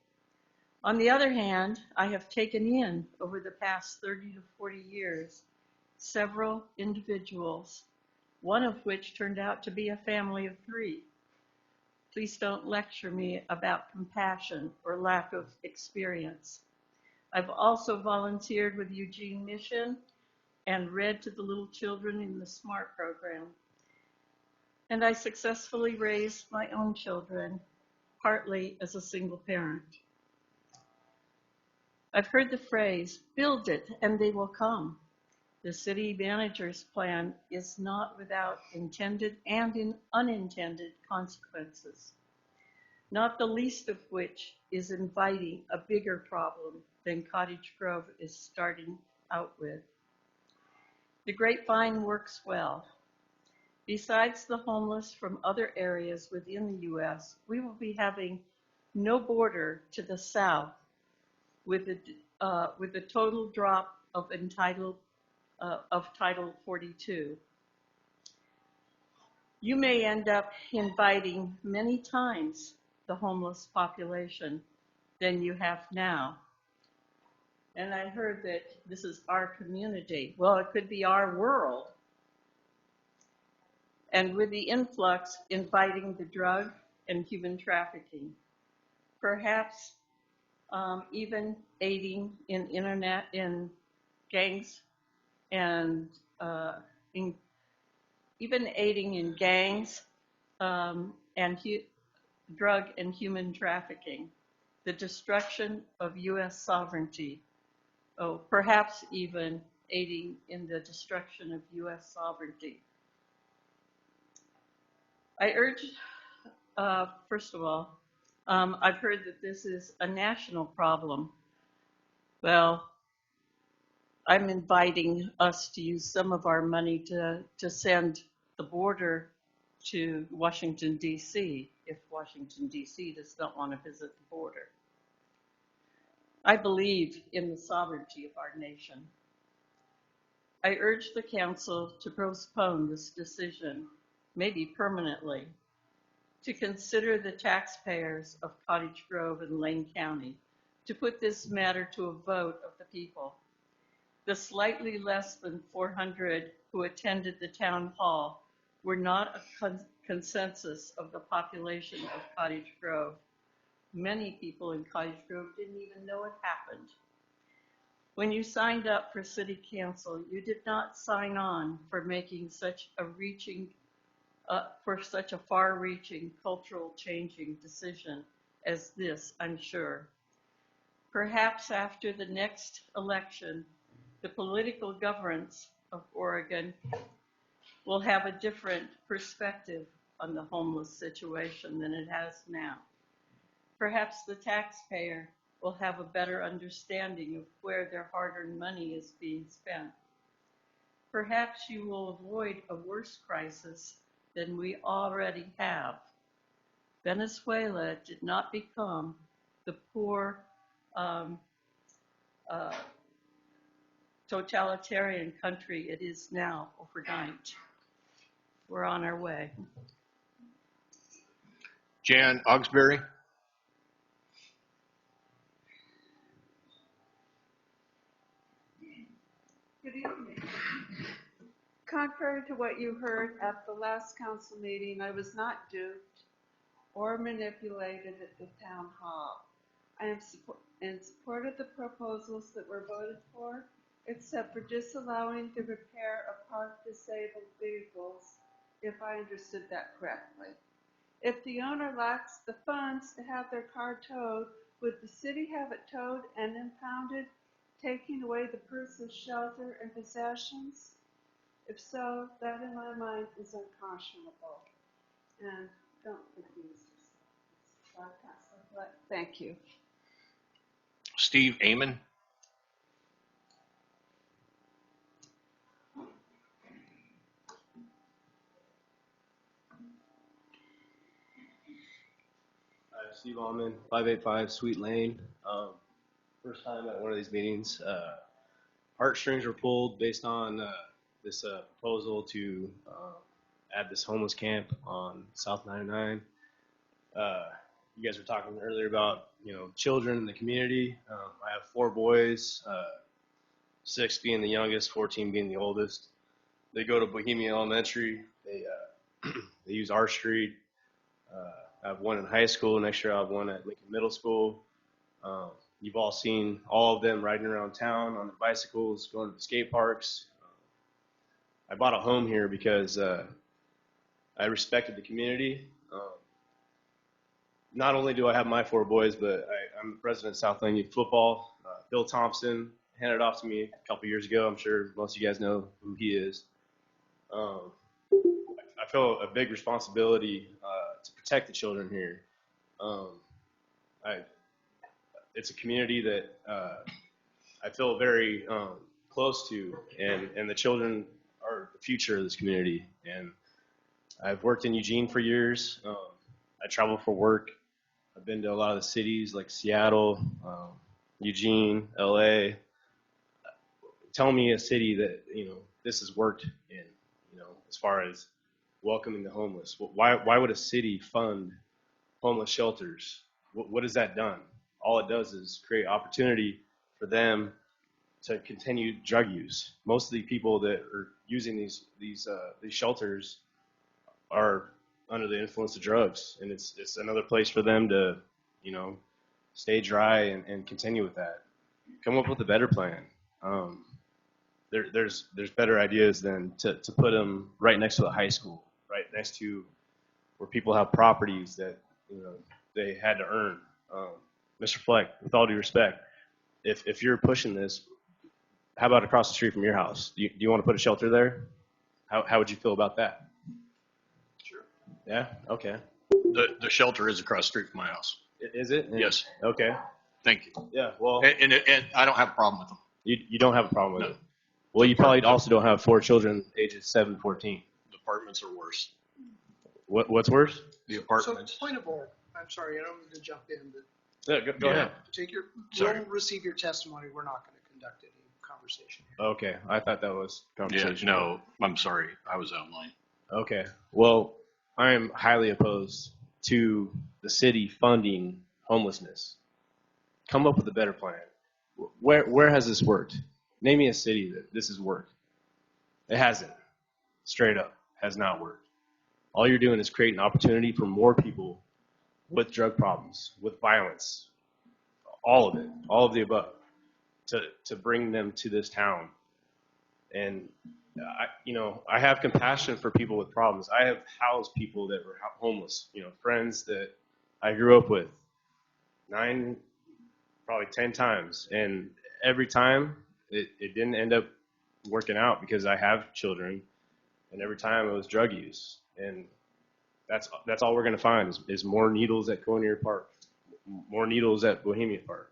On the other hand, I have taken in, over the past 30 to 40 years, several individuals, one of which turned out to be a family of 3. Please don't lecture me about compassion or lack of experience. I've also volunteered with Eugene Mission and read to the little children in the SMART program. And I successfully raised my own children, partly as a single parent. I've heard the phrase, build it and they will come. The city manager's plan is not without intended and unintended consequences, not the least of which is inviting a bigger problem than Cottage Grove is starting out with. The grapevine works well. Besides the homeless from other areas within the U.S., we will be having no border to the south, with a total drop of Title 42. You may end up inviting many times the homeless population than you have now. And I heard that this is our community. Well, it could be our world. And with the influx, inviting the drug and human trafficking, perhaps even aiding in gangs and even aiding in gangs and drug and human trafficking, the destruction of U.S. sovereignty, perhaps even aiding in the destruction of U.S. sovereignty. I urge, first of all, I've heard that this is a national problem. Well, I'm inviting us to use some of our money to send the border to Washington, D.C., if Washington, D.C. does not want to visit the border. I believe in the sovereignty of our nation. I urge the council to postpone this decision, maybe permanently, to consider the taxpayers of Cottage Grove and Lane County, to put this matter to a vote of the people. The slightly less than 400 who attended the town hall were not a consensus of the population of Cottage Grove. Many people in Cottage Grove didn't even know it happened. When you signed up for city council, you did not sign on for making such a far-reaching, cultural changing decision as this, I'm sure. Perhaps after the next election, the political governance of Oregon will have a different perspective on the homeless situation than it has now. Perhaps the taxpayer will have a better understanding of where their hard-earned money is being spent. Perhaps you will avoid a worse crisis than we already have. Venezuela did not become the poor totalitarian country it is now overnight. We're on our way. Jan Augsbury. Good evening. Contrary to what you heard at the last council meeting, I was not duped or manipulated at the town hall. I am in support of the proposals that were voted for, except for disallowing the repair of parked disabled vehicles, if I understood that correctly. If the owner lacks the funds to have their car towed, would the city have it towed and impounded, taking away the person's shelter and possessions? If so, that in my mind is unconscionable. And don't confuse yourself. Thank you. Steve Amon. Steve Allman, 585 Sweet Lane. First time at one of these meetings. Heartstrings were pulled based on this proposal to add this homeless camp on South 99. You guys were talking earlier about, children in the community. I have 4 boys, 6 being the youngest, 14 being the oldest. They go to Bohemia Elementary. They use our street. I have one in high school. Next year I have one at Lincoln Middle School. You've all seen all of them riding around town on their bicycles, going to the skate parks. I bought a home here because I respected the community. Not only do I have my 4 boys, but I'm the president of South Lane Youth Football. Bill Thompson handed it off to me a couple years ago. I'm sure most of you guys know who he is. I feel a big responsibility to protect the children here. It's a community that I feel very close to, and the children are the future of this community. And I've worked in Eugene for years. I travel for work. I've been to a lot of the cities like Seattle, Eugene, LA. Tell me a city that, this has worked in, as far as welcoming the homeless. Why would a city fund homeless shelters? What has that done? All it does is create opportunity for them to continue drug use. Most of the people that are using these shelters are under the influence of drugs, and it's another place for them to, stay dry and continue with that. Come up with a better plan. There's better ideas than to put them right next to a high school, right next to where people have properties that they had to earn. Mr. Fleck, with all due respect, if you're pushing this, how about across the street from your house? Do you want to put a shelter there? How would you feel about that? Sure. Yeah. Okay. The shelter is across the street from my house. Is it? Yes. Okay. Thank you. Yeah. Well. And I don't have a problem with them. You don't have a problem with it. Well, you probably also don't have 4 children ages 7 to 14. The apartments are worse. What's worse? The apartments. So, point of order. I'm sorry, I don't mean to jump in, but Yeah, go ahead. We'll receive your testimony. We're not going to conduct any conversation here. Okay. I thought that was conversation. Yeah, no, I'm sorry. I was out of line. Okay. Well, I am highly opposed to the city funding homelessness. Come up with a better plan. Where has this worked? Name me a city that this has worked. It hasn't. Straight up. Has not worked. All you're doing is creating opportunity for more people with drug problems, with violence, all of it, all of the above, to bring them to this town. And I have compassion for people with problems. I have housed people that were homeless, friends that I grew up with 9, probably 10 times. And every time it didn't end up working out because I have children, and every time it was drug use. And that's all we're going to find is more needles at Coney Park, more needles at Bohemia Park.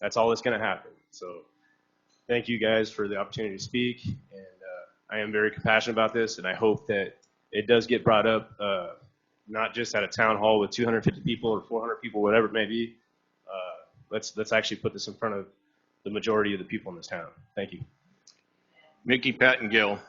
That's all that's going to happen. So thank you guys for the opportunity to speak. And I am very compassionate about this, and I hope that it does get brought up, not just at a town hall with 250 people or 400 people, whatever it may be. Let's actually put this in front of the majority of the people in this town. Thank you. Mickey, Pat, and Gil.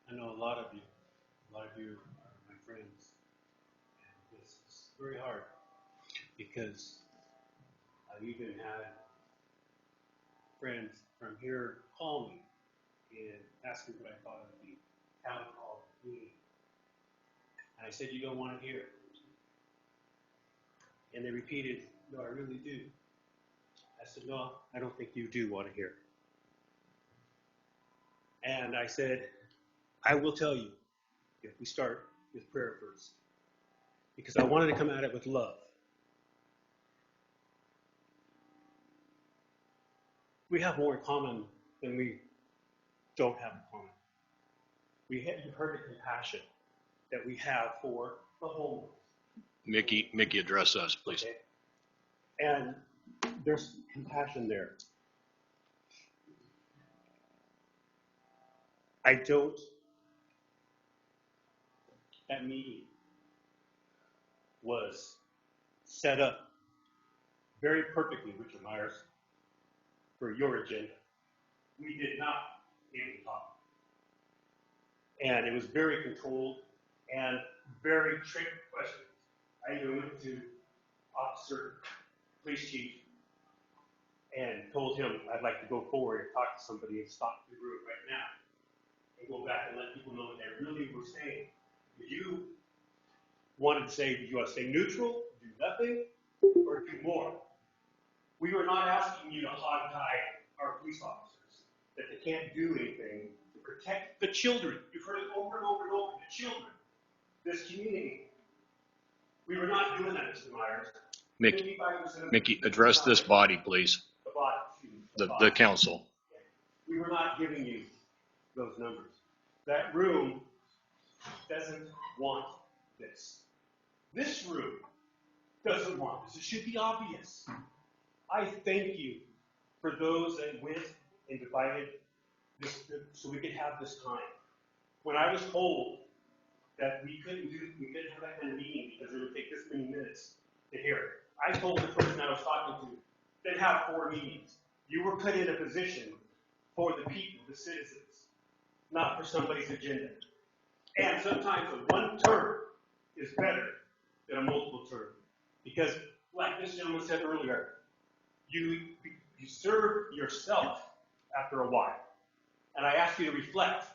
I know a lot of you. A lot of you are my friends. And this is very hard because I've even had friends from here call me and ask me what I thought of the town hall meeting. And I said, you don't want to hear it. And they repeated, no, I really do. I said, no, I don't think you do want to hear it. And I said, I will tell you if we start with prayer first, because I wanted to come at it with love. We have more in common than we don't have in common. You've heard the compassion that we have for the homeless. Mickey, address us, please. Okay? And there's compassion there. That meeting was set up very perfectly, Richard Myers, for your agenda. We did not even talk. And it was very controlled and very tricky questions. I even went to Officer Police Chief and told him I'd like to go forward and talk to somebody and stop the group right now and go back and let people know what they really were saying. If you wanted to say, did you want to stay neutral, do nothing, or do more? We were not asking you to hog-tie our police officers, that they can't do anything to protect the children. You've heard it over and over and over, the children, this community. We were not doing that, Mr. Myers. Mickey, address this body, please. The council. We were not giving you those numbers. That room doesn't want this. This room doesn't want this. It should be obvious. I thank you for those that went and divided this so we could have this time. When I was told that we couldn't have that kind of meeting because it would take this many minutes to hear it, I told the person I was talking to, then have 4 meetings. You were put in a position for the people, the citizens, not for somebody's agenda. And sometimes a one term is better than a multiple term. Because, like this gentleman said earlier, you serve yourself after a while. And I ask you to reflect.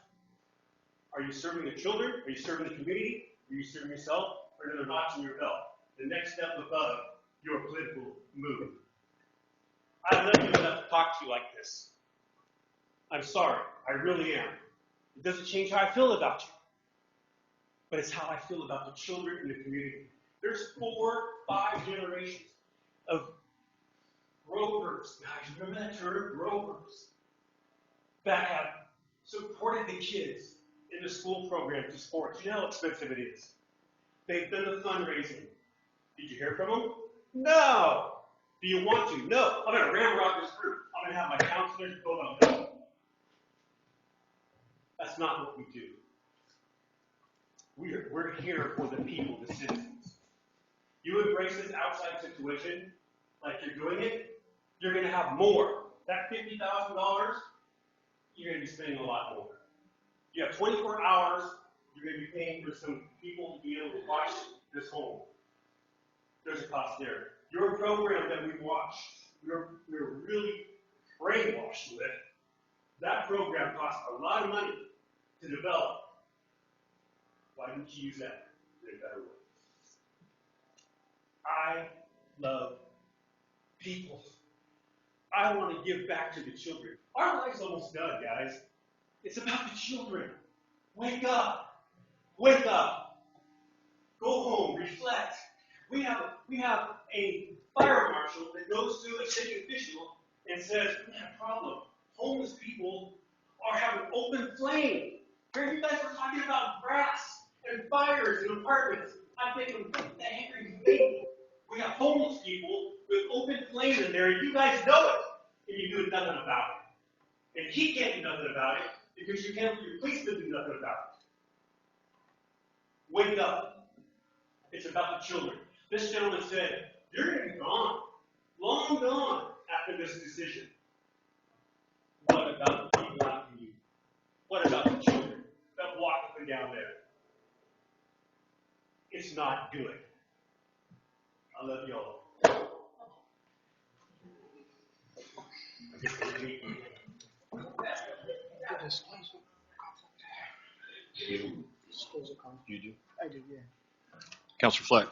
Are you serving the children? Are you serving the community? Are you serving yourself? Or another notch in your belt? The next step above your political move. I love you enough to talk to you like this. I'm sorry. I really am. It doesn't change how I feel about you. But it's how I feel about the children in the community. There's 4, 5 generations of rovers, guys, remember that term, rovers, that have supported the kids in the school program to sports. You know how expensive it is. They've done the fundraising. Did you hear from them? No. Do you want to? No. I'm going to ramrod this group. I'm going to have my counselors go on. No. That's not what we do. We're here for the people, the citizens. You embrace this outside situation like you're doing it, you're going to have more. That $50,000, you're going to be spending a lot more. You have 24 hours, you're going to be paying for some people to be able to watch this home. There's a cost there. Your program that we watch, we're really brainwashed with, that program costs a lot of money to develop. Why didn't you use that in a better way? I love people. I want to give back to the children. Our life's almost done, guys. It's about the children. Wake up. Wake up. Go home. Reflect. We have a fire marshal that goes to a city official and says, we have a problem. Homeless people are having open flame. Here you guys were talking about grass and fires in apartments. I'm thinking, what the heck are you thinking? We have homeless people with open flame in there, and you guys know it, and you do nothing about it. And he can't do nothing about it because you can't, your policemen do nothing about it. Wake up. It's about the children. This gentleman said, you're going to be gone, long gone after this decision. What about the people after you? What about the children that walk up and down there? It's not good. I love y'all. You do? I do, yeah. Councilor Fleck.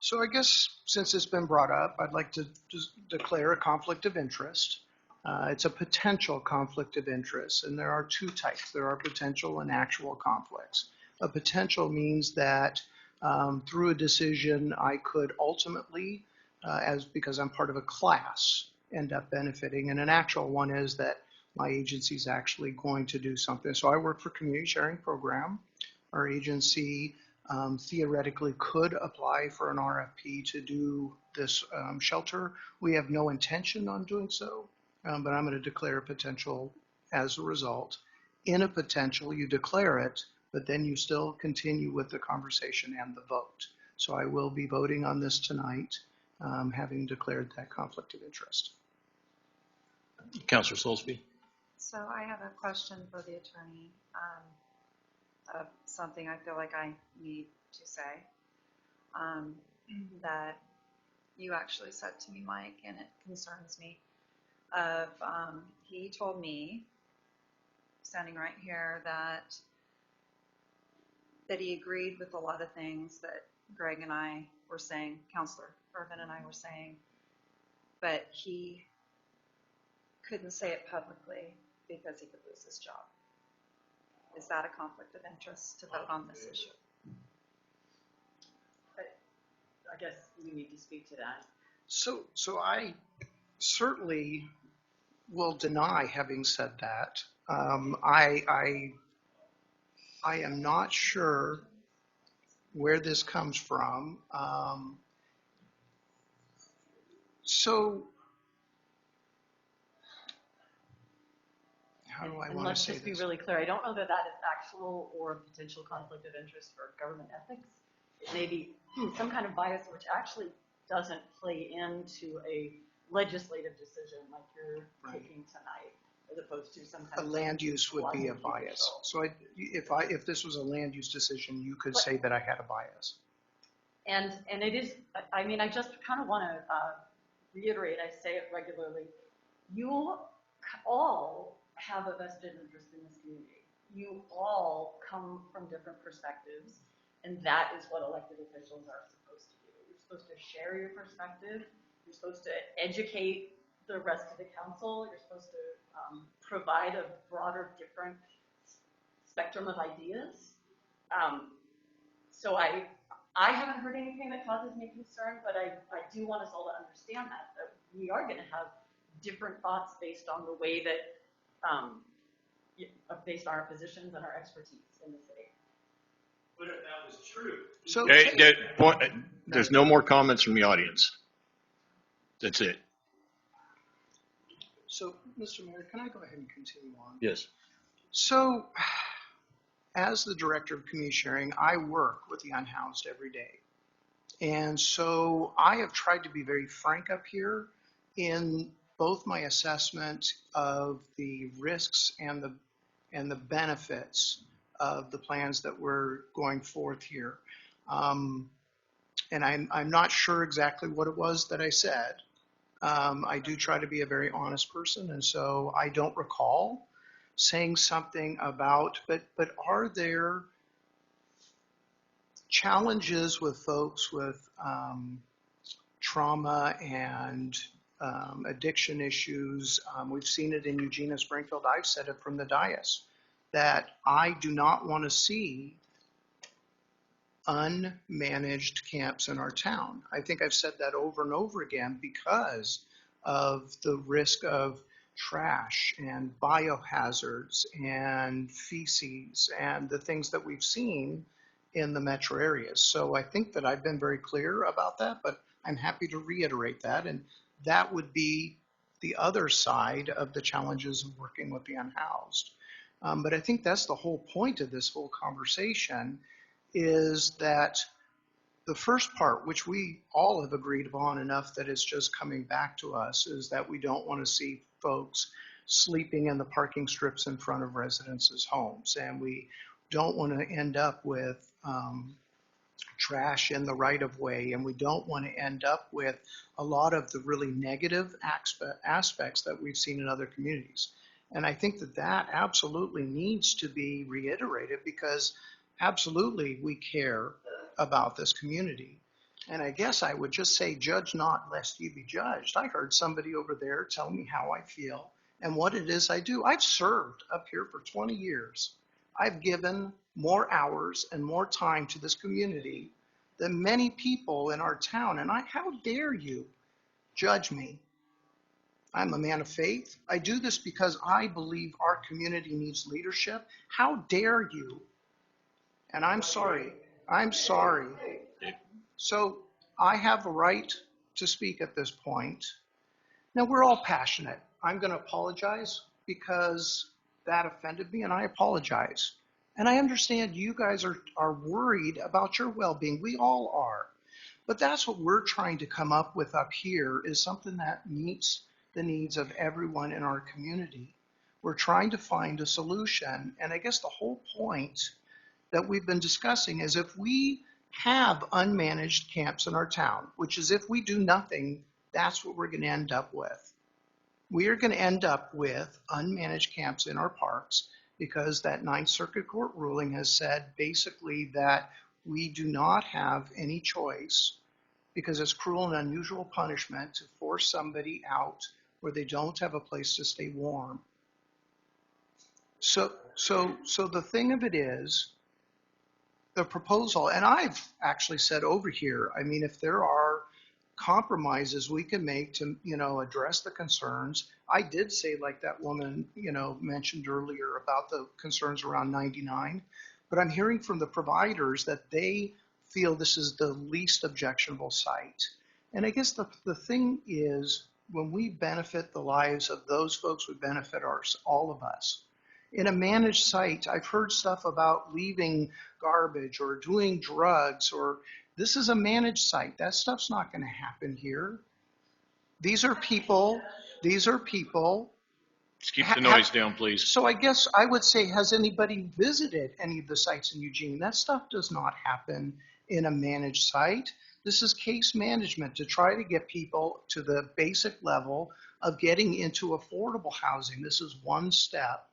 So I guess since it's been brought up, I'd like to just declare a conflict of interest. It's a potential conflict of interest, and there are 2 types. There are potential and actual conflicts. A potential means that through a decision I could ultimately, because I'm part of a class, end up benefiting. And an actual one is that my agency is actually going to do something. So I work for Community Sharing Program. Our agency theoretically could apply for an RFP to do this shelter. We have no intention on doing so, but I'm going to declare a potential as a result. In a potential, you declare it, but then you still continue with the conversation and the vote. So I will be voting on this tonight, having declared that conflict of interest. Councilor Soulsby. So I have a question for the attorney, of something I feel like I need to say, that you actually said to me, Mike, and it concerns me. He told me, standing right here, that he agreed with a lot of things that Greg and I were saying, Councilor Irvin and I were saying, but he couldn't say it publicly because he could lose his job. Is that a conflict of interest to vote on this issue? I guess we need to speak to that. So I certainly will deny having said that. I am not sure where this comes from. So how do I And want to let's say just be this? really clear. I don't know that that is actual or potential conflict of interest for government ethics. It may be some kind of bias which actually doesn't play into a legislative decision like you're taking tonight, as opposed to some kind A of land use would be a bias. So if this was a land use decision, you could say that I had a bias. And it is, I mean, I just kind of want to reiterate, I say it regularly, you all have a vested interest in this community. You all come from different perspectives, and that is what elected officials are supposed to do. You're supposed to share your perspective. You're supposed to educate the rest of the council. You're supposed to provide a broader, different spectrum of ideas. So I haven't heard anything that causes me concern, but I do want us all to understand that we are going to have different thoughts based on the way that, based on our positions and our expertise in the city. But if that was true. So There's no more comments from the audience. That's it. So, Mr. Mayor, can I go ahead and continue on? Yes. So, as the director of community sharing, I work with the unhoused every day. And so I have tried to be very frank up here in both my assessment of the risks and the benefits of the plans that we're going forth here. And I'm not sure exactly what it was that I said. I do try to be a very honest person, and so I don't recall saying something about, but are there challenges with folks with trauma and addiction issues? We've seen it in Eugene and Springfield. I've said it from the dais that I do not want to see unmanaged camps in our town. I think I've said that over and over again because of the risk of trash and biohazards and feces and the things that we've seen in the metro areas. So I think that I've been very clear about that, but I'm happy to reiterate that. And that would be the other side of the challenges of working with the unhoused. But I think that's the whole point of this whole conversation, is that the first part, which we all have agreed upon enough that it's just coming back to us, is that we don't want to see folks sleeping in the parking strips in front of residences' homes. And we don't want to end up with trash in the right of way. And we don't want to end up with a lot of the really negative aspects that we've seen in other communities. And I think that that absolutely needs to be reiterated, because absolutely we care about this community. And I guess I would just say, judge not lest you be judged. I heard somebody over there tell me how I feel and what it is I do. I've served up here for 20 years. I've given more hours and more time to this community than many people in our town. And how dare you judge me? I'm a man of faith. I do this because I believe our community needs leadership. How dare you? And I'm sorry. I'm sorry. So I have a right to speak at this point. Now, we're all passionate. I'm going to apologize because that offended me, and I apologize. And I understand you guys are worried about your well-being. We all are. But that's what we're trying to come up with up here, is something that meets the needs of everyone in our community. We're trying to find a solution. And I guess the whole point that we've been discussing is, if we have unmanaged camps in our town, which is if we do nothing, that's what we're going to end up with. We are going to end up with unmanaged camps in our parks, because that Ninth Circuit Court ruling has said basically that we do not have any choice, because it's cruel and unusual punishment to force somebody out where they don't have a place to stay warm. So the thing of it is, the proposal, and I've actually said over here, I mean, if there are compromises we can make to, address the concerns. I did say, like that woman, mentioned earlier about the concerns around 99, but I'm hearing from the providers that they feel this is the least objectionable site. And I guess the thing is, when we benefit the lives of those folks, we benefit all of us. In a managed site, I've heard stuff about leaving garbage or doing drugs, or this is a managed site. That stuff's not going to happen here. These are people. Just keep the noise down, please. So I guess I would say, has anybody visited any of the sites in Eugene? That stuff does not happen in a managed site. This is case management to try to get people to the basic level of getting into affordable housing. This is one step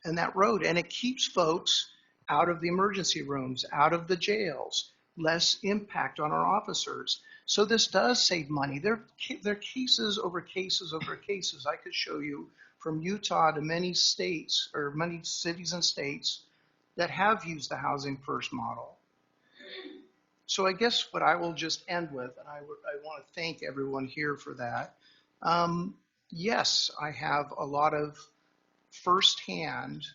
in that road, and it keeps folks out of the emergency rooms, out of the jails, less impact on our officers. So this does save money. There are cases over cases over cases. I could show you from Utah to many states or many cities and states that have used the housing first model. So I guess what I will just end with, and I want to thank everyone here for that. Yes, I have a lot of firsthand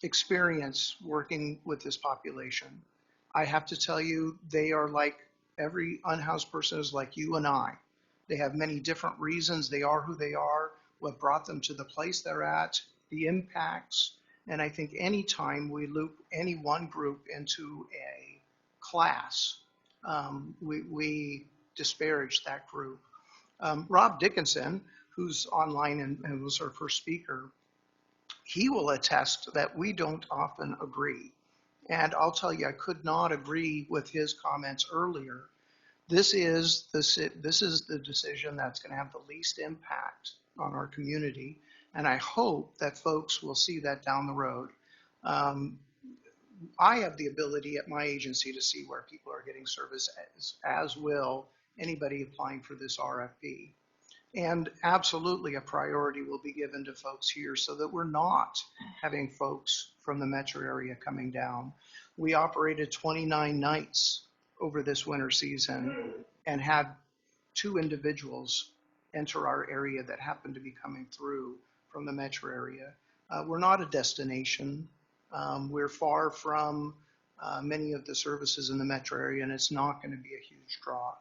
experience working with this population. I have to tell you, they are like every unhoused person is like you and I. They have many different reasons. They are who they are, what brought them to the place they're at, the impacts. And I think anytime we loop any one group into a class, we disparage that group. Rob Dickinson, who's online and was our first speaker, he will attest that we don't often agree. And I'll tell you, I could not agree with his comments earlier. This is the decision that's going to have the least impact on our community. And I hope that folks will see that down the road. I have the ability at my agency to see where people are getting service, as will anybody applying for this RFP. And absolutely a priority will be given to folks here so that we're not having folks from the metro area coming down. We operated 29 nights over this winter season and had 2 individuals enter our area that happened to be coming through from the metro area. We're not a destination. We're far from many of the services in the metro area, and it's not going to be a huge draw.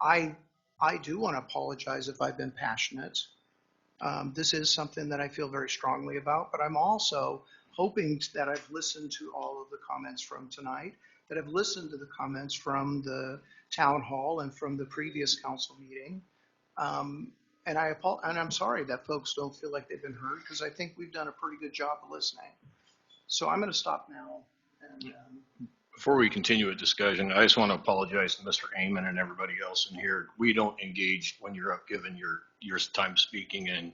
I do want to apologize if I've been passionate. This is something that I feel very strongly about, but I'm also hoping that I've listened to all of the comments from tonight, that I've listened to the comments from the town hall and from the previous council meeting. And I'm sorry that folks don't feel like they've been heard, because I think we've done a pretty good job of listening. So I'm going to stop now. And, Before we continue a discussion, I just want to apologize to Mr. Amon and everybody else in here. We don't engage when you're up given your time speaking, and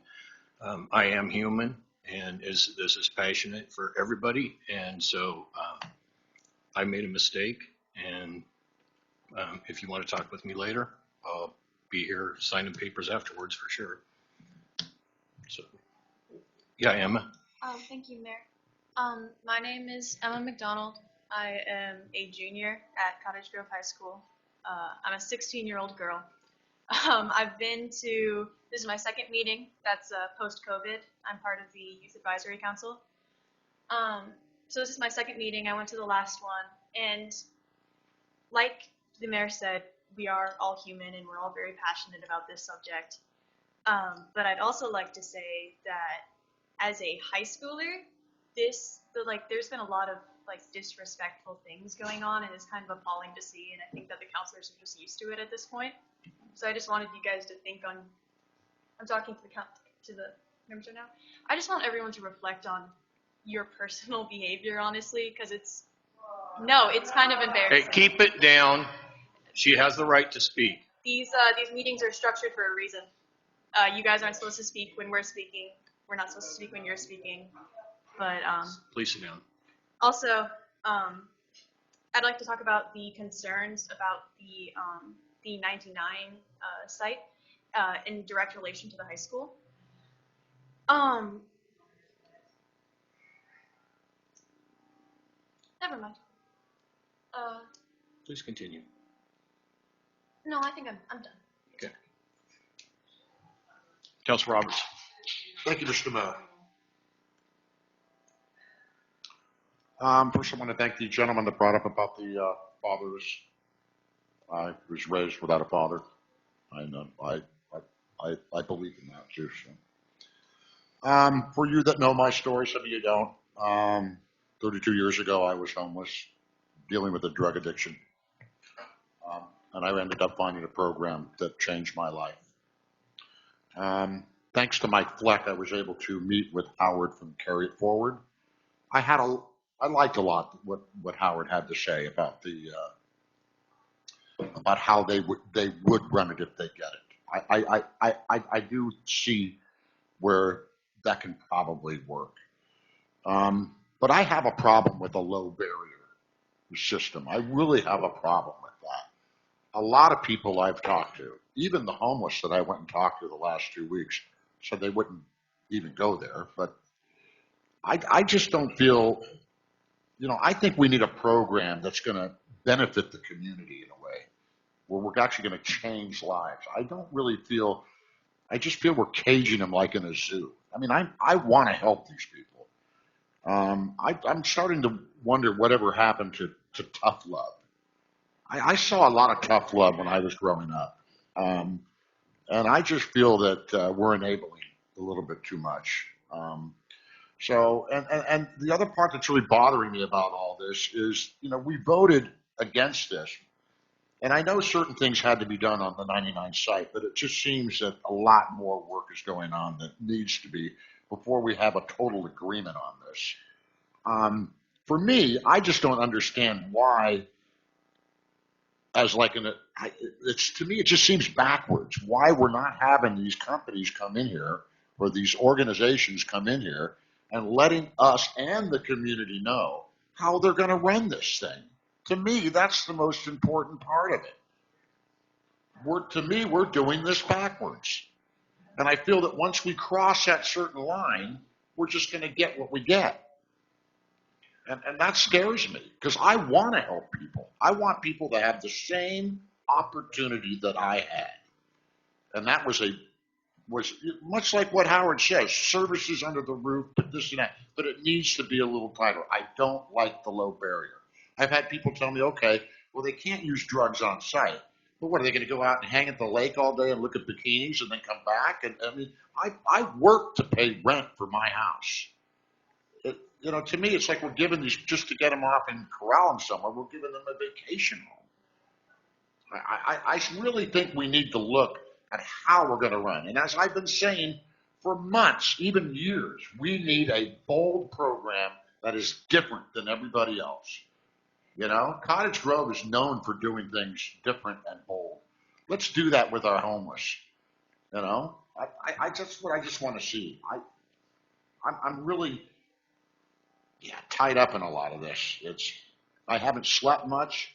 I am human, and this is passionate for everybody, and so I made a mistake, and if you want to talk with me later, I'll be here signing papers afterwards for sure. So, yeah, Emma. Thank you, Mayor. My name is Emma Mcdonald. I am a junior at Cottage Grove High School. I'm a 16-year-old girl. This is my second meeting that's post-COVID. I'm part of the Youth Advisory Council. So this is my second meeting. I went to the last one. And like the mayor said, we are all human and we're all very passionate about this subject. But I'd also like to say that as a high schooler, there's been a lot of disrespectful things going on, and it's kind of appalling to see, and I think that the counselors are just used to it at this point. So I just wanted you guys to think on, I'm talking to the members right now. I just want everyone to reflect on your personal behavior, honestly, because it's kind of embarrassing. Hey, keep it down. She has the right to speak. These meetings are structured for a reason. You guys aren't supposed to speak when we're speaking. We're not supposed to speak when you're speaking. But please sit down. Also, I'd like to talk about the concerns about the 99 site in direct relation to the high school. Never mind. Please continue. No, I think I'm done. Okay. Councilor Roberts. Thank you, Mr. Mayor. First, I want to thank the gentleman that brought up about the fathers. I was raised without a father. I know. I believe in that too. So. For you that know my story, some of you don't. 32 years ago, I was homeless, dealing with a drug addiction. And I ended up finding a program that changed my life. Thanks to Mike Fleck, I was able to meet with Howard from Carry It Forward. I liked a lot what Howard had to say about about how they would run it if they get it. I do see where that can probably work. But I have a problem with a low barrier system. I really have a problem with that. A lot of people I've talked to, even the homeless that I went and talked to the last 2 weeks, said they wouldn't even go there. But I just don't feel, I think we need a program that's going to benefit the community in a way where we're actually going to change lives. I just feel we're caging them like in a zoo. I mean, I want to help these people. I'm starting to wonder whatever happened to tough love. I saw a lot of tough love when I was growing up. And I just feel that we're enabling a little bit too much. And the other part that's really bothering me about all this is, we voted against this. And I know certain things had to be done on the 99 site, but it just seems that a lot more work is going on that needs to be before we have a total agreement on this. For me, I just don't understand why, to me, it just seems backwards why we're not having these companies come in here or these organizations come in here and letting us and the community know how they're going to run this thing. To me, that's the most important part of it. To me, we're doing this backwards. And I feel that once we cross that certain line, we're just going to get what we get. And that scares me because I want to help people. I want people to have the same opportunity that I had. And that was much like what Howard says, services under the roof, but this and that. But it needs to be a little tighter. I don't like the low barrier. I've had people tell me, okay, well, they can't use drugs on site. But what, are they going to go out and hang at the lake all day and look at bikinis and then come back? And I mean, I work to pay rent for my house. To me, it's like we're giving these, just to get them off and corral them somewhere, we're giving them a vacation home. I really think we need to look at how we're going to run. And as I've been saying for months, even years, we need a bold program that is different than everybody else. Cottage Grove is known for doing things different and bold. Let's do that with our homeless. I just want to see. I'm really, tied up in a lot of this. I haven't slept much.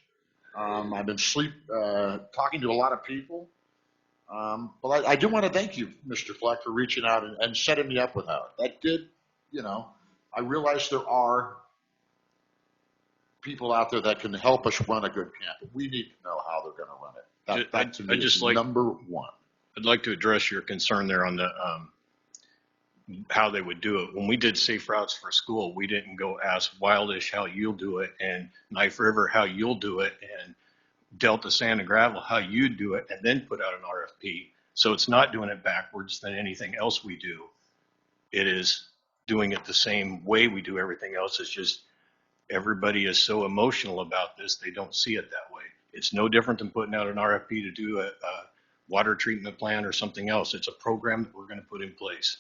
I've been talking to a lot of people. But I do want to thank you, Mr. Fleck, for reaching out and setting me up with Howard. That did, I realize there are people out there that can help us run a good camp. But we need to know how they're going to run it. That to me is number one. I'd like to address your concern there on the how they would do it. When we did Safe Routes for School, we didn't go ask Wildish how you'll do it and Knife River how you'll do it and Delta Sand and Gravel how you do it and then put out an RFP. So it's not doing it backwards than anything else we do. It is doing it the same way we do everything else. It's just everybody is so emotional about this, they don't see it that way. It's no different than putting out an RFP to do a water treatment plan or something else. It's a program that we're going to put in place.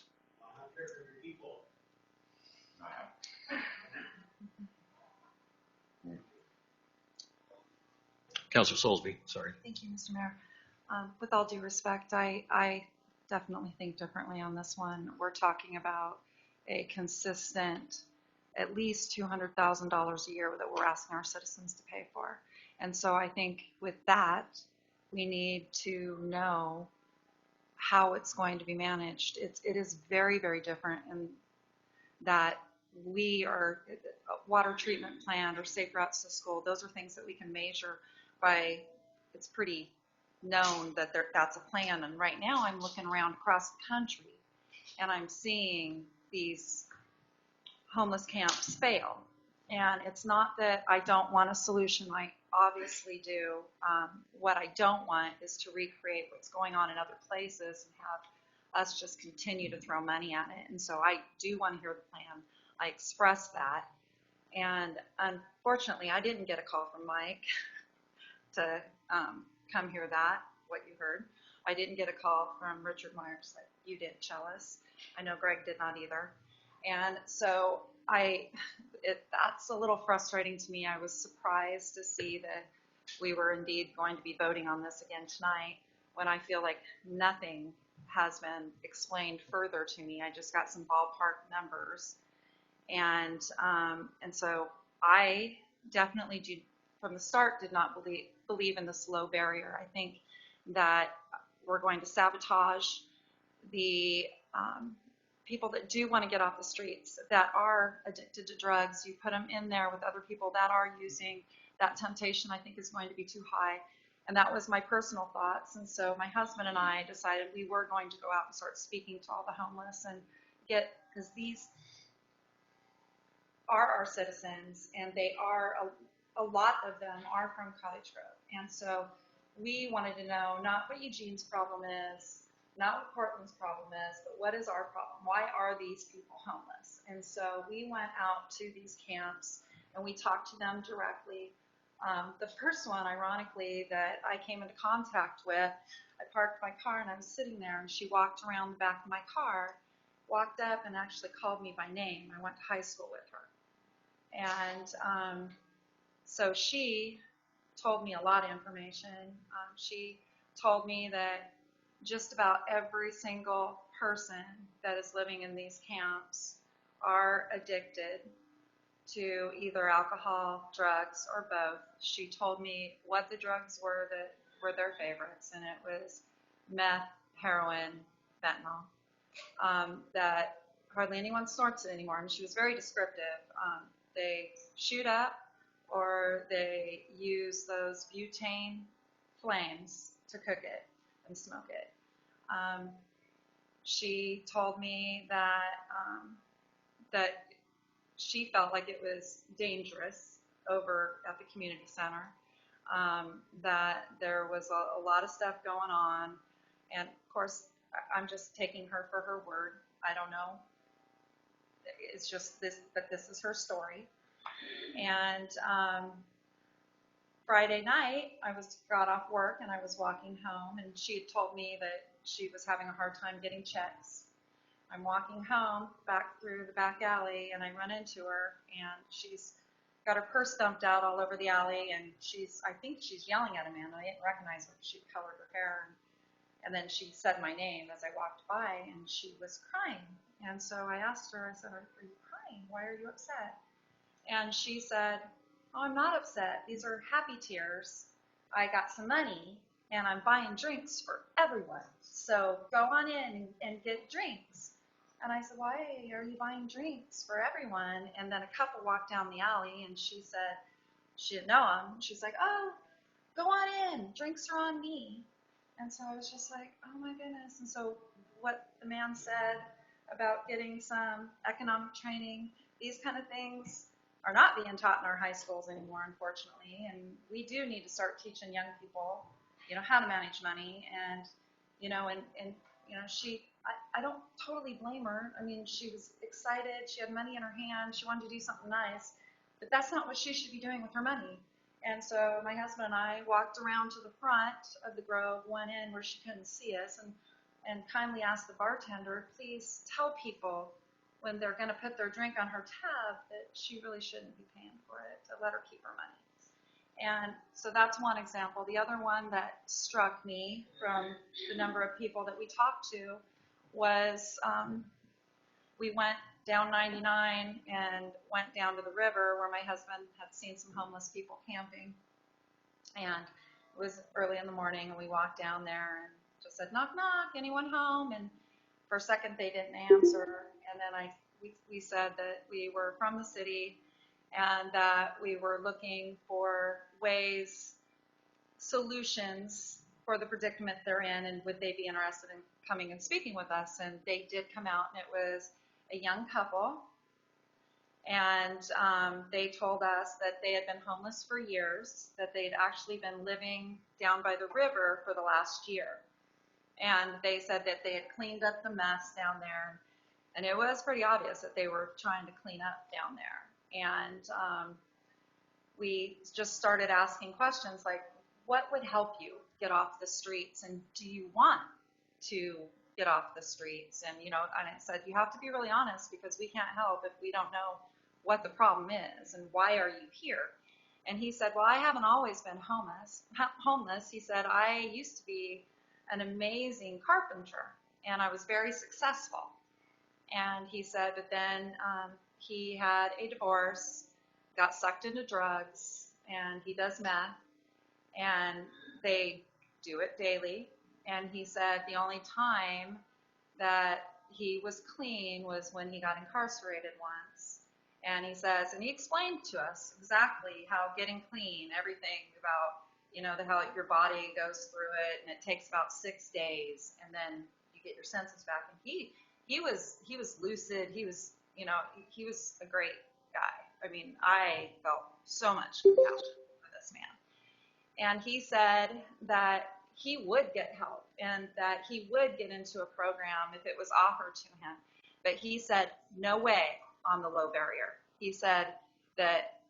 Councilor Soulsby, sorry. Thank you, Mr. Mayor. With all due respect, I definitely think differently on this one. We're talking about a consistent, at least $200,000 a year that we're asking our citizens to pay for. And so I think with that, we need to know how it's going to be managed. It is very, very different in that we are a water treatment plant or safe routes to school. Those are things that we can measure by, it's pretty known that that's a plan. And right now I'm looking around across the country and I'm seeing these homeless camps fail. And it's not that I don't want a solution. I obviously do. What I don't want is to recreate what's going on in other places and have us just continue to throw money at it. And so I do want to hear the plan. I expressed that. And unfortunately, I didn't get a call from Mike to come hear that, what you heard. I didn't get a call from Richard Myers like you did, Chalice. I know Greg did not either. And so that's a little frustrating to me. I was surprised to see that we were indeed going to be voting on this again tonight when I feel like nothing has been explained further to me. I just got some ballpark numbers. And so I definitely from the start did not believe in this low barrier. I think that we're going to sabotage the people that do want to get off the streets, that are addicted to drugs. You put them in there with other people that are using. That temptation, I think, is going to be too high. And that was my personal thoughts. And so my husband and I decided we were going to go out and start speaking to all the homeless and because these are our citizens, and they are, a lot of them are from Cottage Grove. And so we wanted to know not what Eugene's problem is, not what Portland's problem is, but what is our problem? Why are these people homeless? And so we went out to these camps and we talked to them directly. The first one, ironically, that I came into contact with, I parked my car and I was sitting there, and she walked around the back of my car, walked up and actually called me by name. I went to high school with her. And so she told me a lot of information. She told me that just about every single person that is living in these camps are addicted to either alcohol, drugs, or both. She told me what the drugs were that were their favorites, and it was meth, heroin, fentanyl, that hardly anyone snorts it anymore. And she was very descriptive. They shoot up, or they use those butane flames to cook it and smoke it. She told me that she felt like it was dangerous over at the community center, that there was a lot of stuff going on. And of course, I'm just taking her for her word. I don't know. It's just this, but this is her story. And Friday night, I got off work and I was walking home, and she had told me that she was having a hard time getting checks. I'm walking home back through the back alley, and I run into her, and she's got her purse dumped out all over the alley, and I think she's yelling at Amanda. I didn't recognize her because she'd colored her hair. And then she said my name as I walked by, and she was crying. And so I asked her, I said, are you crying? Why are you upset? And she said, oh, I'm not upset. These are happy tears. I got some money, and I'm buying drinks for everyone. So go on in and get drinks. And I said, why are you buying drinks for everyone? And then a couple walked down the alley, and she said, she didn't know him. She's like, oh, go on in. Drinks are on me. And so I was just like, oh, my goodness. And so what the man said about getting some economic training, these kind of things are not being taught in our high schools anymore, unfortunately. And we do need to start teaching young people, how to manage money. And, I don't totally blame her. I mean, she was excited. She had money in her hand. She wanted to do something nice. But that's not what she should be doing with her money. And so my husband and I walked around to the front of the Grove, went in where she couldn't see us, and kindly asked the bartender, please tell people when they're going to put their drink on her tab that she really shouldn't be paying for it, to let her keep her money. And so that's one example. The other one that struck me from the number of people that we talked to was we went down 99 and went down to the river where my husband had seen some homeless people camping. And it was early in the morning, and we walked down there and just said, knock, knock, anyone home? And for a second, they didn't answer. And then we said that we were from the city and that we were looking for solutions for the predicament they're in, and would they be interested in coming and speaking with us? And they did come out, and it was a young couple, and they told us that they had been homeless for years, that they'd actually been living down by the river for the last year. And they said that they had cleaned up the mess down there. And it was pretty obvious that they were trying to clean up down there. And we just started asking questions like, what would help you get off the streets? And do you want to get off the streets? And, and I said, you have to be really honest, because we can't help if we don't know what the problem is and why are you here? And he said, well, I haven't always been homeless. He said, I used to be an amazing carpenter and I was very successful. And he said, but then he had a divorce, got sucked into drugs, and he does meth, and they do it daily. And he said the only time that he was clean was when he got incarcerated once. And he says, and he explained to us exactly how getting clean, everything about, how your body goes through it, and it takes about 6 days, and then you get your senses back. And he was lucid. He was, he was a great guy. I mean, I felt so much compassion for this man. And he said that he would get help and that he would get into a program if it was offered to him. But he said, no way on the low barrier. He said that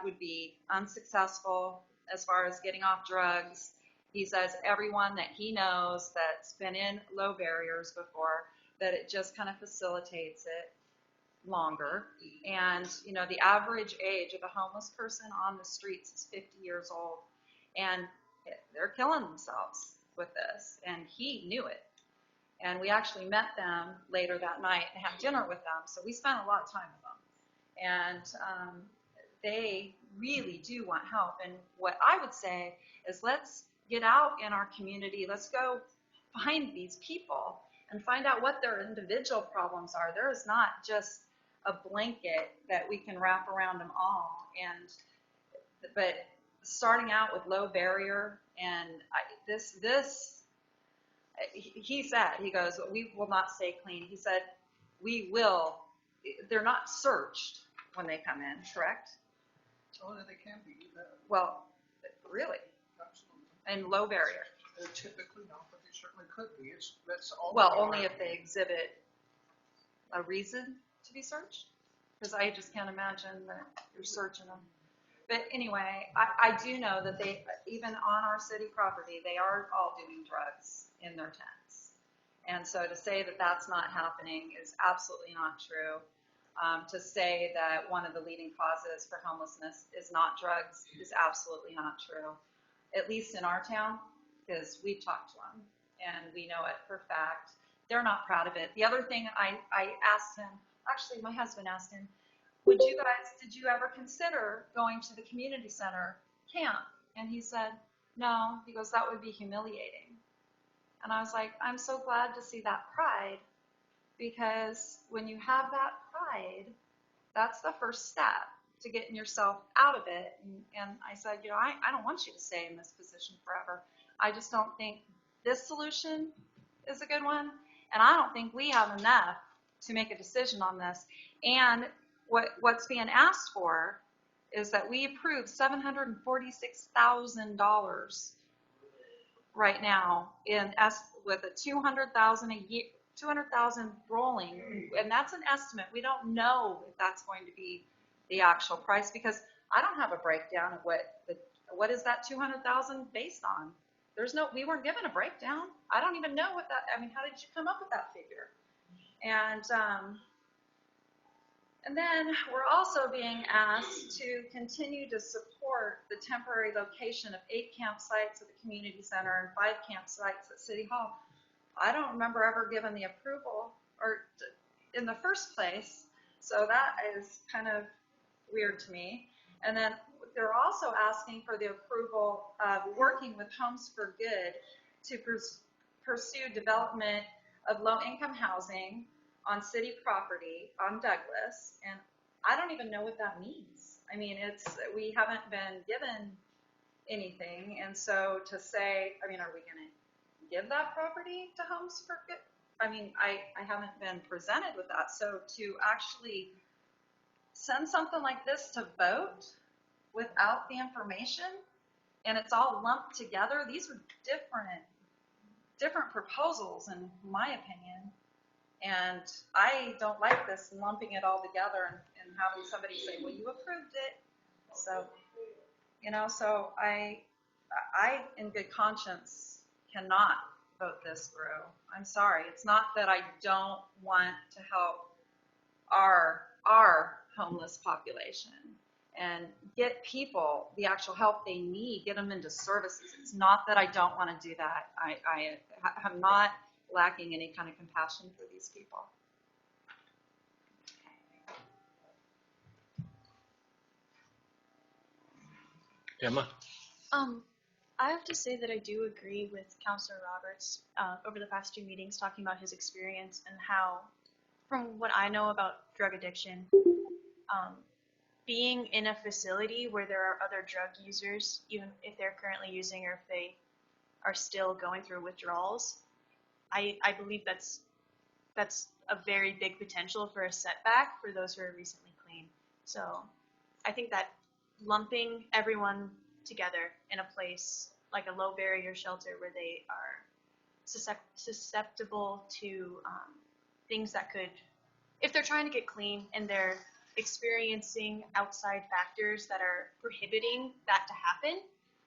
would be unsuccessful as far as getting off drugs. He says everyone that he knows that's been in low barriers before, that it just kind of facilitates it longer. And, the average age of a homeless person on the streets is 50 years old. And they're killing themselves with this. And he knew it. And we actually met them later that night and had dinner with them. So we spent a lot of time with them. And they really do want help. And what I would say is, let's get out in our community. Let's go find these people and find out what their individual problems are. There is not just a blanket that we can wrap around them all. But starting out with low barrier, and he said, he goes, we will not stay clean. He said, we will. They're not searched when they come in, correct? Oh, they can be. Well, really? Absolutely. And low barrier. Typically not, but they certainly could be. That's all. Well, only if they exhibit a reason to be searched, because I just can't imagine that you're searching them. But anyway, I do know that they, even on our city property, they are all doing drugs in their tents. And so to say that that's not happening is absolutely not true. To say that one of the leading causes for homelessness is not drugs is absolutely not true, at least in our town, because we've talked to them and we know it for fact. They're not proud of it. The other thing I asked him, actually my husband asked him, did you ever consider going to the community center camp? And he said, no. He goes, that would be humiliating. And I was like, I'm so glad to see that pride, because when you have that pride, that's the first step to getting yourself out of it. And I said, I don't want you to stay in this position forever. I just don't think this solution is a good one. And I don't think we have enough to make a decision on this. And what's being asked for is that we approve $746,000 right now with a $200,000 a year, $200,000 rolling, and that's an estimate. We don't know if that's going to be the actual price, because I don't have a breakdown of what is that $200,000 based on. We weren't given a breakdown. I don't even know how did you come up with that figure? And then we're also being asked to continue to support the temporary location of 8 campsites at the community center and 5 campsites at City Hall. I don't remember ever giving the approval in the first place, so that is kind of weird to me. And then they're also asking for the approval of working with Homes for Good to pursue development of low-income housing on city property on Douglas, and I don't even know what that means. I mean, we haven't been given anything, and so to say, are we going to give that property to Homes for Good? I haven't been presented with that. So to actually send something like this to vote without the information, and it's all lumped together, these are different proposals, in my opinion. And I don't like this lumping it all together and having somebody say, well, you approved it. So, so I, in good conscience, cannot vote this through. I'm sorry. It's not that I don't want to help our homeless population and get people the actual help they need, get them into services. It's not that I don't want to do that. I'm not lacking any kind of compassion for these people. Emma? I have to say that I do agree with Councilor Roberts over the past 2 meetings talking about his experience and how, from what I know about drug addiction, being in a facility where there are other drug users, even if they're currently using or if they are still going through withdrawals, I believe that's a very big potential for a setback for those who are recently clean. So I think that lumping everyone together in a place like a low barrier shelter where they are susceptible to things that could, if they're trying to get clean and they're experiencing outside factors that are prohibiting that to happen,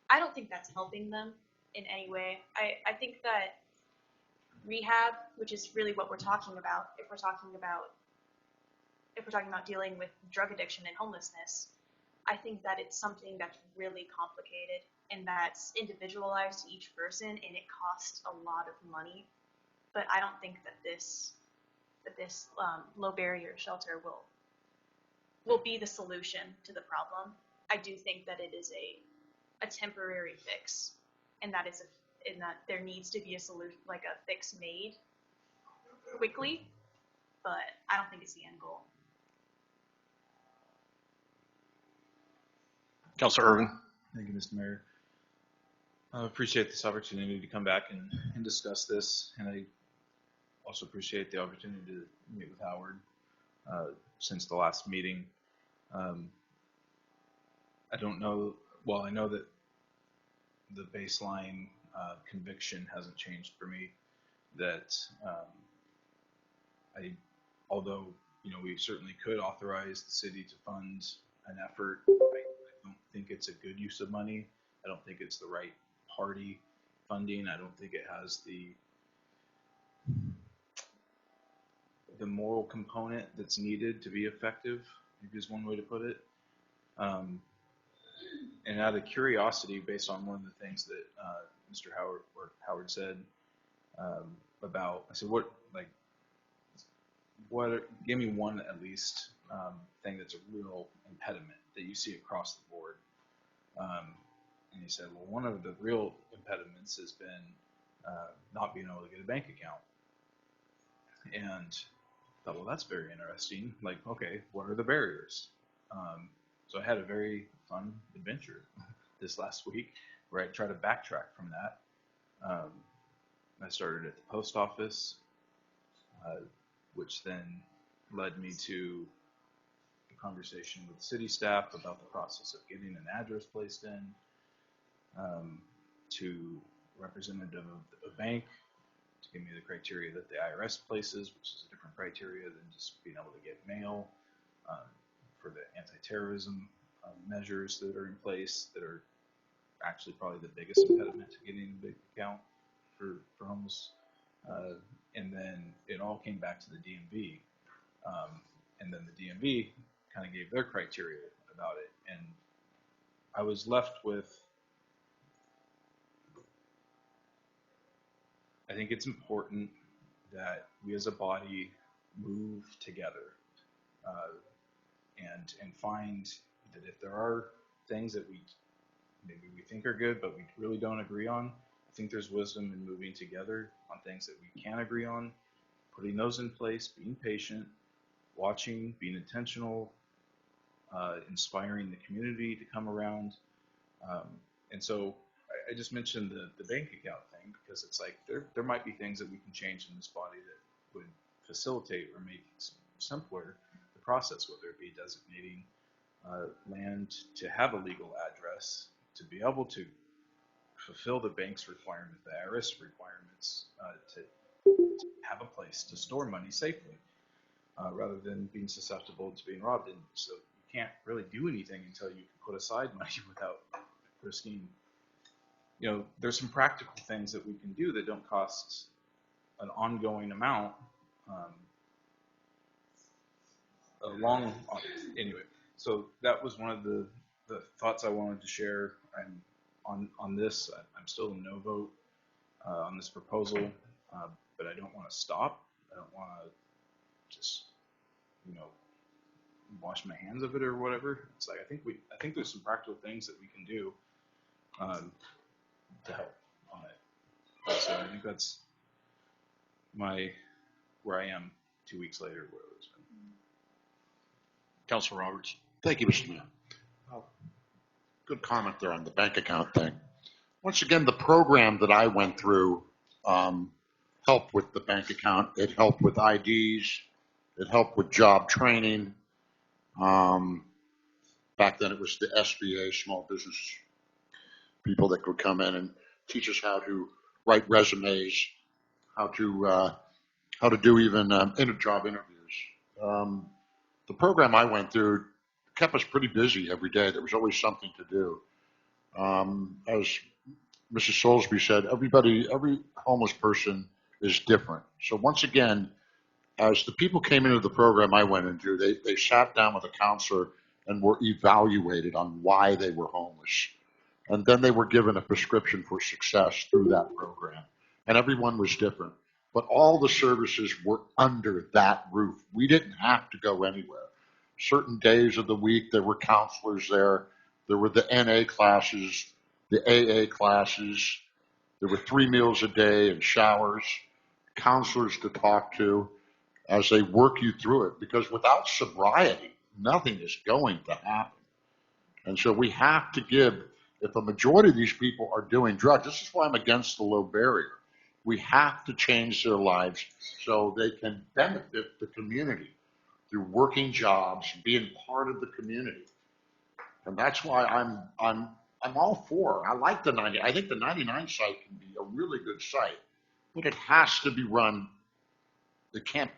I don't think that's helping them in any way. I think that rehab, which is really what we're talking about, if we're talking about dealing with drug addiction and homelessness, I think that it's something that's really complicated and that's individualized to each person, and it costs a lot of money. But I don't think that this low barrier shelter will be the solution to the problem. I do think that it is a temporary fix, and that there needs to be a solution, like a fix made quickly. But I don't think it's the end goal. Councilor Irvin? Thank you, Mr. Mayor. I appreciate this opportunity to come back and discuss this, and I also appreciate the opportunity to meet with Howard since the last meeting. I don't know, well, I know that the baseline conviction hasn't changed for me, that although, we certainly could authorize the city to fund an effort, I don't think it's a good use of money. I don't think it's the right party funding. I don't think it has the moral component that's needed to be effective, maybe is one way to put it. And out of curiosity, based on one of the things that Mr. Howard said about, I said, give me one at least thing that's a real impediment that you see across the board. And he said, well, one of the real impediments has been not being able to get a bank account. And I thought, well, that's very interesting. Like, okay, what are the barriers? So I had a very fun adventure this last week where I tried to backtrack from that. I started at the post office, which then led me to a conversation with city staff about the process of getting an address placed in, to a representative of a bank to give me the criteria that the IRS places, which is a different criteria than just being able to get mail, for the anti-terrorism measures that are in place that are actually probably the biggest impediment to getting a big account for homeless. And then it all came back to the DMV. And then the DMV kind of gave their criteria about it. And I was left with, I think it's important that we as a body move together and find that if there are things that maybe we think are good but we really don't agree on, I think there's wisdom in moving together on things that we can agree on, putting those in place, being patient, watching, being intentional, inspiring the community to come around. And so I just mentioned the bank account thing because it's like there might be things that we can change in this body that would facilitate or make simpler the process, whether it be designating land to have a legal address, to be able to fulfill the bank's requirement, the IRS requirements, to have a place to store money safely, rather than being susceptible to being robbed. And so you can't really do anything until you can put aside money without risking. There's some practical things that we can do that don't cost an ongoing amount. Anyway, so that was one of the thoughts I wanted to share. On this, I'm still a no vote on this proposal, but I don't want to stop. I don't want to just, wash my hands of it or whatever. It's like I think there's some practical things that we can do to help on it. So I think that's where I am 2 weeks later, whatever it's been. Councilor Roberts. Thank you, Mr. Mayor. Good comment there on the bank account thing. Once again, the program that I went through helped with the bank account. It helped with IDs. It helped with job training. Back then it was the SBA, small business people that could come in and teach us how to write resumes, how to do even job interviews. The program I went through kept us pretty busy every day. There was always something to do. As Mrs. Soulsby said, every homeless person is different. So once again, as the people came into the program I went into, they sat down with a counselor and were evaluated on why they were homeless. And then they were given a prescription for success through that program. And everyone was different. But all the services were under that roof. We didn't have to go anywhere. Certain days of the week, there were counselors there. There were the NA classes, the AA classes. There were 3 meals a day and showers, counselors to talk to as they work you through it. Because without sobriety, nothing is going to happen. And so we have to give, if a majority of these people are doing drugs, this is why I'm against the low barrier. We have to change their lives so they can benefit the community through working jobs, being part of the community. And that's why I'm all for. I like the 90. I think the 99 site can be a really good site, but it has to be run. It can't.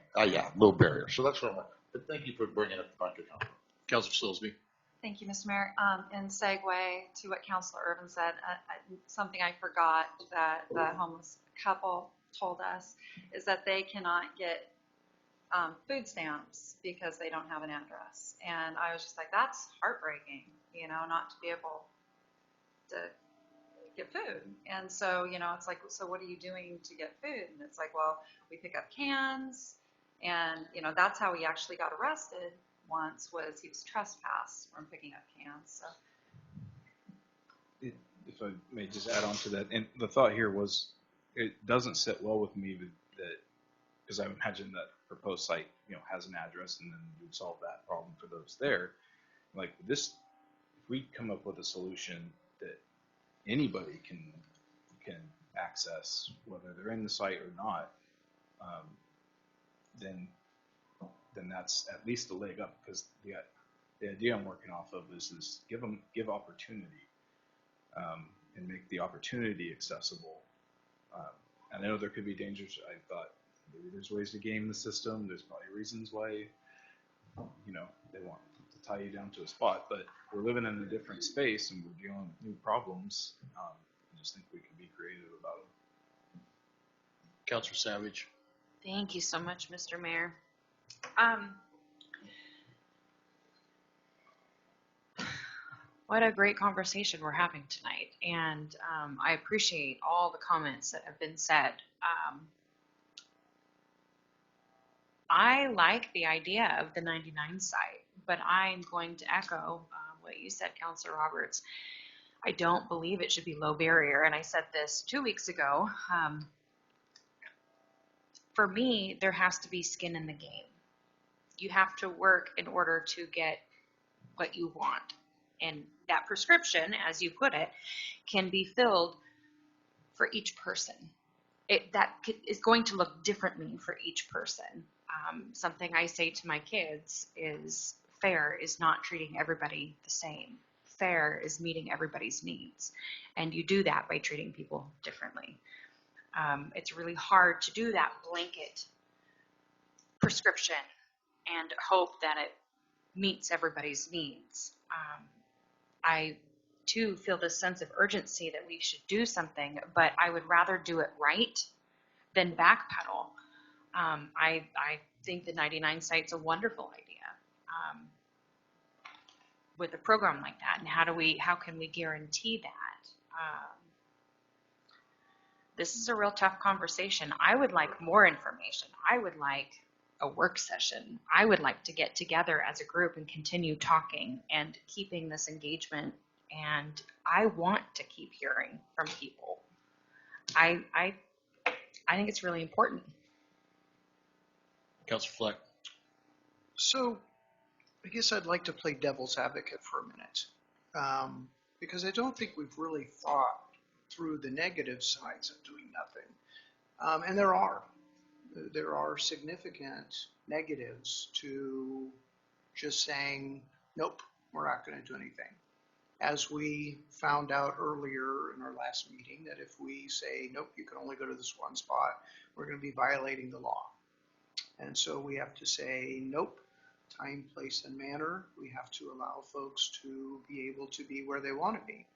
Low barrier. So that's what I want. But thank you for bringing up the bank account. Councilor Silsby. Thank you, Mr. Mayor. In segue to what Councilor Irvin said, something I forgot that the homeless couple told us is that they cannot get food stamps because they don't have an address. And I was just like, that's heartbreaking, not to be able to get food. And so, it's like, so what are you doing to get food? And it's like, well, we pick up cans. And, that's how he actually got arrested once, was he was trespassed from picking up cans. So. If I may just add on to that, and the thought here was, it doesn't sit well with me that because I imagine that proposed site, has an address, and then you'd solve that problem for those there. Like this, if we come up with a solution that anybody can access, whether they're in the site or not, then that's at least a leg up. Because the idea I'm working off of is give opportunity, and make the opportunity accessible. And I know there could be dangers. I thought maybe there's ways to game the system. There's probably reasons why, they want to tie you down to a spot. But we're living in a different space and we're dealing with new problems. I just think we can be creative about it. Councilor Savage. Thank you so much, Mr. Mayor. What a great conversation we're having tonight. And I appreciate all the comments that have been said. I like the idea of the 99 site, but I'm going to echo what you said, Councilor Roberts. I don't believe it should be low barrier. And I said this 2 weeks ago. For me, there has to be skin in the game. You have to work in order to get what you want. And that prescription, as you put it, can be filled for each person. That is going to look differently for each person. Something I say to my kids is fair is not treating everybody the same. fair is meeting everybody's needs. And you do that by treating people differently. It's really hard to do that blanket prescription and hope that it meets everybody's needs. I too feel this sense of urgency that we should do something, but I would rather do it right than backpedal. I think the 99 site's a wonderful idea with a program like that, and how can we guarantee that? This is a real tough conversation. I would like more information. I would like a work session. I would like to get together as a group and continue talking and keeping this engagement. And I want to keep hearing from people. I think it's really important. Councilor Fleck. So I guess I'd like to play devil's advocate for a minute, because I don't think we've really thought through the negative sides of doing nothing. And there are significant negatives to just saying, nope, we're not going to do anything. As we found out earlier in our last meeting, that if we say, nope, you can only go to this one spot, we're going to be violating the law. And so we have to say, nope, time, place, and manner. We have to allow folks to be able to be where they want to be.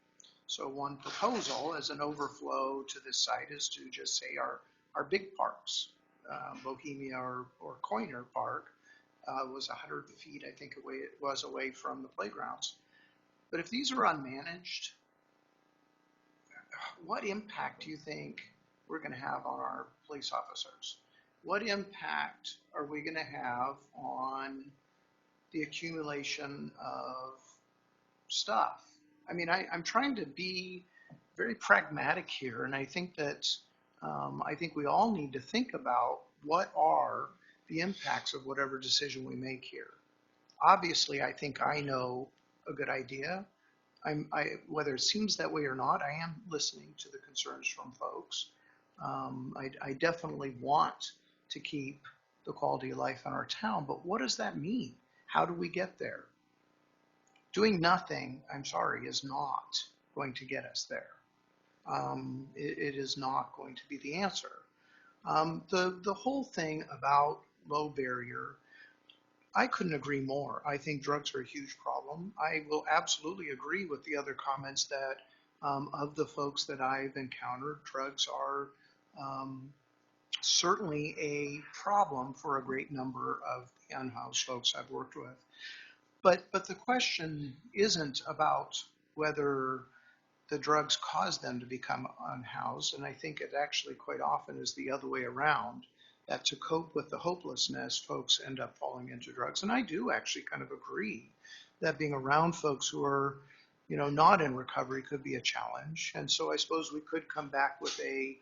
So one proposal as an overflow to this site is to just say our big parks, Bohemia or Coiner Park was 100 feet, I think, away from the playgrounds. But if these are unmanaged, what impact do you think we're going to have on our police officers? What impact are we going to have on the accumulation of stuff? I mean, I'm trying to be very pragmatic here, and I think that I think we all need to think about what are the impacts of whatever decision we make here. Obviously, I think I know a good idea. Whether it seems that way or not, I am listening to the concerns from folks. I definitely want to keep the quality of life in our town, but what does that mean? How do we get there? Doing nothing, I'm sorry, is not going to get us there. It is not going to be the answer. The whole thing about low barrier, I couldn't agree more. I think drugs are a huge problem. I will absolutely agree with the other comments that of the folks that I've encountered, drugs are certainly a problem for a great number of the unhoused folks I've worked with. But the question isn't about whether the drugs cause them to become unhoused, and I think it actually quite often is the other way around, that to cope with the hopelessness, folks end up falling into drugs. And I do actually kind of agree that being around folks who are, not in recovery could be a challenge. And so I suppose we could come back with a,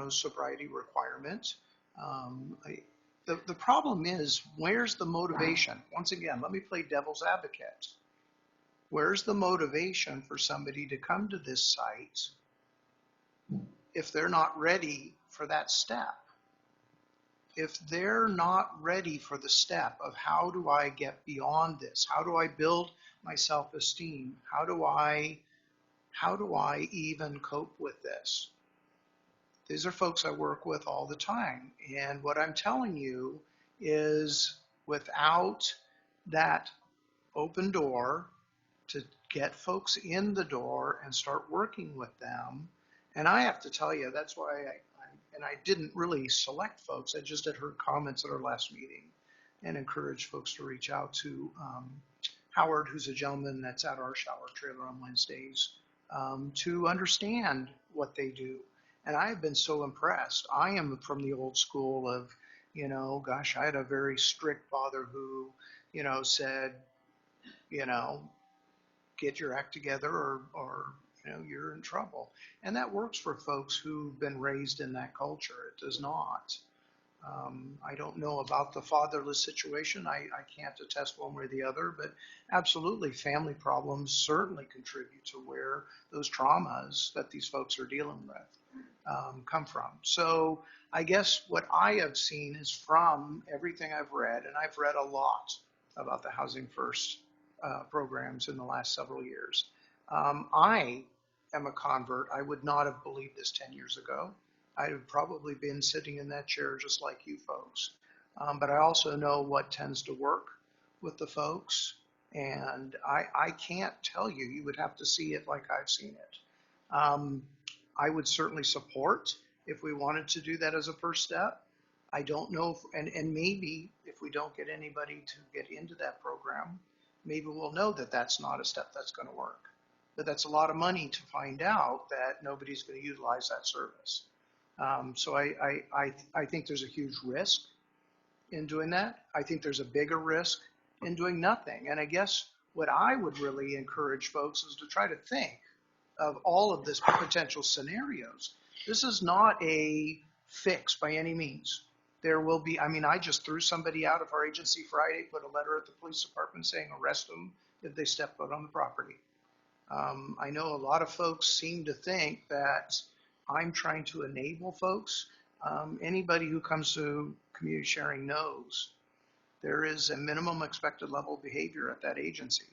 sobriety requirement. The problem is, where's the motivation? Once again, let me play devil's advocate. Where's the motivation for somebody to come to this site if they're not ready for that step? If they're not ready for the step of how do I get beyond this? How do I build my self-esteem? How do I even cope with this? These are folks I work with all the time. And what I'm telling you is, without that open door to get folks in the door and start working with them, and I have to tell you, that's why I didn't really select folks. I just had heard comments at our last meeting and encouraged folks to reach out to Howard, who's a gentleman that's at our shower trailer on Wednesdays, to understand what they do. And I've been so impressed. I am from the old school of, I had a very strict father who, said, get your act together or you're in trouble. And that works for folks who've been raised in that culture. It does not. I don't know about the fatherless situation. I can't attest one way or the other, but absolutely family problems certainly contribute to where those traumas that these folks are dealing with come from. So I guess what I have seen is from everything I've read, and I've read a lot about the Housing First programs in the last several years. I am a convert. I would not have believed this 10 years ago. I'd have probably been sitting in that chair just like you folks. But I also know what tends to work with the folks. And I can't tell you, you would have to see it like I've seen it. I would certainly support if we wanted to do that as a first step. I don't know, if, and maybe if we don't get anybody to get into that program, maybe we'll know that that's not a step that's going to work. But that's a lot of money to find out that nobody's going to utilize that service. So I think there's a huge risk in doing that. I think there's a bigger risk in doing nothing. And I guess what I would really encourage folks is to try to think of all of this potential scenarios. This is not a fix by any means. There will be, I mean, I just threw somebody out of our agency Friday, put a letter at the police department saying arrest them if they step foot on the property. I know a lot of folks seem to think that I'm trying to enable folks. Anybody who comes to community sharing knows there is a minimum expected level of behavior at that agency.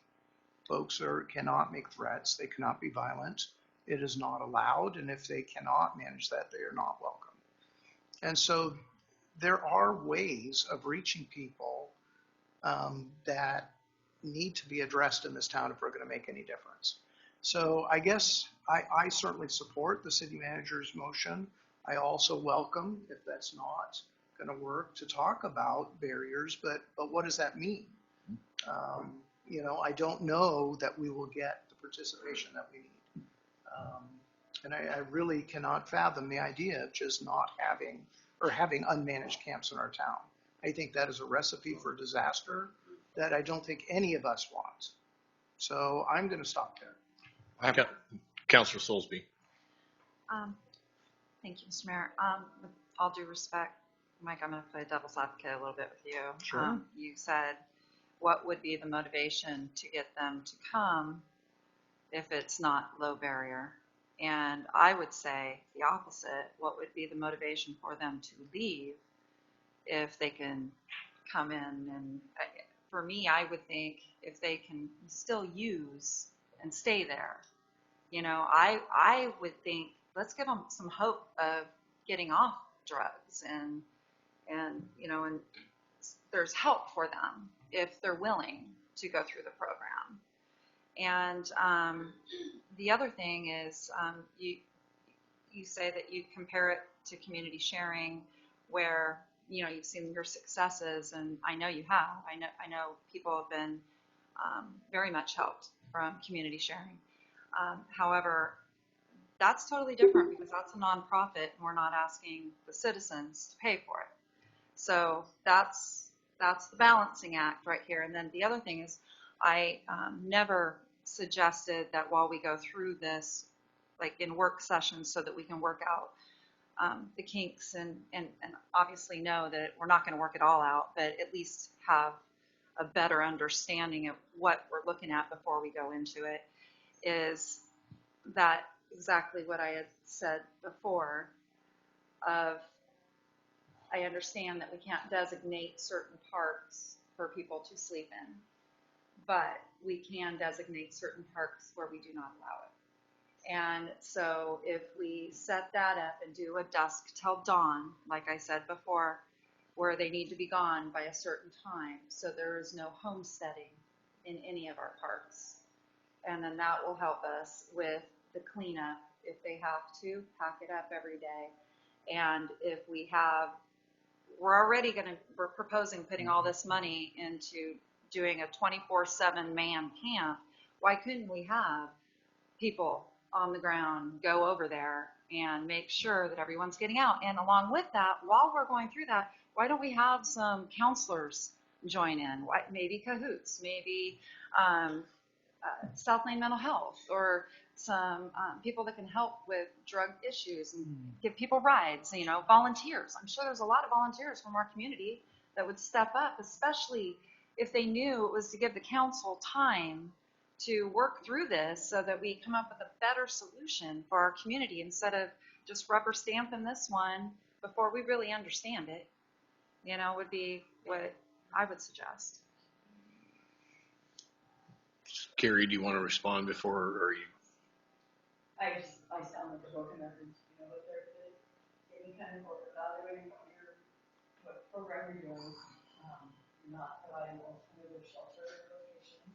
Folks cannot make threats. They cannot be violent. It is not allowed. And if they cannot manage that, they are not welcome. And so there are ways of reaching people that need to be addressed in this town if we're going to make any difference. So I guess I certainly support the city manager's motion. I also welcome, if that's not going to work, to talk about barriers, but what does that mean? You know, I don't know that we will get the participation that we need. And I really cannot fathom the idea of just not having or having unmanaged camps in our town. I think that is a recipe for disaster that I don't think any of us want. So I'm going to stop there. Councilor Soulsby. Thank you, Mr. Mayor. With all due respect, Mike, I'm going to play devil's advocate a little bit with you. Sure. You said, what would be the motivation to get them to come if it's not low barrier? And I would say the opposite. What would be the motivation for them to leave if they can come in? And for me, I would think if they can still use and stay there. You know, I would think, let's give them some hope of getting off drugs and you know, and there's help for them if they're willing to go through the program. And the other thing is, you say that you compare it to community sharing, where you know you've seen your successes, and I know you have. I know people have been very much helped from community sharing. However, that's totally different because that's a nonprofit and we're not asking the citizens to pay for it. So that's the balancing act right here. And then the other thing is I never suggested that while we go through this, like in work sessions so that we can work out the kinks and obviously know that we're not going to work it all out, but at least have a better understanding of what we're looking at before we go into it, is that exactly what I had said before of I understand that we can't designate certain parks for people to sleep in, but we can designate certain parks where we do not allow it. And so if we set that up and do a dusk till dawn, like I said before, where they need to be gone by a certain time, so there is no homesteading in any of our parks. And then that will help us with the cleanup if they have to pack it up every day. And if we have, we're proposing putting all this money into doing a 24/7 man camp. Why couldn't we have people on the ground go over there and make sure that everyone's getting out? And along with that, while we're going through that, why don't we have some counselors join in? Maybe Cahoots, maybe South Lane Mental Health, or some people that can help with drug issues and give people rides, you know, volunteers. I'm sure there's a lot of volunteers from our community that would step up, especially if they knew it was to give the council time to work through this so that we come up with a better solution for our community instead of just rubber stamping this one before we really understand it, you know, would be what I would suggest. Carrie, do you want to respond before, or you? I sound like a broken record, you know, if there is any kind of evaluating what program you're doing, you're not providing alternative shelter locations.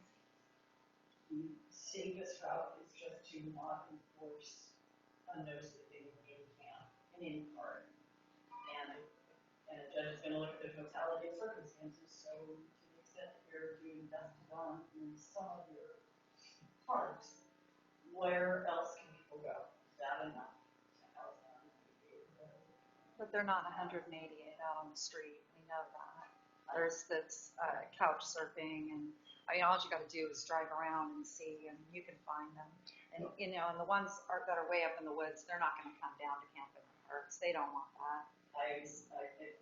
The safest route is just to not enforce a no sleeping in camp in any part. And a judge is going to look at the totality of circumstances. So to the extent that you're doing best done in some of your parks, where else can people go? Is that enough? But they're not 188 out on the street. We know that. There's this couch surfing, and I mean, all you got to do is drive around and see, and you can find them. And you know, and the ones that are way up in the woods, they're not going to come down to camp in the parks. They don't want that. I'm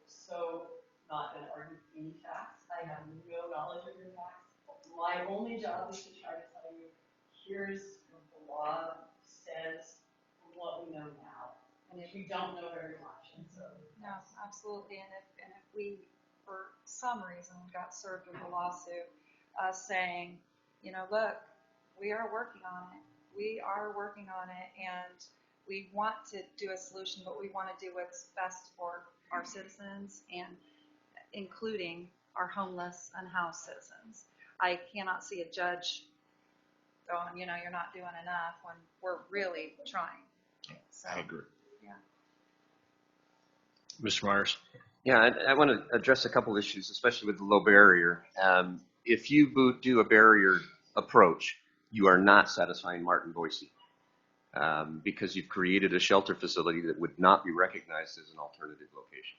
so not going to argue any facts. I have no knowledge of your facts. My only job is to try to tell you, here's what the law says from what we know now. And if we don't know very much, and so. No, absolutely. And if we, for some reason, got served with a lawsuit saying, you know, look, we are working on it. We are working on it, and we want to do a solution, but we want to do what's best for our citizens, and including our homeless and housed citizens. I cannot see a judge going, you know, you're not doing enough when we're really trying. So, I agree. yeah. Mr. Myers? Yeah, I want to address a couple issues, especially with the low barrier. If you do a barrier approach, you are not satisfying Martin Boise because you've created a shelter facility that would not be recognized as an alternative location.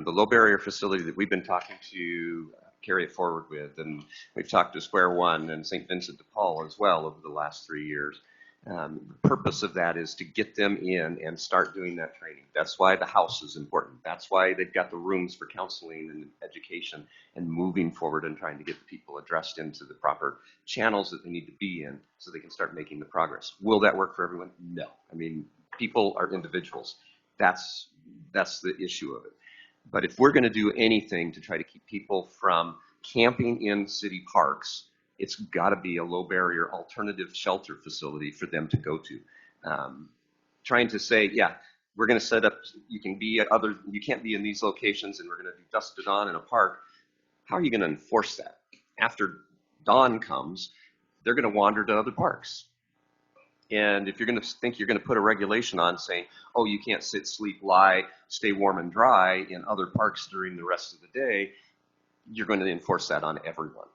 The low barrier facility that we've been talking to carry it forward with, and we've talked to Square One and St. Vincent de Paul as well over the last 3 years. The purpose of that is to get them in and start doing that training. That's why the house is important. That's why they've got the rooms for counseling and education and moving forward and trying to get the people addressed into the proper channels that they need to be in so they can start making the progress. Will that work for everyone? No. I mean, people are individuals. That's the issue of it. But if we're going to do anything to try to keep people from camping in city parks, it's got to be a low barrier alternative shelter facility for them to go to. Trying to say, yeah, we're going to set up, you can't be in these locations and we're going to do dusk to dawn in a park. How are you going to enforce that? After dawn comes, they're going to wander to other parks. And if you're going to think you're going to put a regulation on saying, oh, you can't sit, sleep, lie, stay warm and dry in other parks during the rest of the day, you're going to enforce that on everyone.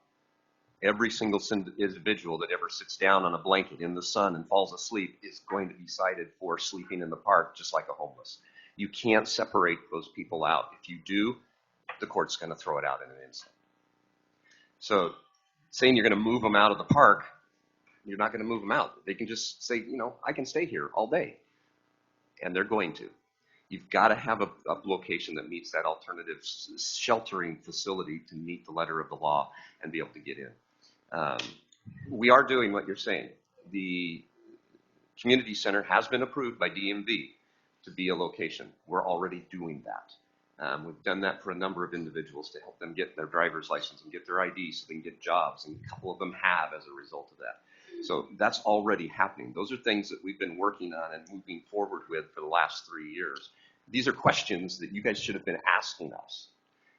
Every single individual that ever sits down on a blanket in the sun and falls asleep is going to be cited for sleeping in the park just like a homeless. You can't separate those people out. If you do, the court's going to throw it out in an instant. So saying you're going to move them out of the park, you're not going to move them out. They can just say, you know, I can stay here all day. And they're going to. You've got to have a location that meets that alternative sheltering facility to meet the letter of the law and be able to get in. We are doing what you're saying. The community center has been approved by DMV to be a location. We're already doing that. We've done that for a number of individuals to help them get their driver's license and get their ID so they can get jobs, and a couple of them have as a result of that. So that's already happening. Those are things that we've been working on and moving forward with for the last 3 years. These are questions that you guys should have been asking us.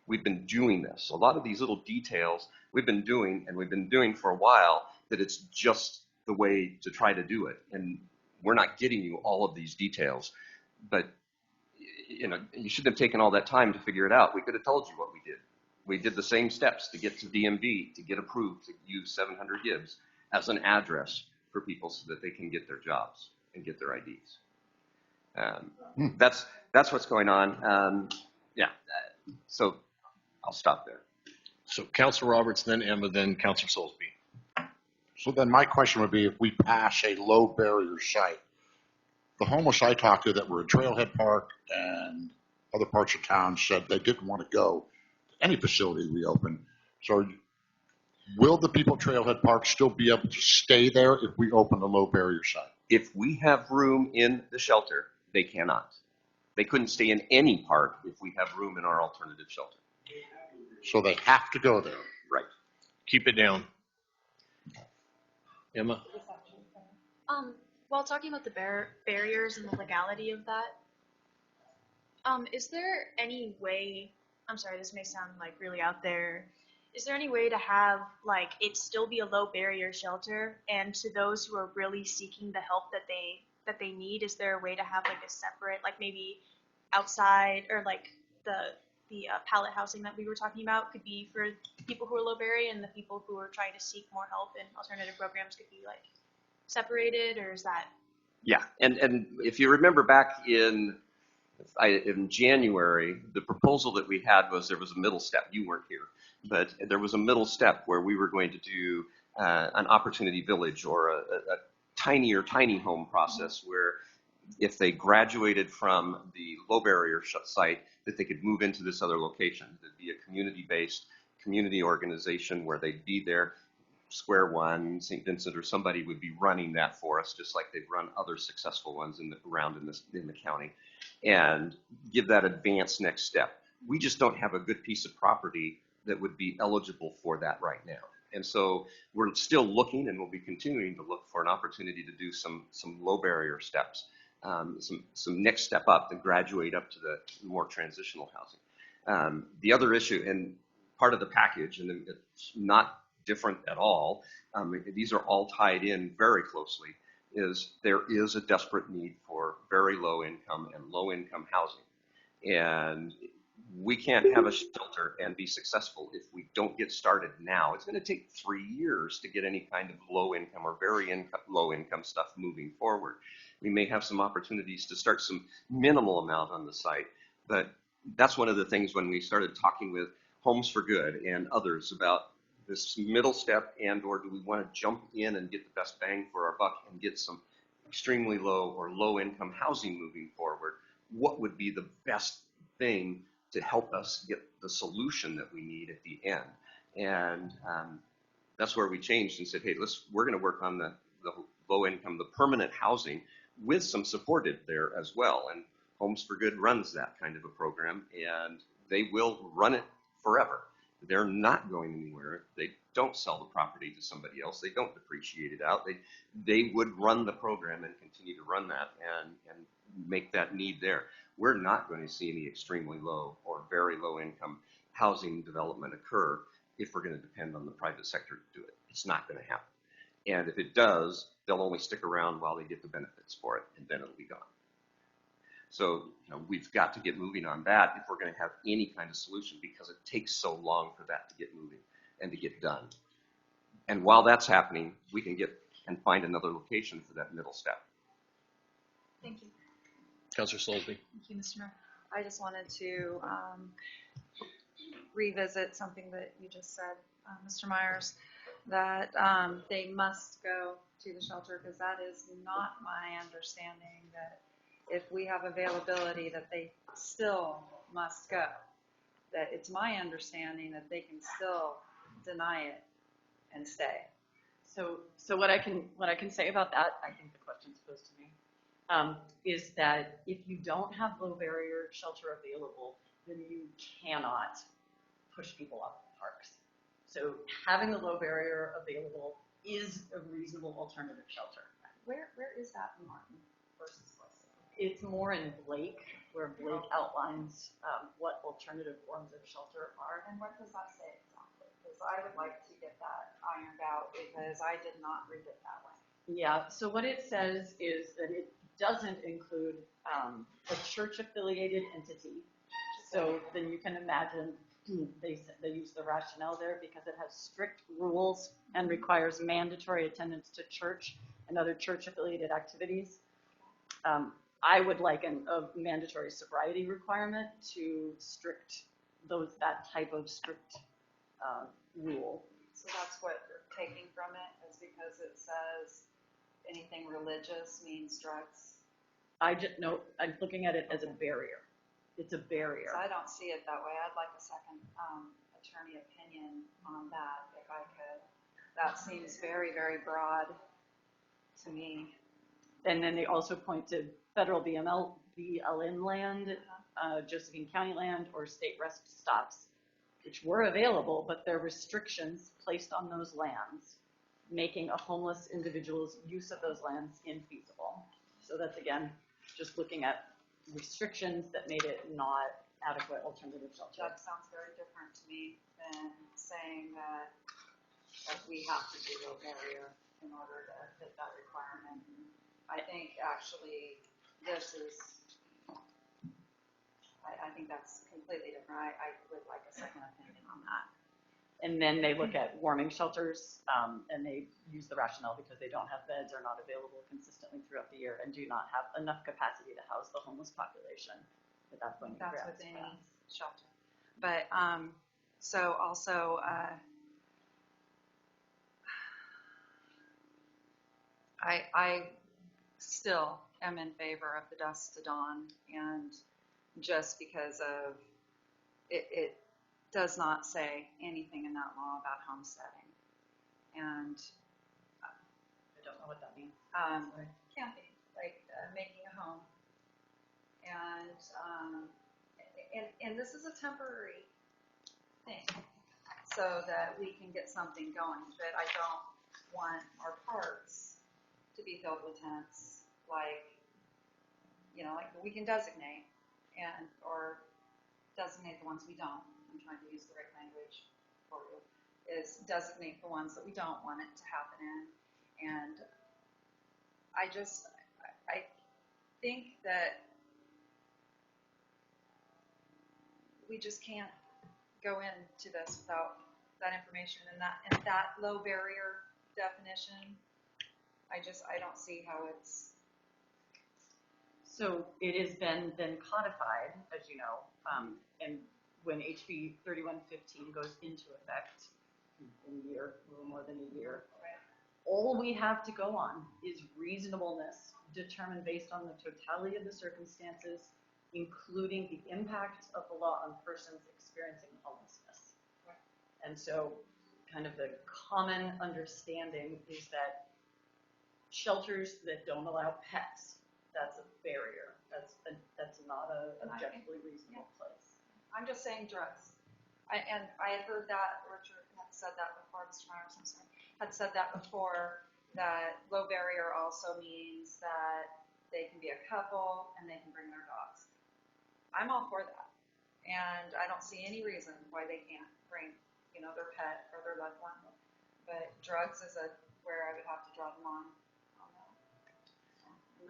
We've been doing this. A lot of these little details we've been doing, and we've been doing for a while, that it's just the way to try to do it. And we're not getting you all of these details. But you know, you shouldn't have taken all that time to figure it out. We could have told you what we did. We did the same steps to get to DMV, to get approved, to use 700 Gibbs as an address for people so that they can get their jobs and get their IDs. That's what's going on. So I'll stop there. So Councilor Roberts, then Emma, then Councilor Soulsby. So then my question would be, if we pass a low barrier site, the homeless I talked to that were at Trailhead Park and other parts of town said they didn't want to go to any facility we open. So will the people at Trailhead Park still be able to stay there if we open a low barrier site? If we have room in the shelter, they cannot. They couldn't stay in any park if we have room in our alternative shelter. So they have to go there. Right. Keep it down. Emma? While talking about the barriers and the legality of that, is there any way, I'm sorry, this may sound like really out there, is there any way to have like it still be a low barrier shelter, and to those who are really seeking the help that they need, is there a way to have like a separate, like maybe outside, or like the pallet housing that we were talking about could be for people who are low barrier, and the people who are trying to seek more help and alternative programs could be like separated, or is that? Yeah, and if you remember back in January, the proposal that we had was there was a middle step. You weren't here, but there was a middle step where we were going to do an opportunity village, or a tiny home process, where if they graduated from the low barrier site, that they could move into this other location. It'd be a community-based community organization where they'd be there. Square One, St. Vincent, or somebody would be running that for us, just like they've run other successful ones in the county, and give that advanced next step. We just don't have a good piece of property that would be eligible for that right now. And so we're still looking, and we'll be continuing to look for an opportunity to do some low barrier steps, some next step up and graduate up to the more transitional housing. The other issue, and part of the package, and it's not different at all, these are all tied in very closely, is there is a desperate need for very low income and low income housing. And we can't have a shelter and be successful if we don't get started now. It's going to take 3 years to get any kind of low income or very low income stuff moving forward. We may have some opportunities to start some minimal amount on the site, but that's one of the things when we started talking with Homes for Good and others about this middle step, and or do we want to jump in and get the best bang for our buck and get some extremely low or low income housing moving forward? What would be the best thing to help us get the solution that we need at the end? And that's where we changed and said, hey, we're going to work on the low income, the permanent housing, with some supported there as well. And Homes for Good runs that kind of a program, and they will run it forever. They're not going anywhere. They don't sell the property to somebody else. They don't depreciate it out. They would run the program and continue to run that and make that need there. We're not going to see any extremely low or very low income housing development occur if we're going to depend on the private sector to do it. It's not going to happen. And if it does, they'll only stick around while they get the benefits for it, and then it'll be gone. So we've got to get moving on that if we're going to have any kind of solution, because it takes so long for that to get moving and to get done. And while that's happening, we can get and find another location for that middle step. Thank you. Councilor Soulsby. Thank you, Mr. Mayor. I just wanted to revisit something that you just said, Mr. Myers, that they must go to the shelter, because that is not my understanding, that if we have availability that they still must go. That it's my understanding that they can still deny it and stay. So what I can say about that, I think the question's posed to me, is that if you don't have low barrier shelter available, then you cannot push people off the parks. So having the low barrier available is a reasonable alternative shelter. Where is that in Martin versus West? It's more in Blake, where Blake outlines what alternative forms of shelter are. And what does that say exactly? Because I would like to get that ironed out, because I did not read it that way. Yeah, so what it says is that it doesn't include a church-affiliated entity. So then you can imagine they use the rationale there because it has strict rules and requires mandatory attendance to church and other church-affiliated activities. I would like a mandatory sobriety requirement to that type of strict rule. So that's what you're taking from it, is because it says anything religious means drugs? I'm looking at it as a barrier. It's a barrier. So I don't see it that way. I'd like a second attorney opinion on that, if I could. That seems very, very broad to me. And then they also point to federal BLM land, Josephine County land, or state rest stops, which were available, but there are restrictions placed on those lands making a homeless individual's use of those lands infeasible. So that's, again, just looking at restrictions that made it not adequate alternative shelter. That sounds very different to me than saying that we have to do a barrier in order to hit that requirement. I think actually this is, I think that's completely different. I would like a second opinion on that. And then they look at warming shelters, and they use the rationale because they don't have beds, are not available consistently throughout the year, and do not have enough capacity to house the homeless population. But that's when that's with any shelter. But so also, I still am in favor of the dusk to dawn, and just because of it does not say anything in that law about homesteading, and I don't know what that means. Camping, like making a home, and this is a temporary thing, so that we can get something going. But I don't want our parks to be filled with tents, like we can designate or designate the ones we don't. I'm trying to use the right language for you, is designate the ones that we don't want it to happen in. And I think that we just can't go into this without that information and that low barrier definition. I don't see how it's. So it has been then codified, as you know, and when HB 3115 goes into effect in a year, a little more than a year, all we have to go on is reasonableness determined based on the totality of the circumstances, including the impact of the law on persons experiencing homelessness. And so kind of the common understanding is that shelters that don't allow pets, that's a barrier. That's not an objectively reasonable place. I'm just saying drugs. I had heard that, Richard had said that before, Mr. Myers, I'm sorry, had said that before, that low barrier also means that they can be a couple and they can bring their dogs. I'm all for that. And I don't see any reason why they can't bring, their pet or their loved one. But drugs is where I would have to draw the line on that.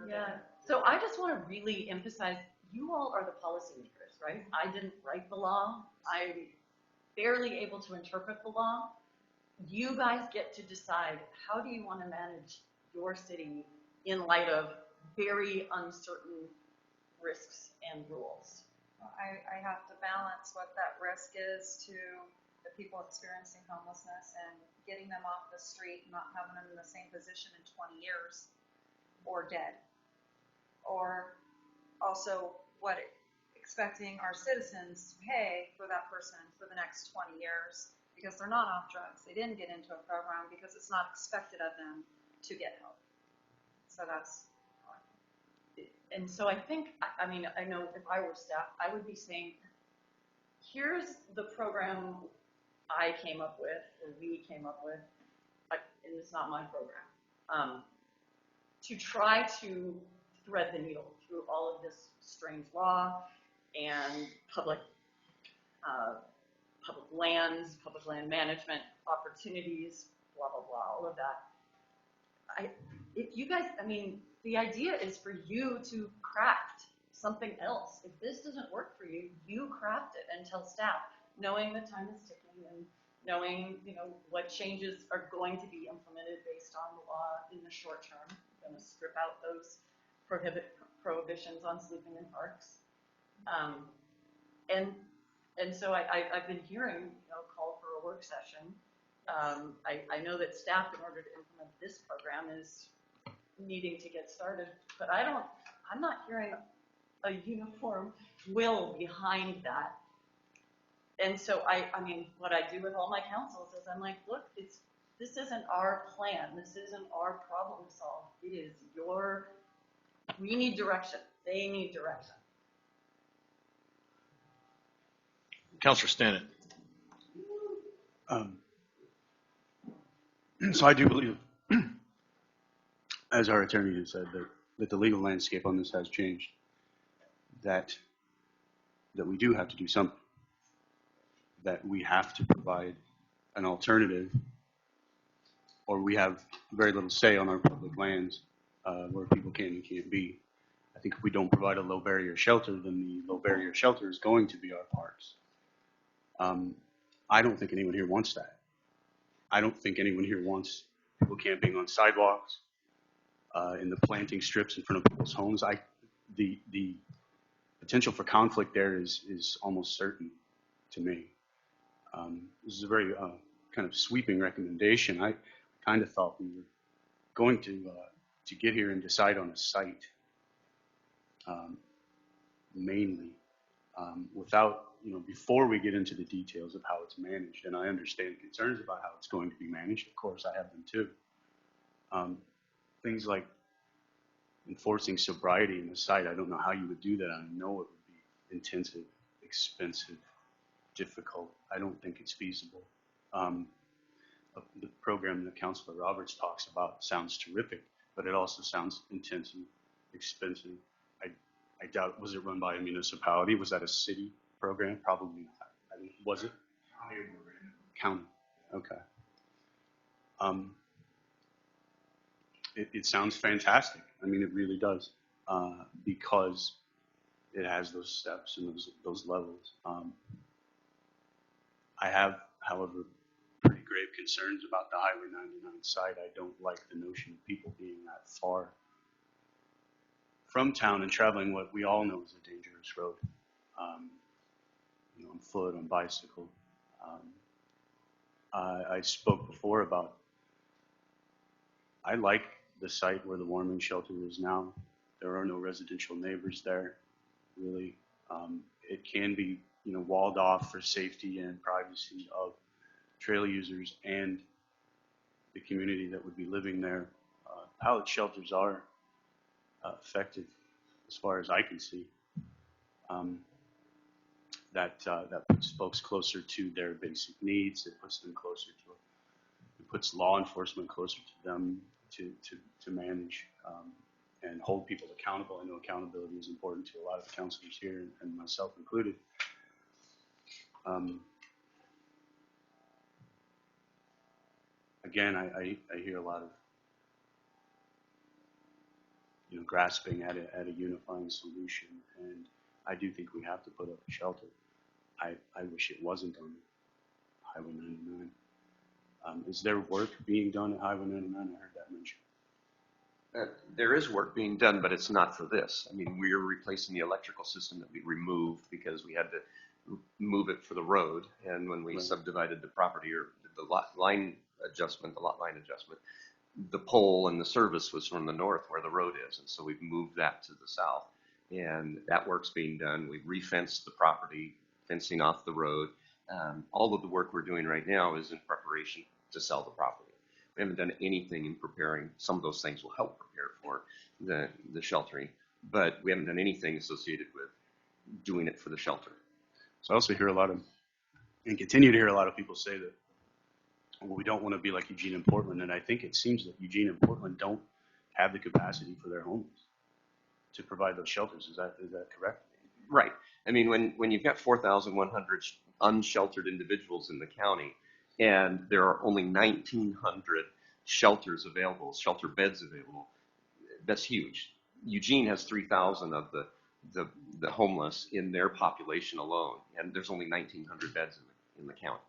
Yeah. So I just want to really emphasize, you all are the policymakers, right? I didn't write the law. I'm barely able to interpret the law. You guys get to decide, how do you want to manage your city in light of very uncertain risks and rules? I have to balance what that risk is to the people experiencing homelessness and getting them off the street and not having them in the same position in 20 years or dead. Or also expecting our citizens to pay for that person for the next 20 years because they're not off drugs. They didn't get into a program because it's not expected of them to get help. So that's. And so I think, I know if I were staff, I would be saying, here's the program I came up with, or we came up with, and it's not my program, to try to thread the needle through all of this strange law and public lands, public land management opportunities, blah, blah, blah, all of that. If you guys, the idea is for you to craft something else. If this doesn't work for you, you craft it and tell staff, knowing the time is ticking and knowing, what changes are going to be implemented based on the law in the short term. I'm going to strip out those prohibitions on sleeping in parks. And so I've been hearing, call for a work session. I know that staff, in order to implement this program, is needing to get started, but I'm not hearing a uniform will behind that. And so what I do with all my councils is I'm like, look, this isn't our plan. This isn't our problem to solve. It is we need direction. They need direction. Councilor Stannett. So I do believe, as our attorney has said, that the legal landscape on this has changed. That we do have to do something. That we have to provide an alternative, or we have very little say on our public lands where people can and can't be. I think if we don't provide a low barrier shelter, then the low barrier shelter is going to be our parks. I don't think anyone here wants that. I don't think anyone here wants people camping on sidewalks, in the planting strips in front of people's homes. The potential for conflict there is almost certain to me. This is a very kind of sweeping recommendation. I kind of thought we were going to get here and decide on a site, mainly, without, before we get into the details of how it's managed. And I understand concerns about how it's going to be managed. Of course, I have them too. Things like enforcing sobriety in the site, I don't know how you would do that. I know it would be intensive, expensive, difficult. I don't think it's feasible. The program that Councilor Roberts talks about sounds terrific, but it also sounds intensive, expensive. I doubt, was it run by a municipality? Was that a city program? Probably not. I mean, was it? County. Okay. It sounds fantastic. I mean, it really does, because it has those steps and those levels. I have, however, pretty grave concerns about the Highway 99 site. I don't like the notion of people being that far from town and traveling what we all know is a dangerous road, on foot, on bicycle. I spoke before about, I like the site where the warming shelter is now. There are no residential neighbors there, really. It can be, walled off for safety and privacy of trail users and the community that would be living there. Pallet shelters are effective, as far as I can see. That puts folks closer to their basic needs. It puts them closer to, it puts law enforcement closer to them to manage and hold people accountable. I know accountability is important to a lot of councilors here, and myself included. Again, I hear a lot of grasping at a unifying solution, and I do think we have to put up a shelter. I wish it wasn't on Highway 99. Is there work being done at Highway 99? I heard that mentioned. There is work being done, but it's not for this. I mean, we're replacing the electrical system that we removed because we had to move it for the road. And when we subdivided the property, or the lot line adjustment, the pole and the service was from the north where the road is. And so we've moved that to the south. And that work's being done. We've refenced the property, fencing off the road. All of the work we're doing right now is in preparation to sell the property. We haven't done anything in preparing. Some of those things will help prepare for the sheltering, but we haven't done anything associated with doing it for the shelter. So I also hear a lot of, and continue to hear a lot of people say that, well, we don't want to be like Eugene and Portland, and I think it seems that Eugene and Portland don't have the capacity for their homes to provide those shelters. Is that correct? Right. I mean, when you've got 4,100 unsheltered individuals in the county, and there are only 1,900 shelters available, shelter beds available, that's huge. Eugene has 3,000 of the homeless in their population alone, and there's only 1,900 beds in the county.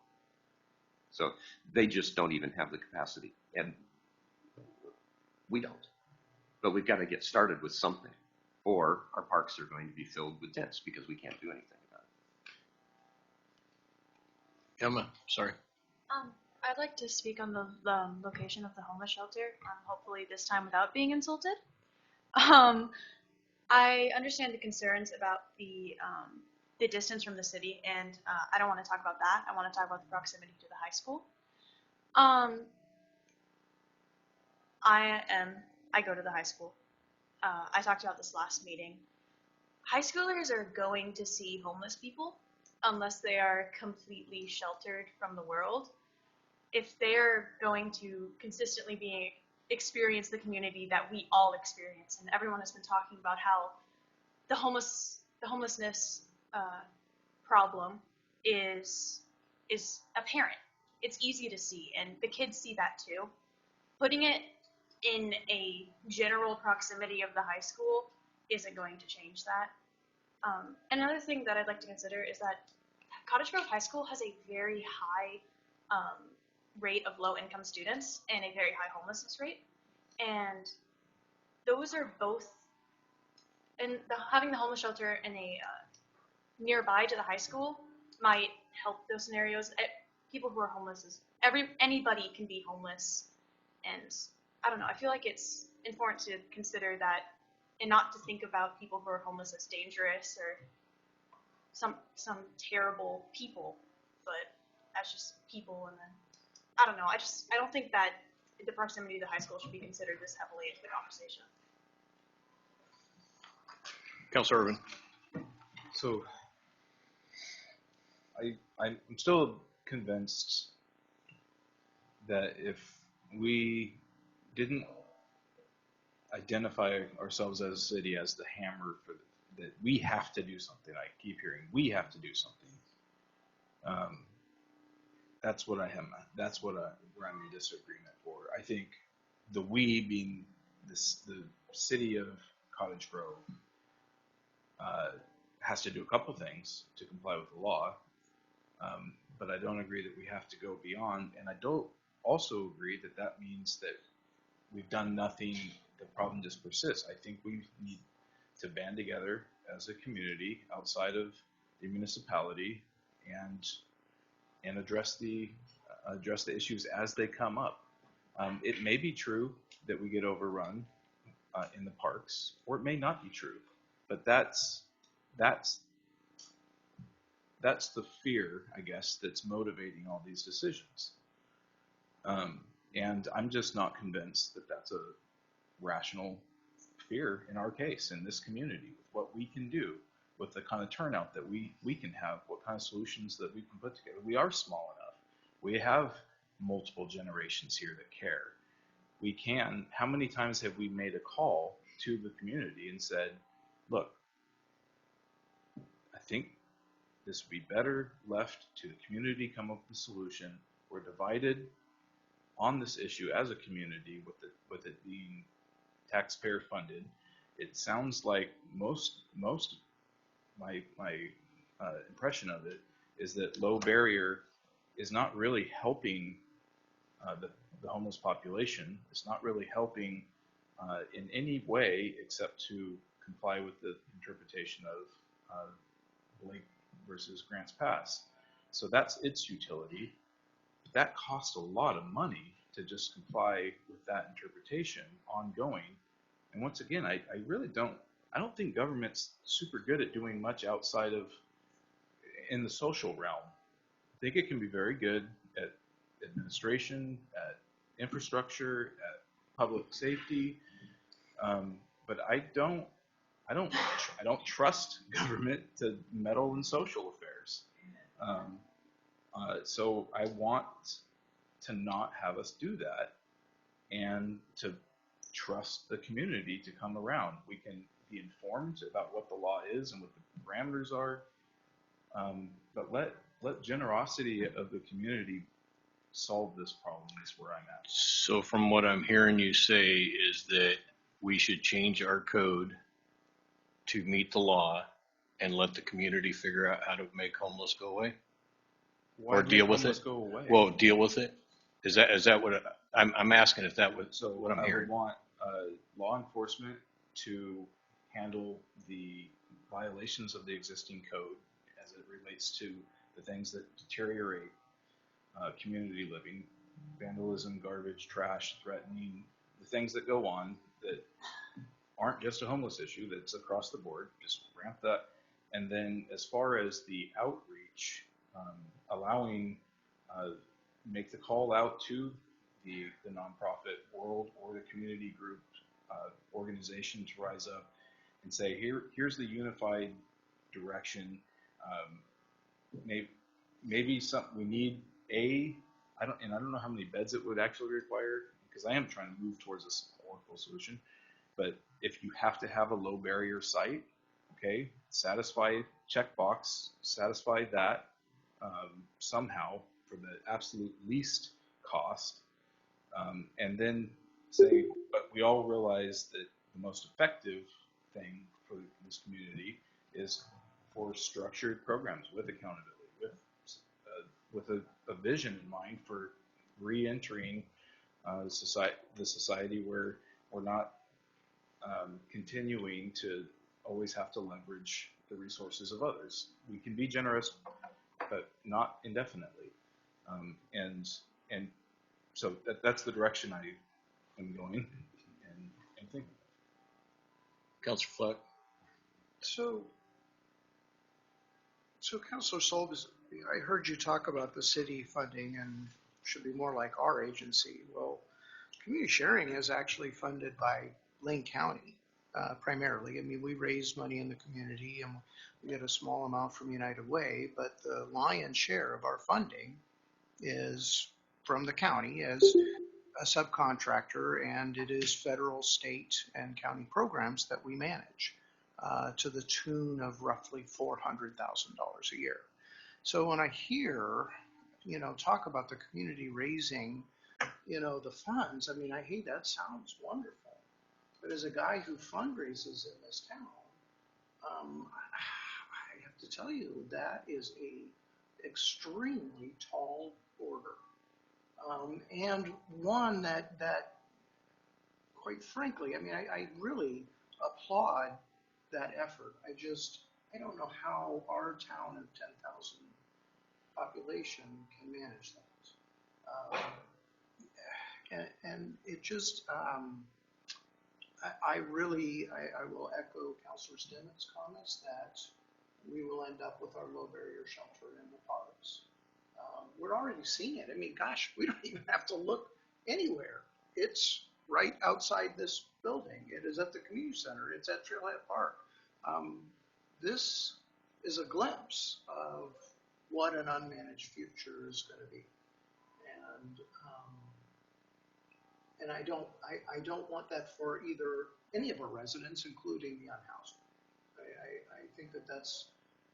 So they just don't even have the capacity, and we don't. But we've got to get started with something, or our parks are going to be filled with tents because we can't do anything about it. Emma, sorry. I'd like to speak on the location of the homeless shelter, hopefully this time without being insulted. I understand the concerns about the distance from the city, and I don't want to talk about that. I want to talk about the proximity to the high school. I go to the high school. I talked about this last meeting. High schoolers are going to see homeless people unless they are completely sheltered from the world. if they're going to consistently experience the community that we all experience, and everyone has been talking about how the homelessness problem is apparent. It's easy to see, and the kids see that too. Putting it in a general proximity of the high school isn't going to change that. Another thing that I'd like to consider is that Cottage Grove High School has a very high rate of low-income students and a very high homelessness rate, and those are both. And having the homeless shelter in a nearby to the high school might help those scenarios. People who are homeless anybody can be homeless, and I don't know. I feel like it's important to consider that, and not to think about people who are homeless as dangerous or some terrible people, but as just people. And then I don't know. I don't think that the proximity to the high school should be considered this heavily into the conversation. Councilor Irvin. So I'm still convinced that if we didn't identify ourselves as a city as the hammer for that we have to do something. I keep hearing we have to do something. That's what I am. That's what where I'm in disagreement for. I think the we being the city of Cottage Grove has to do a couple things to comply with the law, but I don't agree that we have to go beyond, and I don't also agree that that means that we've done nothing, the problem just persists. I think we need to band together as a community outside of the municipality and address the issues as they come up. It may be true that we get overrun in the parks, or it may not be true, but that's the fear, I guess, that's motivating all these decisions. And I'm just not convinced that that's a rational fear in our case, in this community, with what we can do, with the kind of turnout that we can have, what kind of solutions that we can put together. We are small enough. We have multiple generations here that care. We can. How many times have we made a call to the community and said, look, I think this would be better left to the community come up with a solution. We're divided on this issue as a community with it being taxpayer funded. It sounds like most my impression of it is that low barrier is not really helping the homeless population. It's not really helping in any way except to comply with the interpretation of Blake versus Grants Pass. So that's its utility. That costs a lot of money to just comply with that interpretation ongoing. And once again, I don't think government's super good at doing much outside of in the social realm. I think it can be very good at administration, at infrastructure, at public safety, but I don't trust government to meddle in social affairs. So I want to not have us do that, and to trust the community to come around. We can be informed about what the law is and what the parameters are, but let generosity of the community solve this problem is where I'm at. So from what I'm hearing you say is that we should change our code to meet the law and let the community figure out how to make homeless go away? Why Or deal make with homeless it? go away? Well, deal with it? Is that what I'm asking if that was what I'm I hearing? would want law enforcement to handle the violations of the existing code as it relates to the things that deteriorate community living, vandalism, garbage, trash, threatening, the things that go on that aren't just a homeless issue, that's across the board. Just ramp that. And then as far as the outreach, allowing, make the call out to the nonprofit world or the community group organization to rise up and say, here's the unified direction. Maybe we need a I don't know how many beds it would actually require, because I am trying to move towards this affordable solution. But if you have to have a low barrier site, okay, satisfy that somehow for the absolute least cost, and then say, but we all realize that the most effective thing for this community is for structured programs with accountability, with a vision in mind for re-entering the society where we're not continuing to always have to leverage the resources of others. We can be generous, but not indefinitely. And so that's the direction I am going and thinking. Councilor Fleck. So Councilor Solbes, I heard you talk about the city funding and should be more like our agency. Well, community sharing is actually funded by Lane County primarily. I mean, we raise money in the community and we get a small amount from United Way, but the lion's share of our funding is from the county as a subcontractor, and it is federal, state, and county programs that we manage to the tune of roughly $400,000 a year. So when I hear, talk about the community raising, the funds, I mean, hey, that sounds wonderful. But as a guy who fundraises in this town, I have to tell you that is a extremely tall order. And one that quite frankly, I mean, I really applaud that effort. I don't know how our town of 10,000 population can manage that. And it just, I will echo Councilor Stemmett's comments that we will end up with our low barrier shelter in the parks. We're already seeing it. I mean, gosh, we don't even have to look anywhere. It's right outside this building. It is at the community center. It's at Trailhead Park. This is a glimpse of what an unmanaged future is going to be. And I don't want that for either any of our residents, including the unhoused.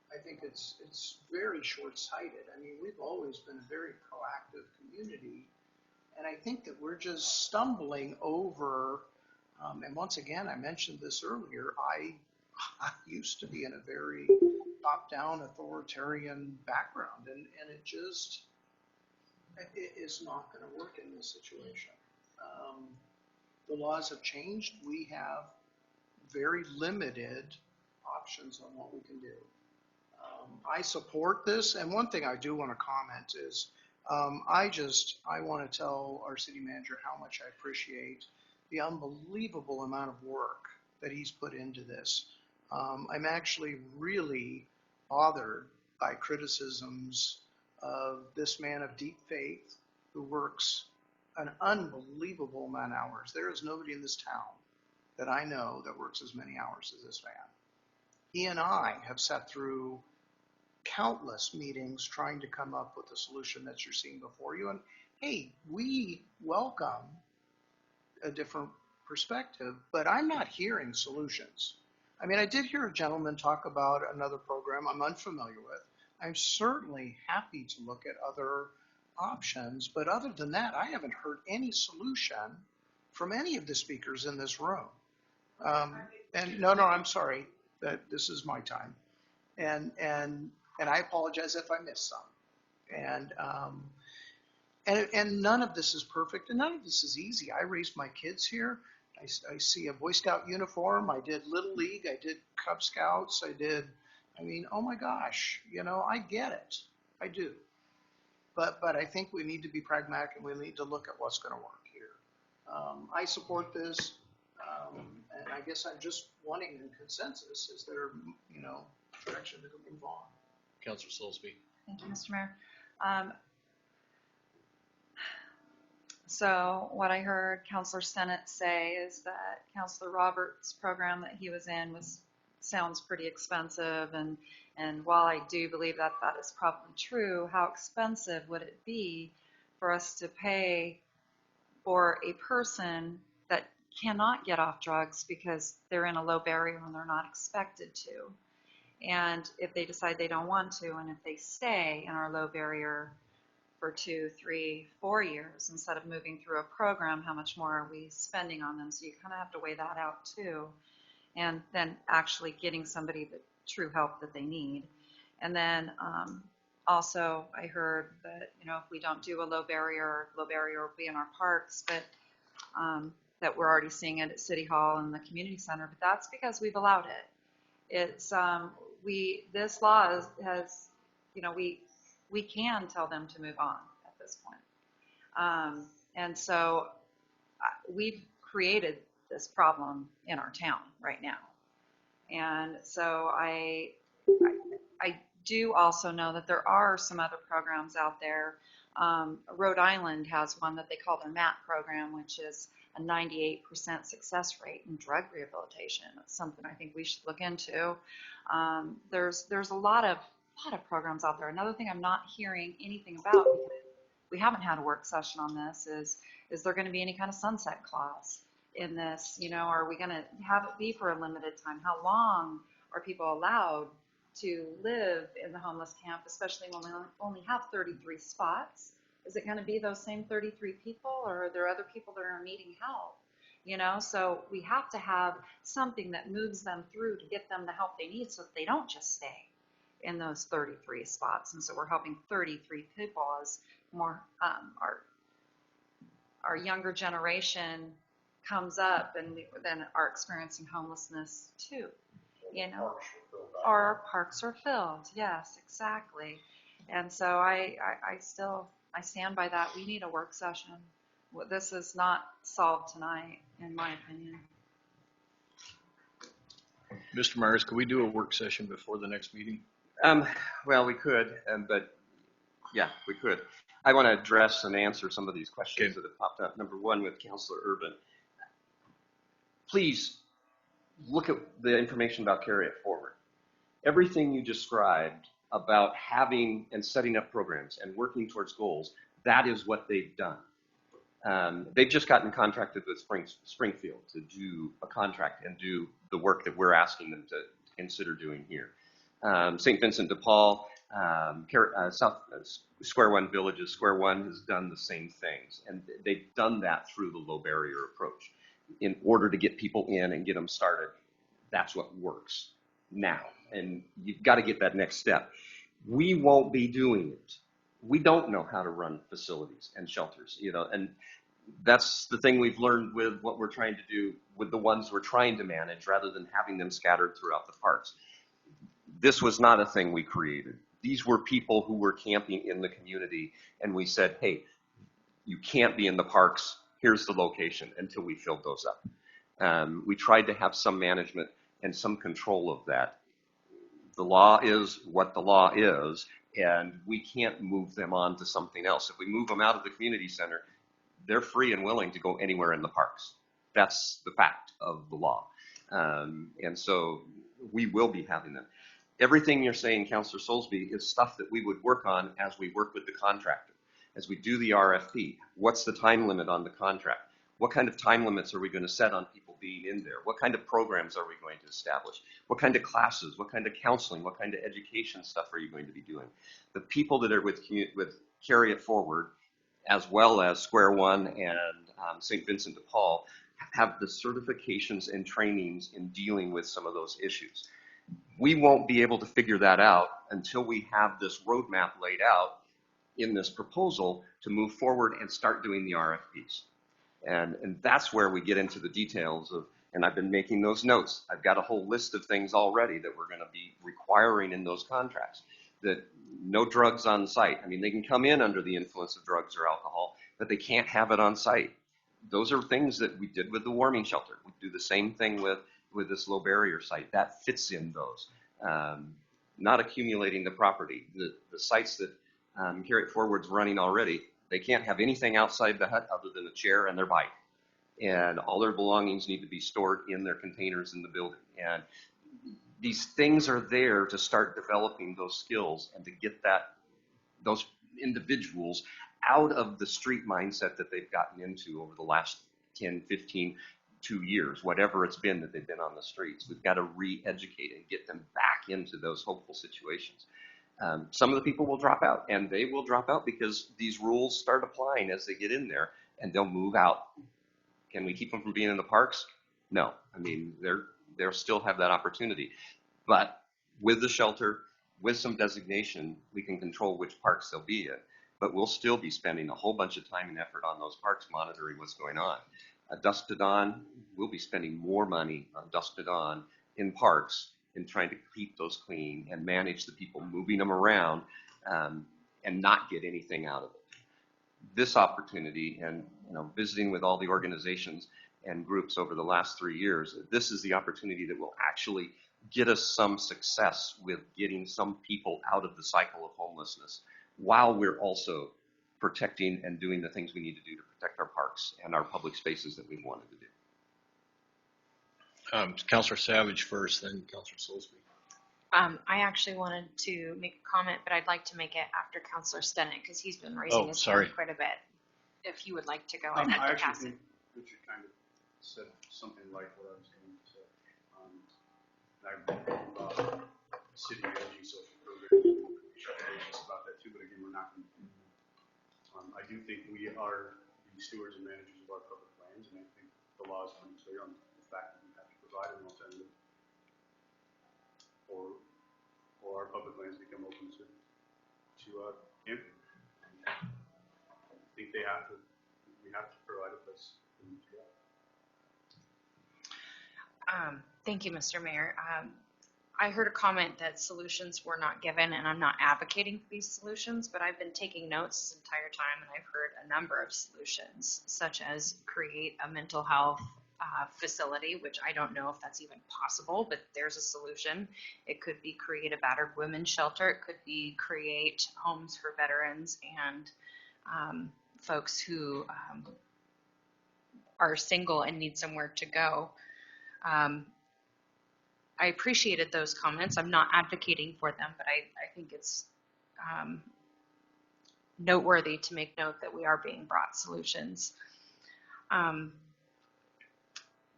I think it's very short-sighted. I mean, we've always been a very proactive community, and I think that we're just stumbling over. And once again, I mentioned this earlier. I used to be in a very top-down authoritarian background, and it is not going to work in this situation. The laws have changed. We have very limited options on what we can do. I support this, and one thing I do want to comment is I want to tell our city manager how much I appreciate the unbelievable amount of work that he's put into this. I'm actually really bothered by criticisms of this man of deep faith who works an unbelievable amount of hours. There is nobody in this town that I know that works as many hours as this man. He and I have sat through countless meetings trying to come up with a solution that you're seeing before you. And hey, we welcome a different perspective, but I'm not hearing solutions. I mean, I did hear a gentleman talk about another program I'm unfamiliar with. I'm certainly happy to look at other options, but other than that, I haven't heard any solution from any of the speakers in this room. And no, I'm sorry that this is my time, and I apologize if I missed some. And none of this is perfect, and none of this is easy. I raised my kids here. I see a Boy Scout uniform. I did Little League. I did Cub Scouts. I mean, oh my gosh, I get it. I do. But I think we need to be pragmatic and we need to look at what's going to work here. I support this, and I guess I'm just wanting a consensus. Is there, direction to move on? Councilor Soulsby. Thank you, Mr. Mayor. So what I heard Councilor Sennett say is that Councilor Roberts' program that he was in sounds pretty expensive, and while I do believe that that is probably true, how expensive would it be for us to pay for a person that cannot get off drugs because they're in a low barrier and they're not expected to. And if they decide they don't want to, and if they stay in our low barrier for 2, 3, 4 years instead of moving through a program, how much more are we spending on them? So you kind of have to weigh that out too. And then actually getting somebody the true help that they need. And then also I heard that, if we don't do a low barrier will be in our parks, but that we're already seeing it at City Hall and the community center, but that's because we've allowed it. It's, this law has, we can tell them to move on at this point. And so we've created this problem in our town right now. And so I do also know that there are some other programs out there. Rhode Island has one that they call their MAP program, which is a 98% success rate in drug rehabilitation. It's something I think we should look into. There's a lot of programs out there. Another thing I'm not hearing anything about, because we haven't had a work session on this, is there going to be any kind of sunset clause in this? Are we going to have it be for a limited time? How long are people allowed to live in the homeless camp, especially when we only have 33 spots? Is it going to be those same 33 people, or are there other people that are needing help? So we have to have something that moves them through to get them the help they need so that they don't just stay in those 33 spots. And so we're helping 33 people as more our younger generation comes up and then are experiencing homelessness too. Our parks are filled. Yes, exactly. And so I stand by that. We need a work session. This is not solved tonight, in my opinion. Mr. Myers, could we do a work session before the next meeting? Well, we could, but yeah, we could. I want to address and answer some of these questions that have popped up. Number one, with Councilor Urban. Please look at the information about Carry It Forward. Everything you described about having and setting up programs and working towards goals, that is what they've done. They've just gotten contracted with Springfield to do a contract and do the work that we're asking them to consider doing here. St. Vincent de Paul, South Square One Villages, Square One has done the same things, and they've done that through the low barrier approach in order to get people in and get them started. That's what works now, and you've got to get that next step. We won't be doing it. We don't know how to run facilities and shelters, and that's the thing we've learned with what we're trying to do with the ones we're trying to manage rather than having them scattered throughout the parks. This was not a thing we created. These were people who were camping in the community, and we said, hey, you can't be in the parks. Here's the location, until we filled those up. We tried to have some management and some control of that. The law is what the law is, and we can't move them on to something else. If we move them out of the community center, they're free and willing to go anywhere in the parks. That's the fact of the law. And so we will be having them. Everything you're saying, Councilor Soulsby, is stuff that we would work on as we work with the contractor. As we do the RFP, what's the time limit on the contract? What kind of time limits are we going to set on people being in there? What kind of programs are we going to establish? What kind of classes? What kind of counseling? What kind of education stuff are you going to be doing? The people that are with Carry It Forward, as well as Square One and St. Vincent de Paul, have the certifications and trainings in dealing with some of those issues. We won't be able to figure that out until we have this roadmap laid out in this proposal to move forward and start doing the RFPs. And that's where we get into the details of, and I've been making those notes. I've got a whole list of things already that we're going to be requiring in those contracts. That no drugs on site. I mean, they can come in under the influence of drugs or alcohol, but they can't have it on site. Those are things that we did with the warming shelter. We do the same thing with this low barrier site. That fits in those. Not accumulating the property. The sites that Carry It Forward's running already, they can't have anything outside the hut other than a chair and their bike. And all their belongings need to be stored in their containers in the building. And these things are there to start developing those skills and to get those individuals out of the street mindset that they've gotten into over the last 10, 15, 2 years, whatever it's been that they've been on the streets. We've got to re-educate and get them back into those hopeful situations. Some of the people will drop out, and they will drop out because these rules start applying as they get in there, and they'll move out. Can we keep them from being in the parks? No. I mean, they'll still have that opportunity. But with the shelter, with some designation, we can control which parks they'll be in. But we'll still be spending a whole bunch of time and effort on those parks monitoring what's going on. Dusk to dawn, we'll be spending more money on dusk to dawn in parks and trying to keep those clean and manage the people moving them around and not get anything out of it. This opportunity and visiting with all the organizations and groups over the last 3 years, this is the opportunity that will actually get us some success with getting some people out of the cycle of homelessness while we're also protecting and doing the things we need to do to protect our parks and our public spaces that we wanted to do. Councilor Savage first, then Councilor Soulsby. I actually wanted to make a comment, but I'd like to make it after Councilor Stennett because he's been raising his hand quite a bit. If you would like to go, I'd like I to pass actually it. think Richard kind of said something like what I was going to say. I've been about city energy social program, recommendations about that too, but again, we're not. I do think we are the stewards and managers of our public lands, and I think the law is pretty clear on the fact that we have to provide an alternative, or our public lands become open to camping. I think we have to provide a place for them to go. Thank you, Mr. Mayor. I heard a comment that solutions were not given, and I'm not advocating for these solutions, but I've been taking notes this entire time, and I've heard a number of solutions, such as create a mental health facility, which I don't know if that's even possible, but there's a solution. It could be create a battered women's shelter. It could be create homes for veterans and folks who are single and need somewhere to go. I appreciated those comments. I'm not advocating for them, but I think it's noteworthy to make note that we are being brought solutions.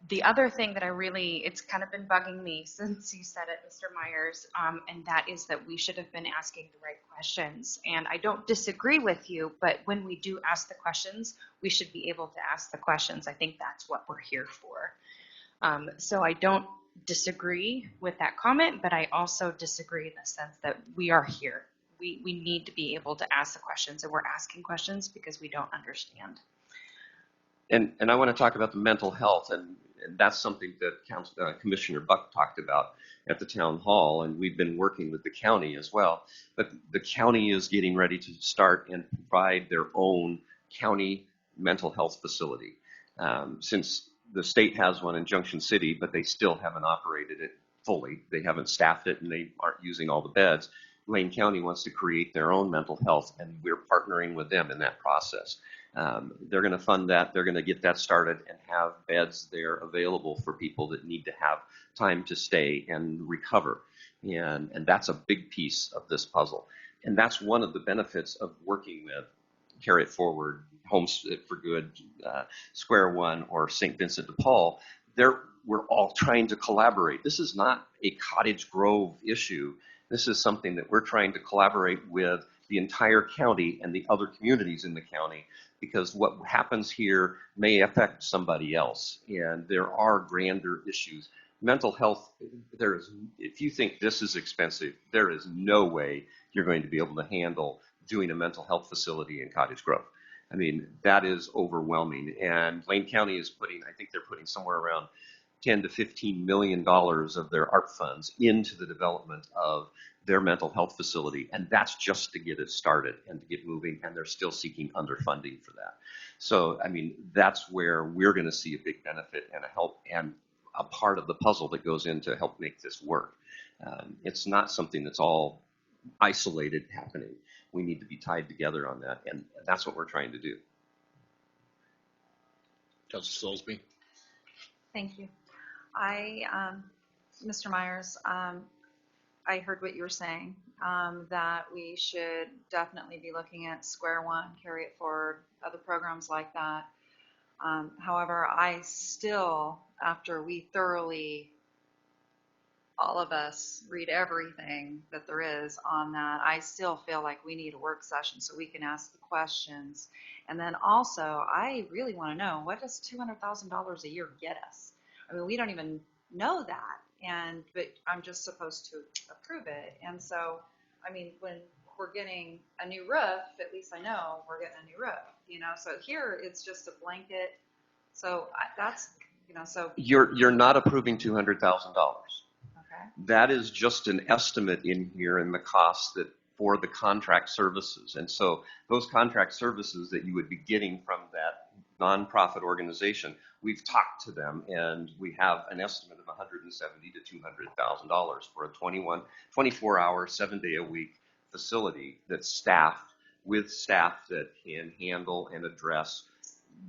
The other thing that it's kind of been bugging me since you said it, Mr. Myers, and that is that we should have been asking the right questions. And I don't disagree with you, but when we do ask the questions, we should be able to ask the questions. I think that's what we're here for. So I don't disagree with that comment, but I also disagree in the sense that we are here. We need to be able to ask the questions, and we're asking questions because we don't understand. And I want to talk about the mental health, and that's something that Commissioner Buck talked about at the town hall, and we've been working with the county as well. But the county is getting ready to start and provide their own county mental health facility. Since the state has one in Junction City, but they still haven't operated it fully. They haven't staffed it, and they aren't using all the beds. Lane County wants to create their own mental health, and we're partnering with them in that process. They're going to fund that. They're going to get that started and have beds there available for people that need to have time to stay and recover. And that's a big piece of this puzzle. And that's one of the benefits of working with Carry It Forward, Homes for Good, Square One, or St. Vincent de Paul. We're all trying to collaborate. This is not a Cottage Grove issue. This is something that we're trying to collaborate with the entire county and the other communities in the county, because what happens here may affect somebody else, and there are grander issues. Mental health, if you think this is expensive, there is no way you're going to be able to handle doing a mental health facility in Cottage Grove. I mean, that is overwhelming. And Lane County is I think they're putting somewhere around $10 to $15 million of their ARP funds into the development of their mental health facility. And that's just to get it started and to get moving. And they're still seeking underfunding for that. So, I mean, that's where we're going to see a big benefit and a help and a part of the puzzle that goes in to help make this work. It's not something that's all isolated happening. We need to be tied together on that, and that's what we're trying to do. Councilor Soulsby. Thank you. Mr. Myers, I heard what you were saying. that we should definitely be looking at Square One, Carry It Forward, other programs like that. However, I still, after we thoroughly, all of us, read everything that there is on that, I still feel like we need a work session so we can ask the questions. And then also, I really want to know, what does $200,000 a year get us? I mean, we don't even know that, but I'm just supposed to approve it. And so, I mean, when we're getting a new roof, at least I know we're getting a new roof, so here it's just a blanket. So that's, so. You're not approving $200,000. Okay. That is just an estimate in here in the cost that for the contract services. And so those contract services that you would be getting from that nonprofit organization, we've talked to them and we have an estimate of $170,000 to $200,000 for a 24-hour, 7-day-a-week facility that's staffed with staff that can handle and address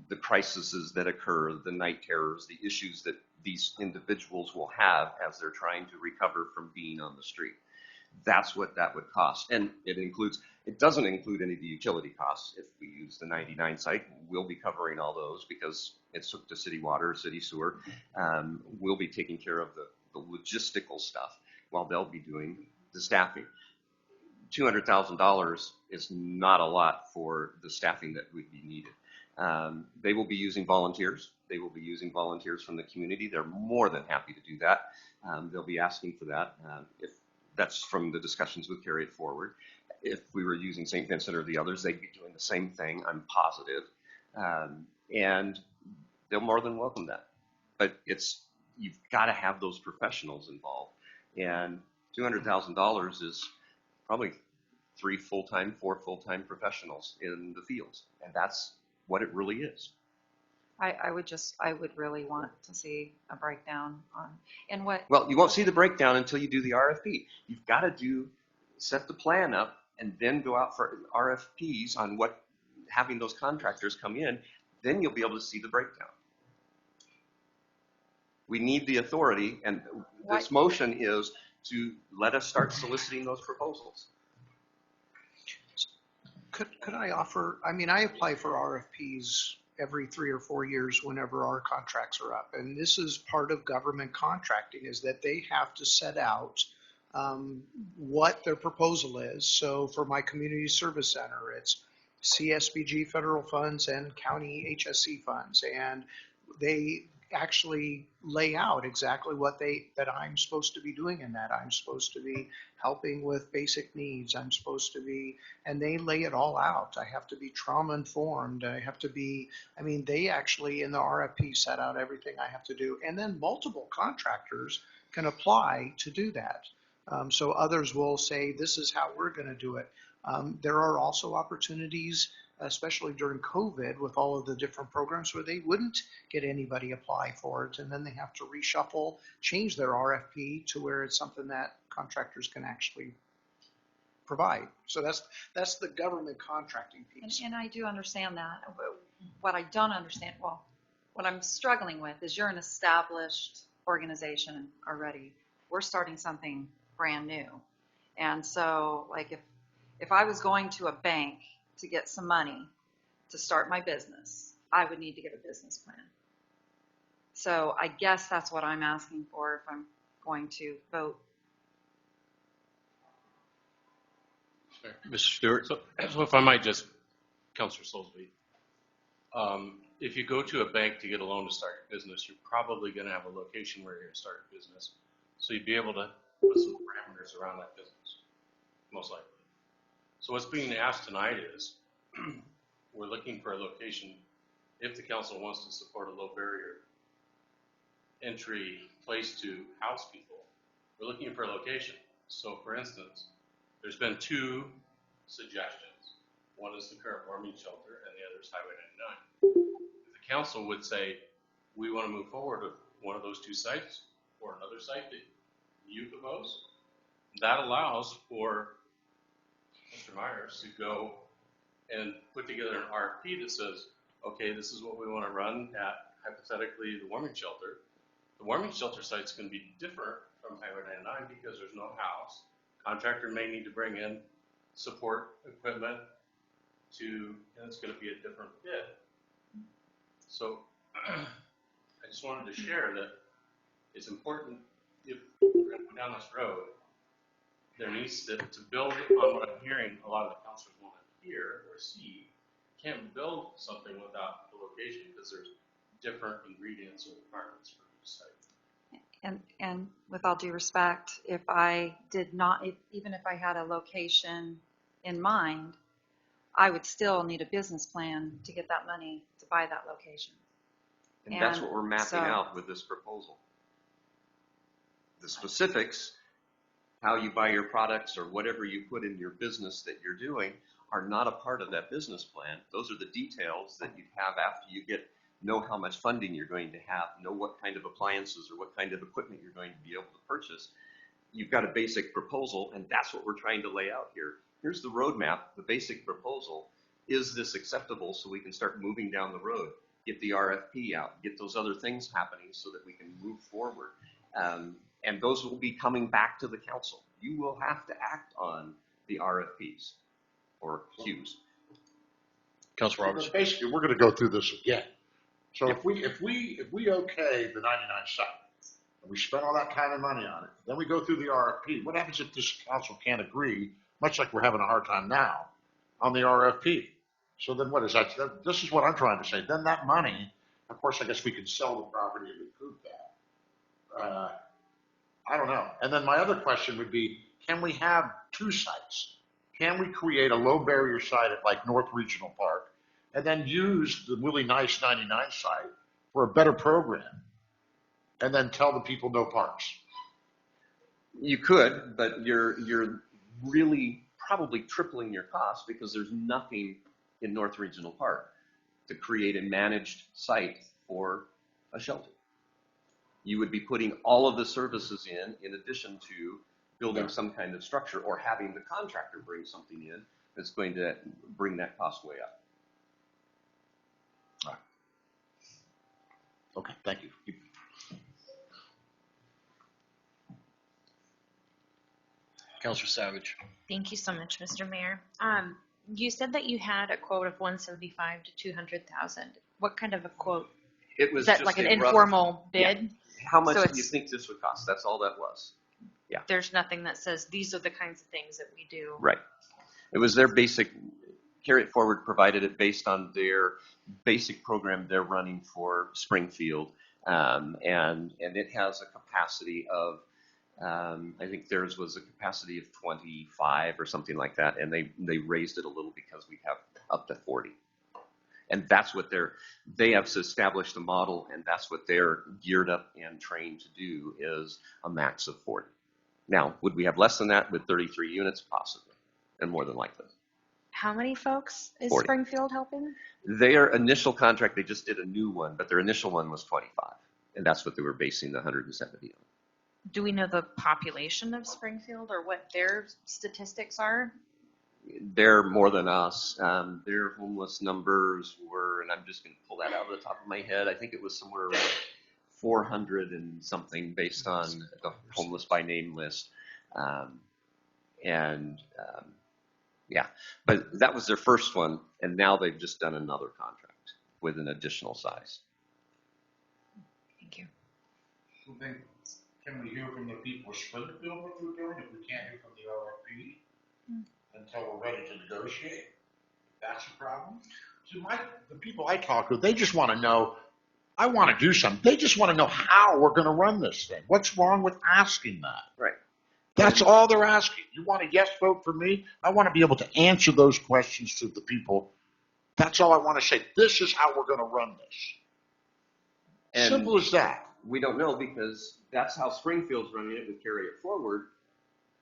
the crises that occur, the night terrors, the issues that these individuals will have as they're trying to recover from being on the street. That's what that would cost. And it doesn't include any of the utility costs. If we use the 99 site, we'll be covering all those because it's hooked to city water, city sewer. We'll be taking care of the logistical stuff while they'll be doing the staffing. $200,000 is not a lot for the staffing that would be needed. They will be using volunteers. They will be using volunteers from the community. They're more than happy to do that. They'll be asking for that. If that's from the discussions with Carry It Forward. If we were using St. Vincent or the others, they'd be doing the same thing, I'm positive. And they'll more than welcome that. But you've got to have those professionals involved. And $200,000 is probably 4 full-time professionals in the fields. And that's what it really is. I would really want to see a breakdown on what. Well, you won't see the breakdown until you do the RFP. You've got to set the plan up and then go out for RFPs on having those contractors come in. Then you'll be able to see the breakdown. We need the authority, and this motion is to let us start soliciting those proposals. Could I offer, I apply for RFPs every 3 or 4 years whenever our contracts are up. And this is part of government contracting, is that they have to set out what their proposal is. So for my community service center, it's CSBG federal funds and county HSC funds. And they actually lay out exactly what that I'm supposed to be doing in that. I'm supposed to be helping with basic needs. I'm supposed to be, and they lay it all out. I have to be trauma informed. I have to be, they actually in the RFP set out everything I have to do. And then multiple contractors can apply to do that. So others will say, this is how we're going to do it. There are also opportunities, especially during COVID, with all of the different programs where they wouldn't get anybody apply for it, and then they have to reshuffle, change their RFP to where it's something that contractors can actually provide. So that's the government contracting piece. And I do understand that. But what I don't understand, what I'm struggling with is you're an established organization already. We're starting something brand new. And so, like, if I was going to a bank to get some money to start my business, I would need to get a business plan. So I guess that's what I'm asking for if I'm going to vote. Mr. Stewart? So if I might just, Councilor Soulsby, if you go to a bank to get a loan to start your business, you're probably going to have a location where you're going to start your business. So you'd be able to put some parameters around that business, most likely. So what's being asked tonight is we're looking for a location if the council wants to support a low barrier entry place to house people. We're looking for a location. So for instance, there's been 2 suggestions. One is the current warming shelter and the other is Highway 99. If the council would say, we want to move forward with one of those 2 sites or another site that you propose, that allows for Mr. Myers to go and put together an RFP that says, okay, this is what we want to run at, hypothetically, the warming shelter. The warming shelter site's going to be different from Highway 99 because there's no house, Contractor may need to bring in support equipment and it's gonna be a different bid. So I just wanted to share that it's important if we're gonna go down this road, there needs to build on what I'm hearing a lot of the councilors want to hear or see. Can't build something without the location because there's different ingredients or requirements for each site. And with all due respect, if I did not, even if I had a location in mind, I would still need a business plan to get that money to buy that location. And that's what we're mapping out with this proposal. The specifics, how you buy your products or whatever you put in your business that you're doing, are not a part of that business plan. Those are the details that you have after you know how much funding you're going to have, know what kind of appliances or what kind of equipment you're going to be able to purchase. You've got a basic proposal, and that's what we're trying to lay out here. Here's the roadmap, the basic proposal. Is this acceptable so we can start moving down the road? Get the RFP out, get those other things happening so that we can move forward. And those will be coming back to the council. You will have to act on the RFPs or queues. Councilor Roberts. So basically, we're going to go through this again. So if we okay the 99 site, and we spend all that time and money on it, then we go through the RFP. What happens if this council can't agree, much like we're having a hard time now, on the RFP? So then what is that? This is what I'm trying to say. Then that money, of course, I guess we can sell the property and recoup that. I don't know. And then my other question would be, can we have two sites? Can we create a low barrier site at like North Regional Park and then use the really nice 99 site for a better program and then tell the people no parks? You could, but you're really probably tripling your costs because there's nothing in North Regional Park to create a managed site for a shelter. You would be putting all of the services in addition to building some kind of structure or having the contractor bring something in that's going to bring that cost way up. All right. Okay, thank you. Councilor Savage. Thank you so much, Mr. Mayor. You said that you had a quote of 175 to 200,000. What kind of a quote? It was Is that just like an a rough- informal bid? Yeah. How much So do you think this would cost? That's all that was. Yeah. There's nothing that says these are the kinds of things that we do. Right. It was their basic, Carry It Forward provided it based on their basic program they're running for Springfield. And it has a capacity of, I think theirs was a capacity of 25 or something like that. And they raised it a little because we have up to 40. And that's what they have established a model, and that's what they're geared up and trained to do is a max of 40. Now, would we have less than that with 33 units? Possibly, and more than likely. How many folks is 40. Springfield helping? Their initial contract, they just did a new one, but their initial one was 25, and that's what they were basing the 170 on. Do we know the population of Springfield or what their statistics are? They're more than us. Their homeless numbers were, and I'm just going to pull that out of the top of my head, I think it was somewhere around 400 and something based on the homeless by name list. Yeah, but that was their first one, and now they've just done another contract with an additional size. Thank you. So then, can we hear from the people of Springfield what we're doing if we can't hear from the RFP until we're ready to negotiate? That's the problem. See, the people I talk to, they just want to know, I want to do something. They just want to know how we're going to run this thing. What's wrong with asking that? Right. That's all they're asking. You want a yes vote for me? I want to be able to answer those questions to the people. That's all I want to say. This is how we're going to run this. And simple as that. We don't know because that's how Springfield's running it with Carry It Forward,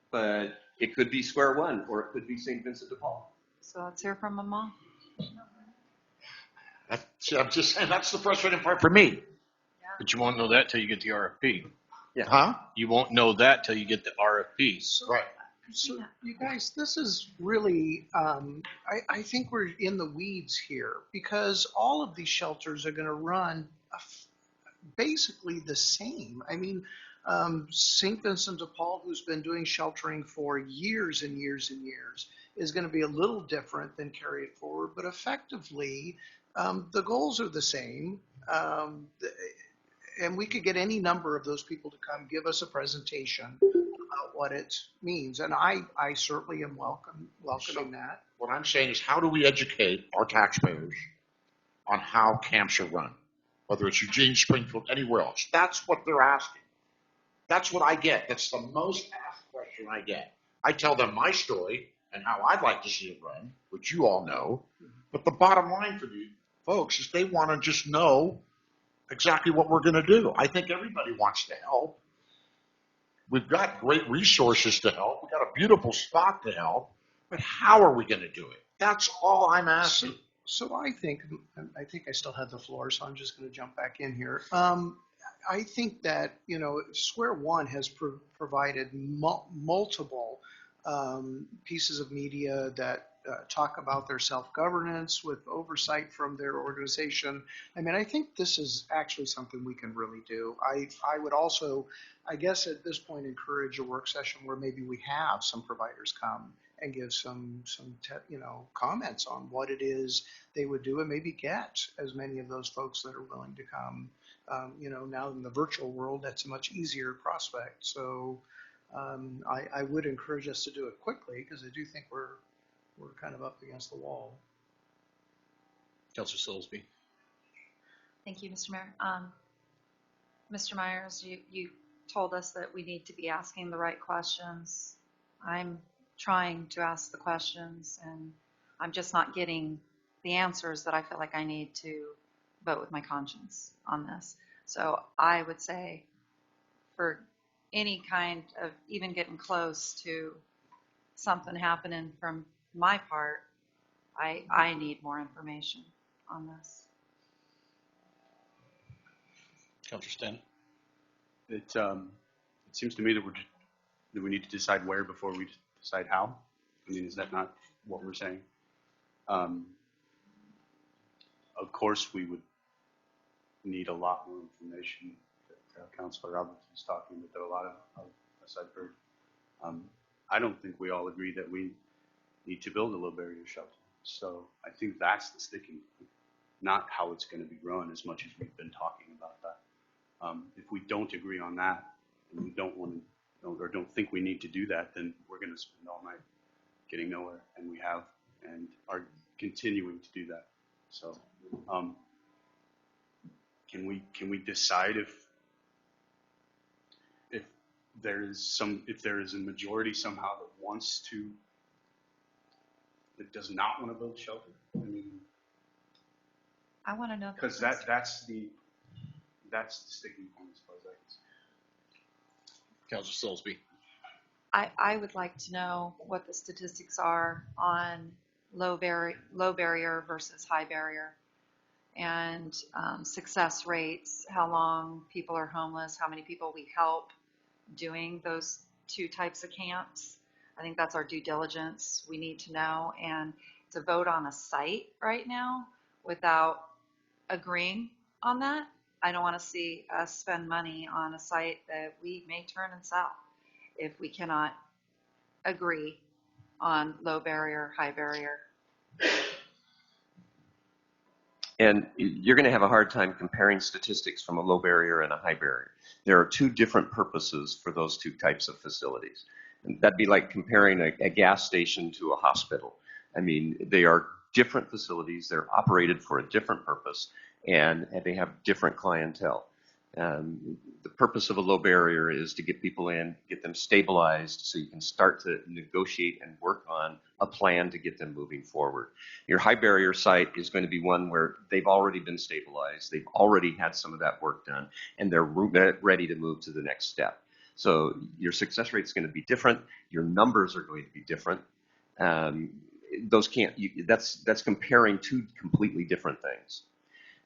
but it could be Square One or it could be St. Vincent de Paul. So let's hear from them all. I'm just saying that's the frustrating part for me. But you won't know that till you get the RFP. Yeah. Huh? You won't know that till you get the RFP. Right. So, you guys, this is really, I think we're in the weeds here because all of these shelters are going to run basically the same. I mean, St. Vincent de Paul, who's been doing sheltering for years and years and years, is going to be a little different than Carry It Forward, but effectively, the goals are the same. And we could get any number of those people to come give us a presentation about what it means. And I certainly am welcoming that. What I'm saying is, how do we educate our taxpayers on how camps are run? Whether it's Eugene, Springfield, anywhere else. That's what they're asking. That's what I get. That's the most asked question I get. I tell them my story and how I'd like to see it run, which you all know. But the bottom line for you folks is they want to just know exactly what we're going to do. I think everybody wants to help. We've got great resources to help. We've got a beautiful spot to help. But how are we going to do it? That's all I'm asking. So I think I still have the floor, so I'm just going to jump back in here. I think that, Square One has provided multiple pieces of media that talk about their self-governance with oversight from their organization. I mean, I think this is actually something we can really do. I would also, I guess at this point, encourage a work session where maybe we have some providers come and give some comments on what it is they would do, and maybe get as many of those folks that are willing to come. Now in the virtual world, that's a much easier prospect. So I would encourage us to do it quickly, because I do think we're kind of up against the wall. Councilor Silsby. Thank you, Mr. Mayor. Mr. Myers, you told us that we need to be asking the right questions. I'm trying to ask the questions, and I'm just not getting the answers that I feel like I need to vote with my conscience on this. So I would say, for any kind of even getting close to something happening from my part, I need more information on this. Councilor Stan. It seems to me that we need to decide where before we decide how. I mean, is that not what we're saying? Of course, we would need a lot more information that Councilor Roberts was talking about. There are a lot of as I've heard. I don't think we all agree that we need to build a low barrier shelter. So I think that's the sticking point, not how it's going to be run as much as we've been talking about that. If we don't agree on that, and we don't want to, or don't think we need to do that, then we're going to spend all night getting nowhere, and we have, and are continuing to do that. So, can we decide if there is a majority somehow that does not want to build shelter? I mean, I want to know, because that's the sticking point as far as I can see. Councilor Silsby. I would like to know what the statistics are on low barrier versus high barrier, and success rates, how long people are homeless, how many people we help doing those two types of camps. I think that's our due diligence. We need to know, and to vote on a site right now without agreeing on that, I don't want to see us spend money on a site that we may turn and sell if we cannot agree on low barrier, high barrier. And you're going to have a hard time comparing statistics from a low barrier and a high barrier. There are two different purposes for those two types of facilities. And that'd be like comparing a gas station to a hospital. I mean, they are different facilities. They're operated for a different purpose, and they have different clientele. The purpose of a low barrier is to get people in, get them stabilized, so you can start to negotiate and work on a plan to get them moving forward. Your high barrier site is going to be one where they've already been stabilized, they've already had some of that work done, and they're ready to move to the next step. So your success rate is going to be different. Your numbers are going to be different. That's comparing two completely different things.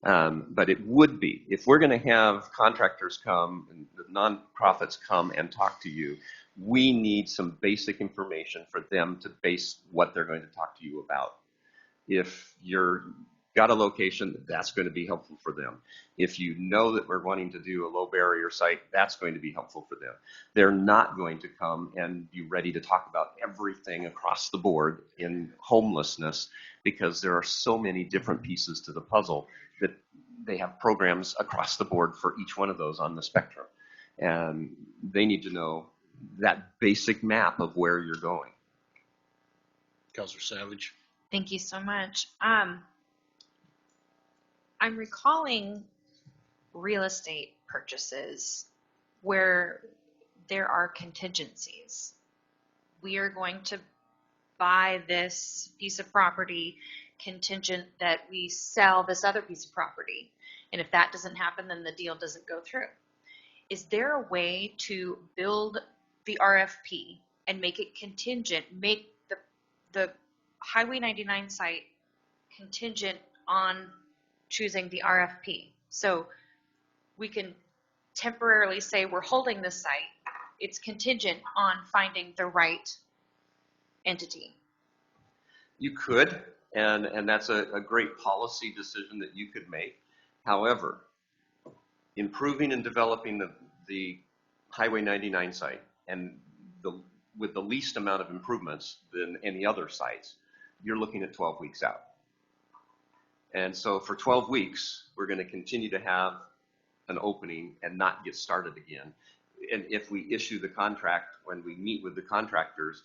But it would be, if we're going to have contractors come and the nonprofits come and talk to you, we need some basic information for them to base what they're going to talk to you about. If you're got a location, that's going to be helpful for them. If you know that we're wanting to do a low barrier site, that's going to be helpful for them. They're not going to come and be ready to talk about everything across the board in homelessness, because there are so many different pieces to the puzzle that they have programs across the board for each one of those on the spectrum. And they need to know that basic map of where you're going. Councilor Savage. Thank you so much. I'm recalling real estate purchases where there are contingencies. We are going to buy this piece of property contingent that we sell this other piece of property. And if that doesn't happen, then the deal doesn't go through. Is there a way to build the RFP and make it contingent, make the Highway 99 site contingent on choosing the RFP? So we can temporarily say we're holding this site. It's contingent on finding the right entity. You could, and that's a great policy decision that you could make. However, improving and developing the Highway 99 site and with the least amount of improvements than any other sites, you're looking at 12 weeks out. And so for 12 weeks, we're going to continue to have an opening and not get started again. And if we issue the contract, when we meet with the contractors,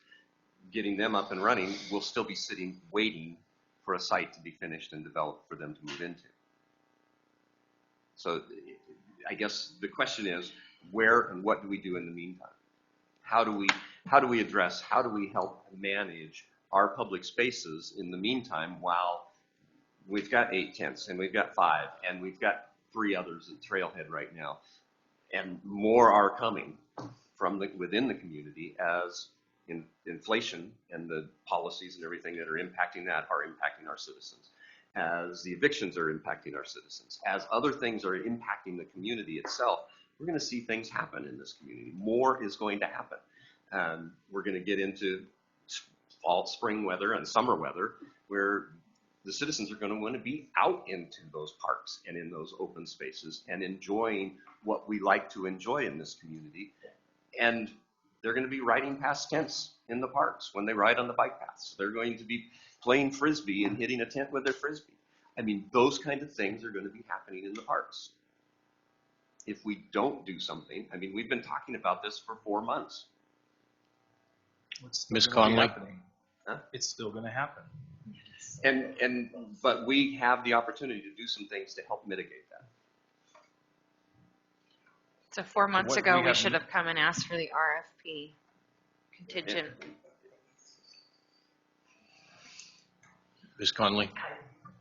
getting them up and running, we'll still be sitting waiting for a site to be finished and developed for them to move into. So I guess the question is, where and what do we do in the meantime? How do we address, how do we help manage our public spaces in the meantime while we've got 8 tents and we've got 5 and we've got 3 others at Trailhead right now, and more are coming from within the community as inflation and the policies and everything that are impacting that are impacting our citizens, as the evictions are impacting our citizens, as other things are impacting the community itself. We're going to see things happen in this community. More is going to happen. We're going to get into fall, spring weather and summer weather where the citizens are going to want to be out into those parks and in those open spaces and enjoying what we like to enjoy in this community. And they're going to be riding past tents in the parks when they ride on the bike paths. They're going to be playing Frisbee and hitting a tent with their Frisbee. I mean, those kind of things are going to be happening in the parks. If we don't do something, I mean, we've been talking about this for 4 months. Ms. Conley? Huh? It's still going to happen. But we have the opportunity to do some things to help mitigate that. So 4 months ago, we should have come and asked for the RFP contingent. Ms. Conley?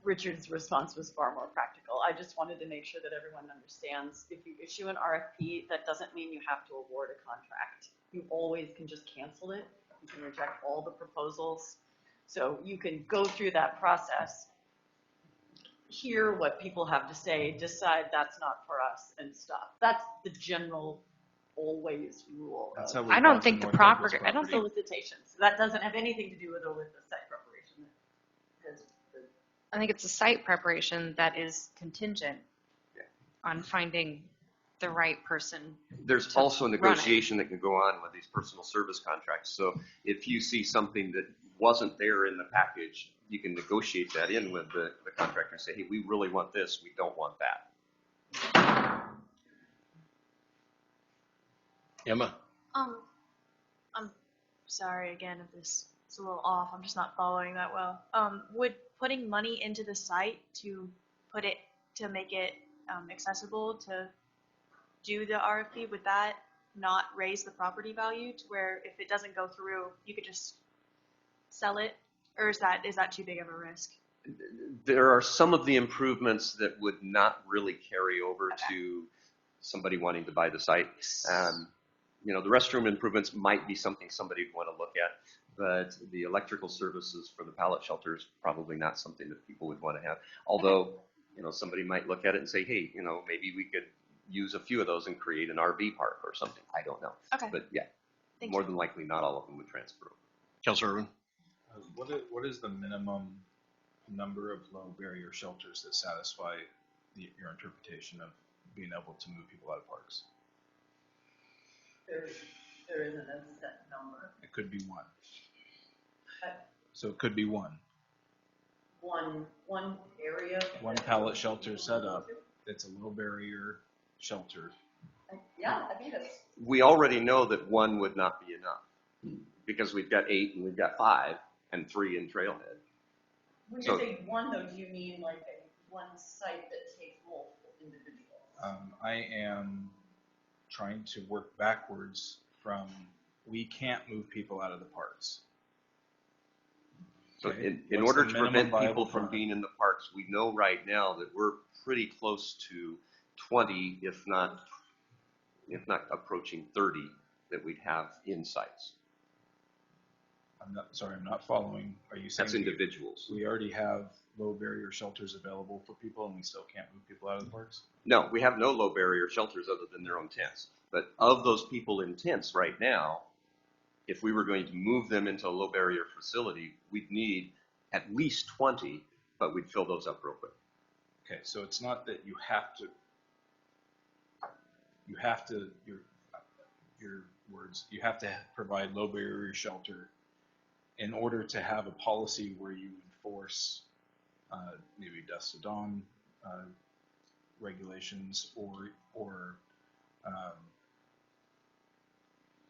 Richard's response was far more practical. I just wanted to make sure that everyone understands if you issue an RFP, that doesn't mean you have to award a contract. You always can just cancel it. You can reject all the proposals. So you can go through that process, hear what people have to say, decide that's not for us, and stop. That's the general always rule. That's how we I don't think the property, I don't think solicitations. That doesn't have anything to do with the site preparation. I think it's a site preparation that is contingent on finding the right person. There's also a negotiation that can go on with these personal service contracts. So if you see something that wasn't there in the package, you can negotiate that in with the contractor and say, hey, we really want this, we don't want that. Emma? I'm sorry again if this is a little off. I'm just not following that well. Would putting money into the site to make it accessible to do the RFP, would that not raise the property value to where if it doesn't go through, you could just sell it? Or is that too big of a risk? There are some of the improvements that would not really carry over to somebody wanting to buy the site. The restroom improvements might be something somebody would want to look at, but the electrical services for the pallet shelter is probably not something that people would want to have. Although, somebody might look at it and say, hey, maybe we could use a few of those and create an RV park or something. I don't know. Okay. But yeah, more than likely not all of them would transfer over. Councilor Irwin? What is the minimum number of low barrier shelters that satisfy your interpretation of being able to move people out of parks? There isn't a set number. It could be one. Uh, So it could be one. One area. One pallet shelter set up. It's a low barrier shelter. Yeah, I think that's. We already know that one would not be enough because we've got 8 and we've got 5 and 3 in Trailhead. When So- you say one, though, do you mean like one site that takes multiple individuals? I am trying to work backwards from we can't move people out of the parks. So Okay. in What's order the to minimum prevent viable people from park? being in the parks, we know right now that we're pretty close to 20, if not approaching 30 that we'd have in sites. I'm not following. Are you saying That's individuals. we already have low barrier shelters available for people and we still can't move people out of the parks? No, we have no low barrier shelters other than their own tents. But of those people in tents right now, if we were going to move them into a low barrier facility, we'd need at least 20, but we'd fill those up real quick. Okay, so it's not that you have to, your words, you have to provide low barrier shelter in order to have a policy where you enforce maybe dusk to dawn regulations or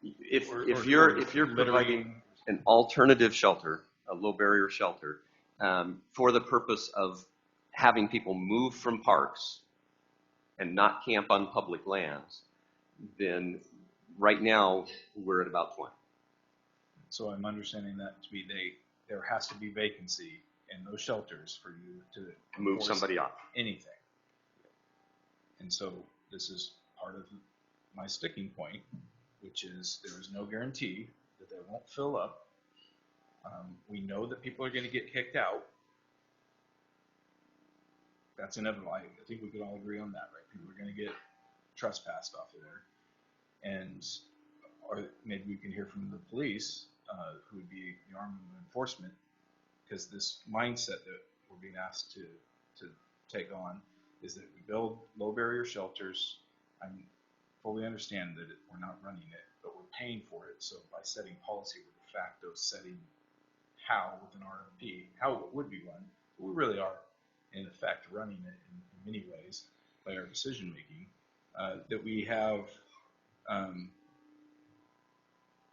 If you're providing an alternative shelter, a low barrier shelter, for the purpose of having people move from parks and not camp on public lands, then right now we're at about 20. So I'm understanding that to be there has to be vacancy in those shelters for you to Move enforce somebody off. anything. And so this is part of my sticking point, which is there is no guarantee that they won't fill up. We know that people are going to get kicked out. That's inevitable. I think we could all agree on that, right? People are going to get trespassed off of there. And or maybe we can hear from the police, who would be the arm of enforcement, because this mindset that we're being asked to take on is that we build low barrier shelters. I fully understand that we're not running it, but we're paying for it. So by setting policy, we're de facto setting how with an RFP, how it would be run. We really are, in effect, running it in many ways by our decision making. That we have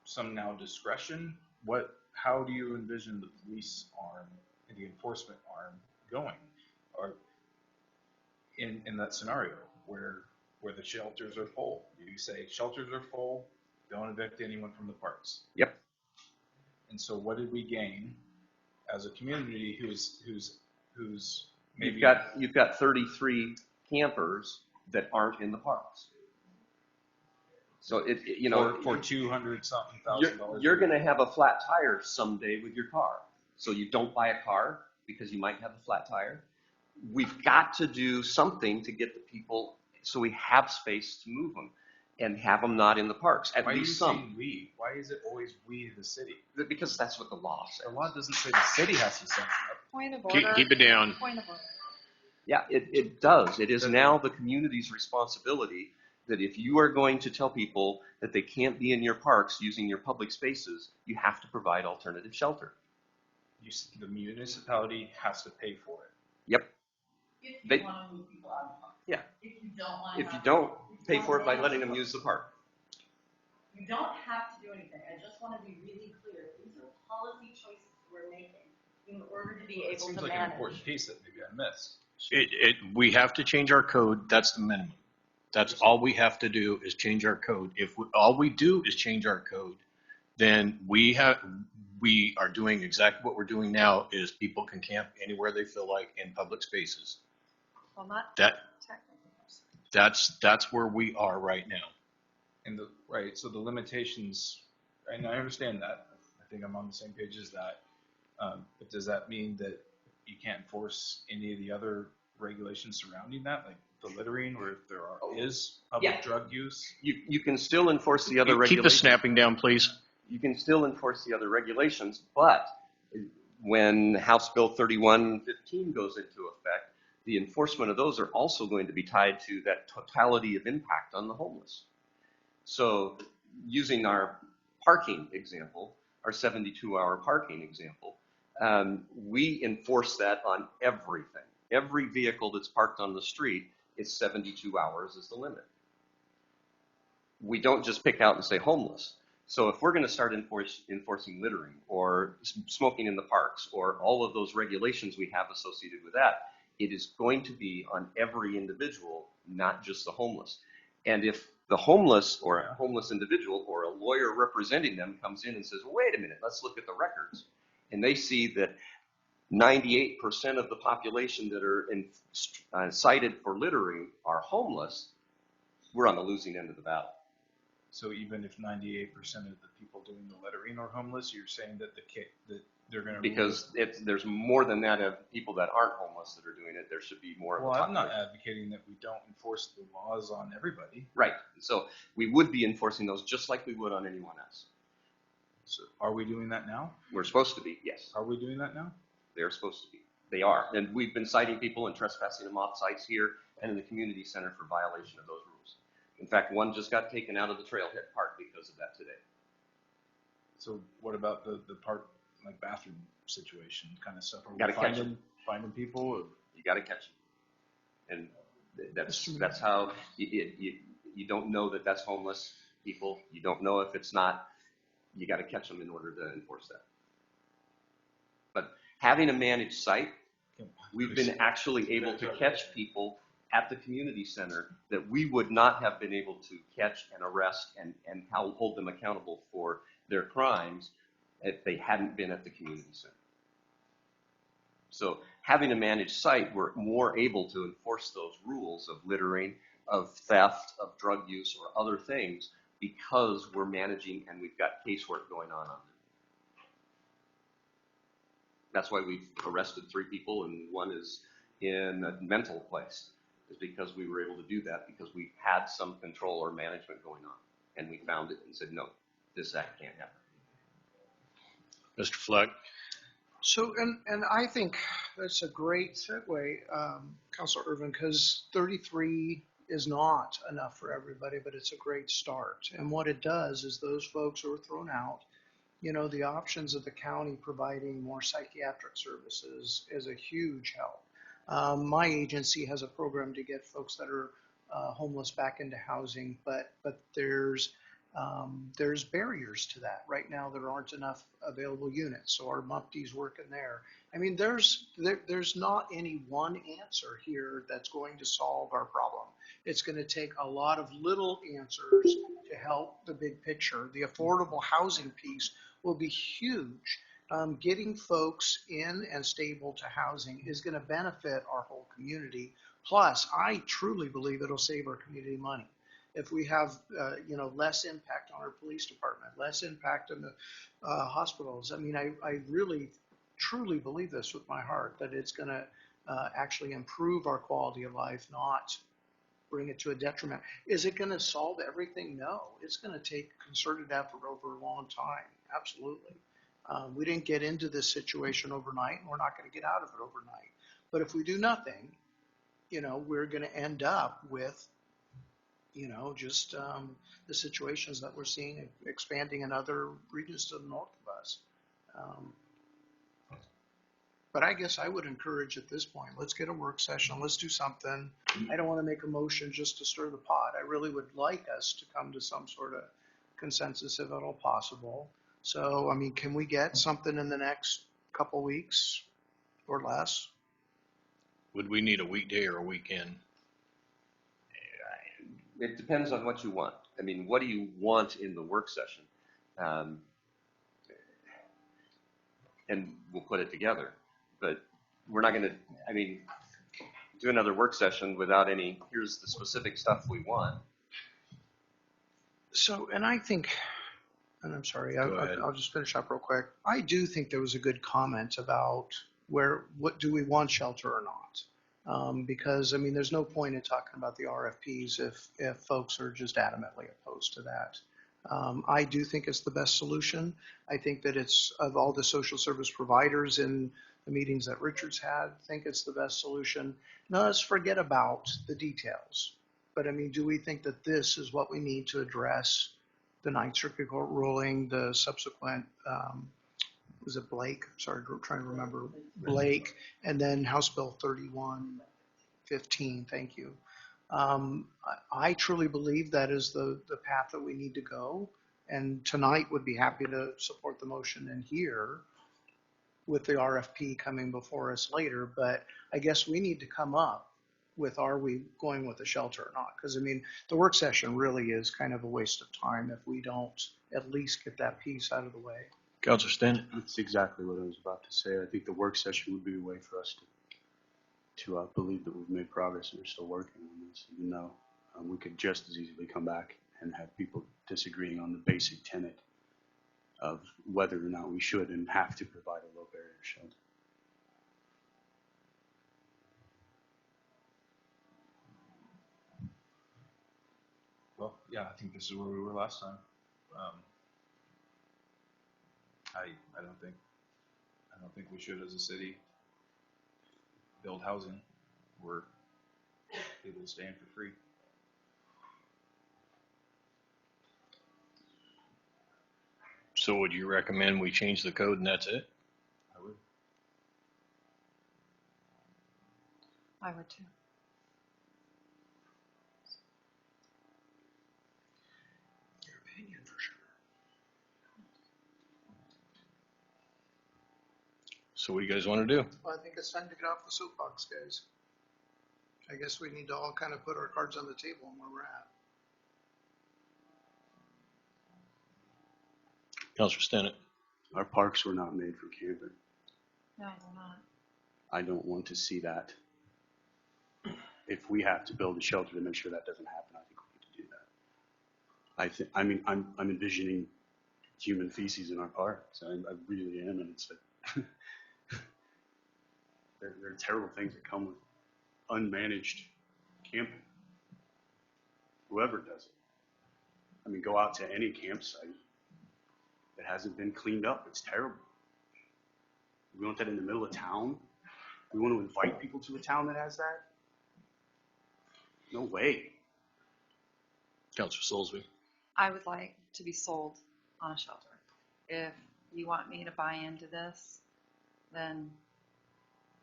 some now discretion. How do you envision the police arm and the enforcement arm going, or in that scenario where the shelters are full? You say shelters are full, don't evict anyone from the parks. Yep. And so what did we gain as a community who's maybe You've got 33 campers that aren't in the parks. So for $200,000. You're going to have a flat tire someday with your car. So you don't buy a car because you might have a flat tire. We've got to do something to get the people so we have space to move them and have them not in the parks. At Why least are you some. saying we? Why is it always we, the city? Because that's what the law says. The law doesn't say the city has to set it up. Point of order. Keep it down. Point of order. Yeah, it does. It is now the community's responsibility that if you are going to tell people that they can't be in your parks using your public spaces, you have to provide alternative shelter. The municipality has to pay for it. Yep. If you They- want to move people out of the park. Yeah. If you don't want If you don't, pay for it by letting them use the park. You don't have to do anything. I just want to be really clear. These are policy choices we're making in order to be It able seems to like an manage. important piece that maybe I missed. We have to change our code. That's the minimum. That's all we have to do is change our code. If all we do is change our code, then we are doing exactly what we're doing now. Is people can camp anywhere they feel like in public spaces. Well, not That technically. that's where we are right now. And so the limitations, and I understand that. I think I'm on the same page as that. But does that mean that you can't enforce any of the other regulations surrounding that, like the littering, or if there is public drug use? You can still enforce the other Keep the regulations. snapping down, please. You can still enforce the other regulations, but when House Bill 3115 goes into effect, the enforcement of those are also going to be tied to that totality of impact on the homeless. So using our parking example, our 72-hour parking example, we enforce that on everything. Every vehicle that's parked on the street is 72 hours is the limit. We don't just pick out and say homeless. So if we're going to start enforcing littering or smoking in the parks or all of those regulations we have associated with that, it is going to be on every individual, not just the homeless. And if the homeless or a homeless individual or a lawyer representing them comes in and says, wait a minute, let's look at the records, and they see that 98% of the population that are cited for littering are homeless, we're on the losing end of the battle. So even if 98% of the people doing the littering are homeless, you're saying that that they're going to because there's more than that of people that aren't homeless that are doing it. There should be more. Well, I'm not advocating that we don't enforce the laws on everybody. Right. So we would be enforcing those just like we would on anyone else. So are we doing that now? We're supposed to be. Yes. Are we doing that now? They're supposed to be. They are. And we've been citing people and trespassing them off sites here and in the community center for violation of those rules. In fact, one just got taken out of the trailhead park because of that today. So what about the park, like bathroom situation kind of stuff? Are Gotta we catch them. finding people? Or? You got to catch them. And that's how you don't know that that's homeless people. You don't know if it's not. You got to catch them in order to enforce that. But having a managed site, we've been actually able to catch people at the community center that we would not have been able to catch and arrest and hold them accountable for their crimes if they hadn't been at the community center. So having a managed site, we're more able to enforce those rules of littering, of theft, of drug use, or other things because we're managing and we've got casework going on them. That's why we've arrested 3 people and one is in a mental place. Is because we were able to do that because we had some control or management going on. And we found it and said, no, this act can't happen. Mr. Fleck. So, and I think that's a great segue, Councilor Irvin, because 33 is not enough for everybody, but it's a great start. And what it does is those folks who are thrown out, you know, the options of the county providing more psychiatric services is a huge help. My agency has a program to get folks that are homeless back into housing, but there's barriers to that. Right now, there aren't enough available units, so our MUPTs work in there. I mean, there's not any one answer here that's going to solve our problem. It's going to take a lot of little answers to help the big picture. The affordable housing piece will be huge. Getting folks in and stable to housing is going to benefit our whole community. Plus, I truly believe it'll save our community money. If we have, less impact on our police department, less impact on the hospitals. I mean, I really, truly believe this with my heart, that it's going to actually improve our quality of life, not bring it to a detriment. Is it going to solve everything? No. It's going to take concerted effort over a long time. Absolutely. We didn't get into this situation overnight, and we're not going to get out of it overnight. But if we do nothing, we're going to end up with, just the situations that we're seeing expanding in other regions to the north of us. But I guess I would encourage at this point, let's get a work session. Let's do something. I don't want to make a motion just to stir the pot. I really would like us to come to some sort of consensus if at all possible. So, I mean, can we get something in the next couple weeks or less? Would we need a weekday or a weekend? It depends on what you want. I mean, what do you want in the work session? And we'll put it together. But we're not going to, do another work session without any, here's the specific stuff we want. So, and I think, and I'm sorry, I'll just finish up real quick. I do think there was a good comment about what do we want shelter or not? Because, there's no point in talking about the RFPs if folks are just adamantly opposed to that. I do think it's the best solution. I think that it's, of all the social service providers in the meetings that Richard's had, I think it's the best solution. Now let's forget about the details. But I mean, do we think that this is what we need to address the Ninth Circuit Court ruling, the subsequent, was it Blake? Sorry, trying to remember. Blake, and then House Bill 3115, thank you. I truly believe that is the path that we need to go. And tonight would be happy to support the motion in here with the RFP coming before us later. But I guess we need to come up with, are we going with the shelter or not? Because I mean, the work session really is kind of a waste of time if we don't at least get that piece out of the way. Councilor Stinnett. That's exactly what I was about to say. I think the work session would be a way for us to believe that we've made progress and we're still working on this, even though we could just as easily come back and have people disagreeing on the basic tenet of whether or not we should and have to provide a low barrier shelter. Well, yeah, I think this is where we were last time. I don't think we should, as a city, build housing where people will stay in for free. So would you recommend we change the code and that's it? I would. I would too. Your opinion for sure. So what do you guys want to do? Well, I think it's time to get off the soapbox, guys. I guess we need to all kind of put our cards on the table and where we're at. Councilor Stinnett. Our parks were not made for camping. No, they're not. I don't want to see that. If we have to build a shelter to make sure that doesn't happen, I think we need to do that. I'm envisioning human feces in our parks. I really am, and it's like there are terrible things that come with unmanaged camping. Whoever does it. I mean, go out to any campsite that hasn't been cleaned up. It's terrible. We want that in the middle of town? We want to invite people to a town that has that? No way. Councilor Soulsby. I would like to be sold on a shelter. If you want me to buy into this, then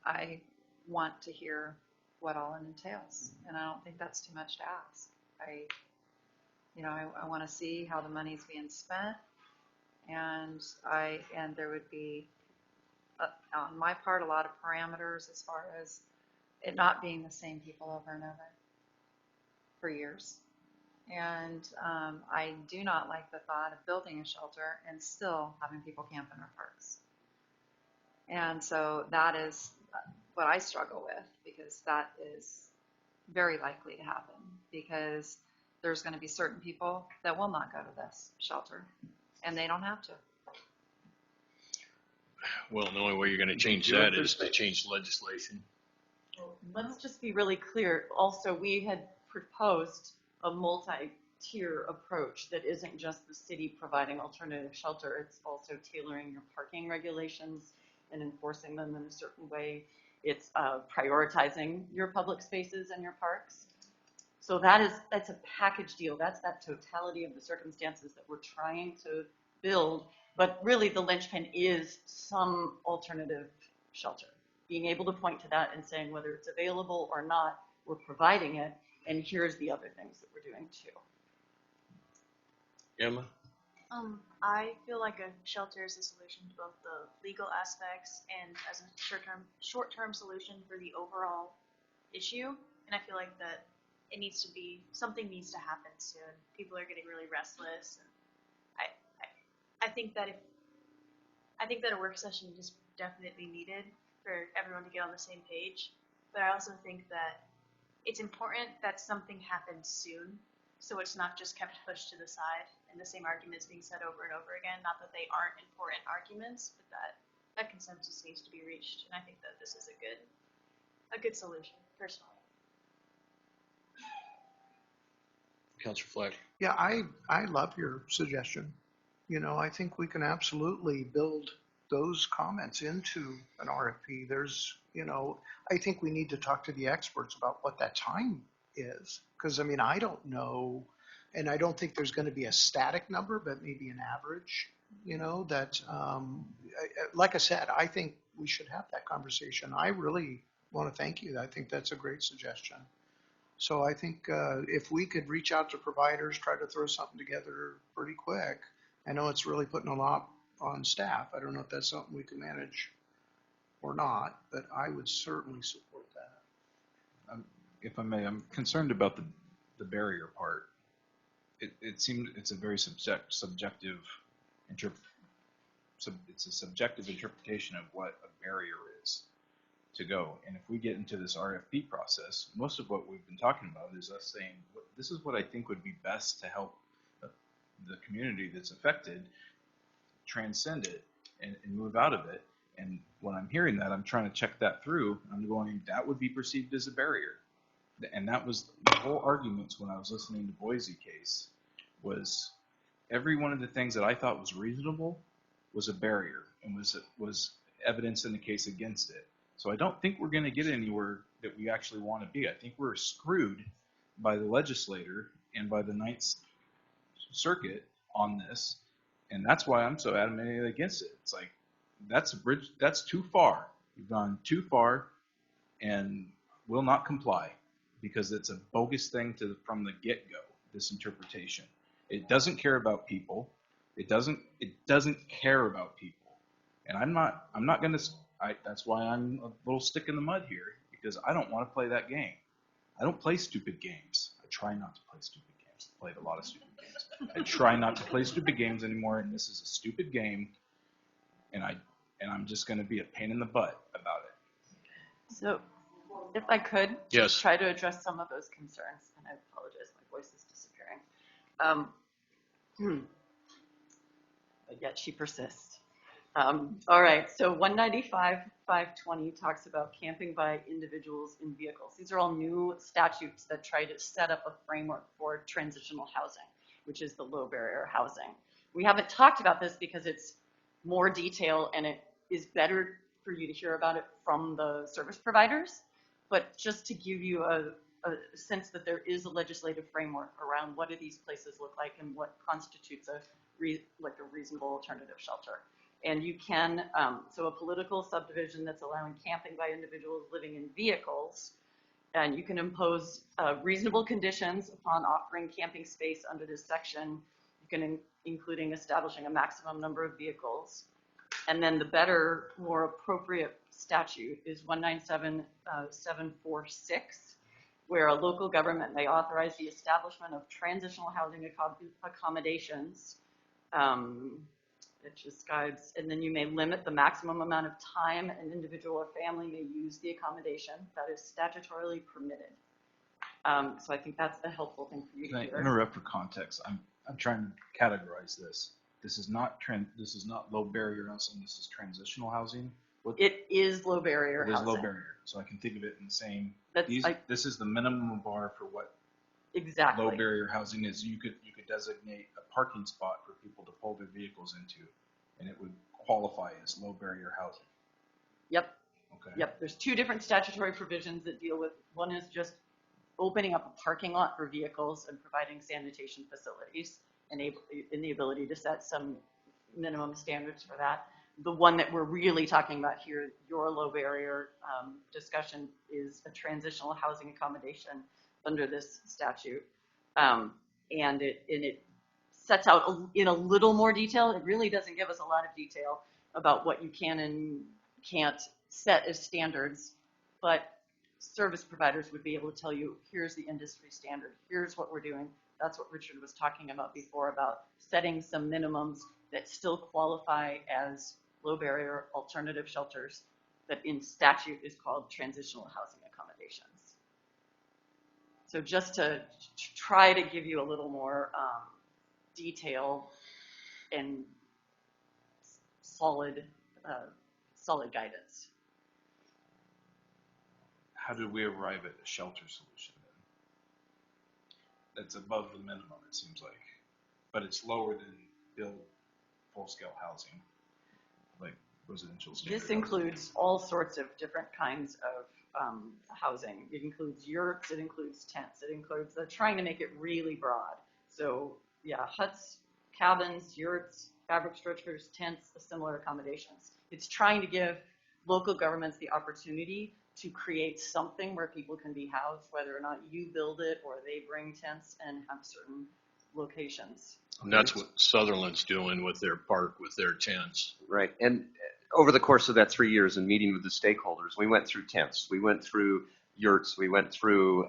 I want to hear what all it entails. And I don't think that's too much to ask. I want to see how the money's being spent. And there would be, on my part, a lot of parameters as far as it not being the same people over and over for years. And I do not like the thought of building a shelter and still having people camp in our parks. And so that is what I struggle with, because that is very likely to happen, because there's going to be certain people that will not go to this shelter, and they don't have to. Well, the only way you're going to change that is to change legislation. Let's just be really clear. Also, we had proposed a multi-tier approach that isn't just the city providing alternative shelter. It's also tailoring your parking regulations and enforcing them in a certain way. It's prioritizing your public spaces and your parks. So that's a package deal. That's that totality of the circumstances that we're trying to build. But really, the linchpin is some alternative shelter. Being able to point to that and saying whether it's available or not, we're providing it, and here's the other things that we're doing too. Emma? I feel like a shelter is a solution to both the legal aspects and as a short-term solution for the overall issue. And I feel like that something needs to happen soon. People are getting really restless. And I think that a work session is definitely needed for everyone to get on the same page. But I also think that it's important that something happens soon, so it's not just kept pushed to the side and the same arguments being said over and over again. Not that they aren't important arguments, but that consensus needs to be reached. And I think that this is a good solution, personally. Councilor Fleck. Yeah, I love your suggestion. You know, I think we can absolutely build those comments into an RFP. There's, you know, I think we need to talk to the experts about what that time is. Because, I mean, I don't know, and I don't think there's going to be a static number, but maybe an average, you know, that, like I said, I think we should have that conversation. I really want to thank you. I think that's a great suggestion. So I think if we could reach out to providers, try to throw something together pretty quick. I know it's really putting a lot on staff. I don't know if that's something we can manage or not, but I would certainly support that. If I may, I'm concerned about the barrier part. It seems it's a very subjective it's a subjective interpretation of what a barrier is to go. And if we get into this RFP process, most of what we've been talking about is us saying, this is what I think would be best to help the community that's affected transcend it and move out of it. And when I'm hearing that, I'm trying to check that through. I'm going, that would be perceived as a barrier. And that was the whole arguments when I was listening to Boise case, was every one of the things that I thought was reasonable was a barrier and was evidence in the case against it. So I don't think we're going to get anywhere that we actually want to be. I think we're screwed by the legislator and by the Ninth Circuit on this. And that's why I'm so adamantly against it. It's like, that's a bridge, that's too far. You've gone too far and will not comply because it's a bogus thing from the get-go, this interpretation. It doesn't care about people. It doesn't care about people. And I'm not going to, that's why I'm a little stick in the mud here, because I don't want to play that game. I don't play stupid games. I try not to play stupid games. I played a lot of stupid games. I try not to play stupid games anymore, and this is a stupid game, and I'm just going to be a pain in the butt about it. So, if I could, Yes. just try to address some of those concerns, and I apologize, my voice is disappearing. But yet she persists. All right, so 195-520 talks about camping by individuals in vehicles. These are all new statutes that try to set up a framework for transitional housing, which is the low barrier housing. We haven't talked about this because it's more detail and it is better for you to hear about it from the service providers, but just to give you a sense that there is a legislative framework around what do these places look like and what constitutes a reasonable alternative shelter. And you can, so a political subdivision that's allowing camping by individuals living in vehicles, and you can impose reasonable conditions upon offering camping space under this section. You can, including establishing a maximum number of vehicles. And then the better, more appropriate statute is 197-746, where a local government may authorize the establishment of transitional housing accommodations. It just guides, and then you may limit the maximum amount of time an individual or family may use the accommodation that is statutorily permitted. So I think that's a helpful thing for you to hear. Can I interrupt for context? I'm trying to categorize this. This is not low barrier housing. This is transitional housing. It is low barrier housing. It is low barrier, so I can think of it in the same. This is the minimum bar for what exactly low barrier housing is. You could designate a parking spot for people to pull their vehicles into, and it would qualify as low barrier housing. Yep. Okay. Yep. There's two different statutory provisions that deal with. One is just opening up a parking lot for vehicles and providing sanitation facilities, and the ability to set some minimum standards for that. The one that we're really talking about here, your low barrier discussion, is a transitional housing accommodation under this statute. And it sets out in a little more detail. It really doesn't give us a lot of detail about what you can and can't set as standards, but service providers would be able to tell you, here's the industry standard, here's what we're doing. That's what Richard was talking about before, about setting some minimums that still qualify as low barrier alternative shelters that in statute is called transitional housing accommodations. So just to try to give you a little more detail and solid guidance. How did we arrive at a shelter solution then? that's above the minimum, it seems like. But it's lower than build full-scale housing, like residential standard This housing. includes all sorts of different kinds of housing. It includes yurts, it includes tents, it includes, they're trying to make it really broad. So yeah, huts, cabins, yurts, fabric structures, tents, similar accommodations. It's trying to give local governments the opportunity to create something where people can be housed, whether or not you build it or they bring tents and have certain locations. And that's what Sutherland's doing with their park, with their tents. Right. And over the course of that 3 years and meeting with the stakeholders, we went through tents, we went through yurts, we went through,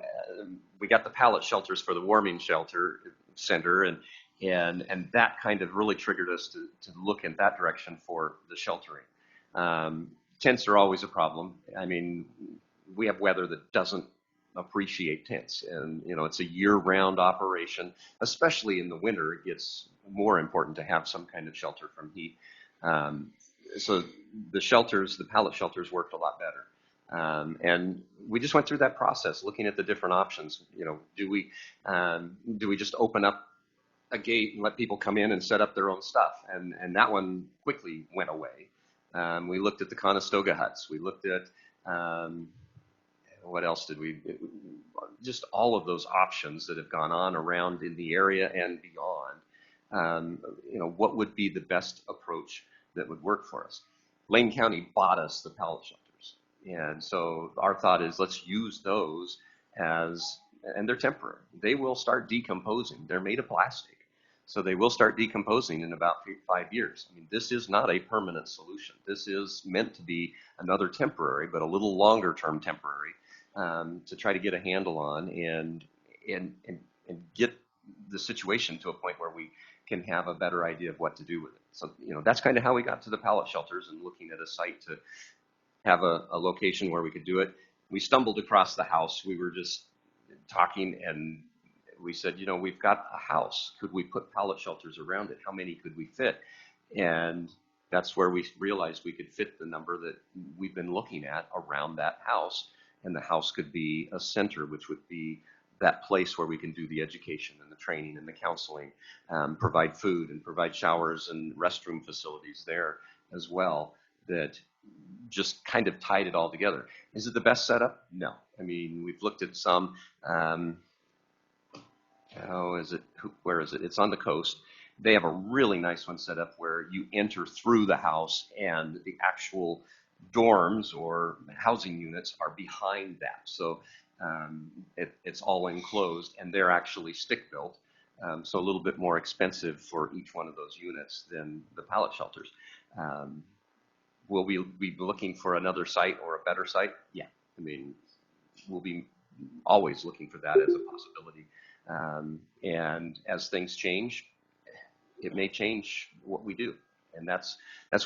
we got the pallet shelters for the warming shelter center, and that kind of really triggered us to look in that direction for the sheltering. Tents are always a problem. I mean, we have weather that doesn't appreciate tents, and it's a year-round operation. Especially in the winter, it gets more important to have some kind of shelter from heat. So the shelters, the pallet shelters, worked a lot better. And we just went through that process, looking at the different options. Do we just open up a gate and let people come in and set up their own stuff? And that one quickly went away. We looked at the Conestoga huts. We looked at what else did we? Just all of those options that have gone on around in the area and beyond. What would be the best approach that would work for us? Lane County bought us the pallet shelters, and so our thought is let's use those and they're temporary. They will start decomposing. They're made of plastic, so they will start decomposing in about 5 years. I mean, this is not a permanent solution. This is meant to be another temporary, but a little longer term temporary, to try to get a handle on and get the situation to a point where we can have a better idea of what to do with it. So, that's kind of how we got to the pallet shelters and looking at a site to have a location where we could do it. We stumbled across the house. We were just talking and we said, we've got a house. Could we put pallet shelters around it? How many could we fit? And that's where we realized we could fit the number that we've been looking at around that house. And the house could be a center, which would be that place where we can do the education and the training and the counseling, provide food and provide showers and restroom facilities there as well, that just kind of tied it all together. Is it the best setup? No. I mean, we've looked at some, where is it? It's on the coast. They have a really nice one set up where you enter through the house and the actual dorms or housing units are behind that. So it's all enclosed, and they're actually stick-built, so a little bit more expensive for each one of those units than the pallet shelters. Will we be looking for another site or a better site? Yeah. I mean, we'll be always looking for that as a possibility. And as things change, it may change what we do. And that's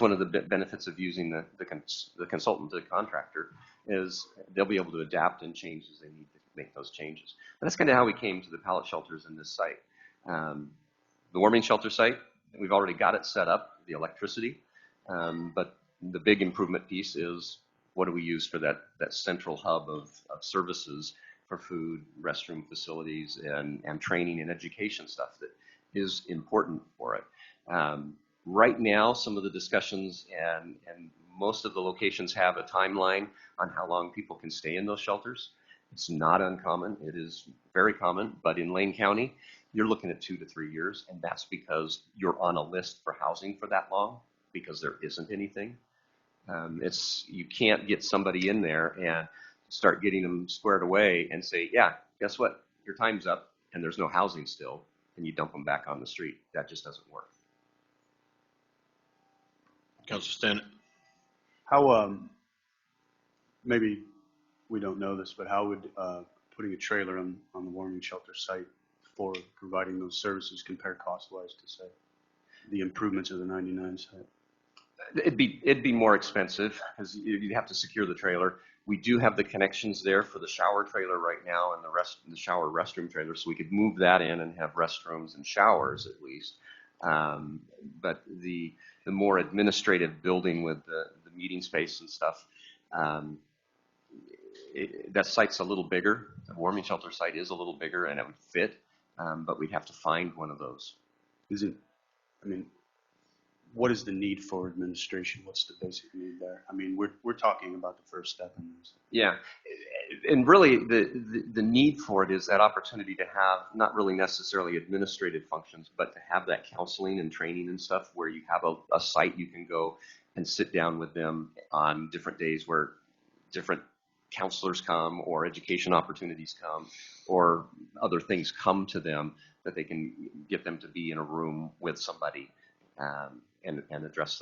one of the benefits of using the consultant, the contractor, is they'll be able to adapt and change as they need to make those changes. And that's kind of how we came to the pallet shelters in this site. The warming shelter site, we've already got it set up, the electricity, but the big improvement piece is what do we use for that central hub of services for food, restroom facilities, and training and education stuff that is important for it. Right now, some of the discussions and most of the locations have a timeline on how long people can stay in those shelters. It's not uncommon. It is very common. But in Lane County, you're looking at 2 to 3 years, and that's because you're on a list for housing for that long because there isn't anything. You can't get somebody in there and start getting them squared away and say, yeah, guess what? Your time's up, and there's no housing still, and you dump them back on the street. That just doesn't work. Councilor Stinnett. How, maybe we don't know this, but how would putting a trailer on the warming shelter site for providing those services compare cost-wise to, say, the improvements of the 99 site? It'd be more expensive because you'd have to secure the trailer. We do have the connections there for the shower trailer right now and the shower restroom trailer, so we could move that in and have restrooms and showers at least. But the more administrative building with the meeting space and stuff, that site's a little bigger. The warming shelter site is a little bigger, and it would fit. but we'd have to find one of those. Is it, I mean, what is the need for administration? What's the basic need there? I mean, we're talking about the first step in this. Yeah, and really the need for it is that opportunity to have not really necessarily administrative functions, but to have that counseling and training and stuff where you have a site you can go and sit down with them on different days where different counselors come or education opportunities come or other things come to them that they can get them to be in a room with somebody and address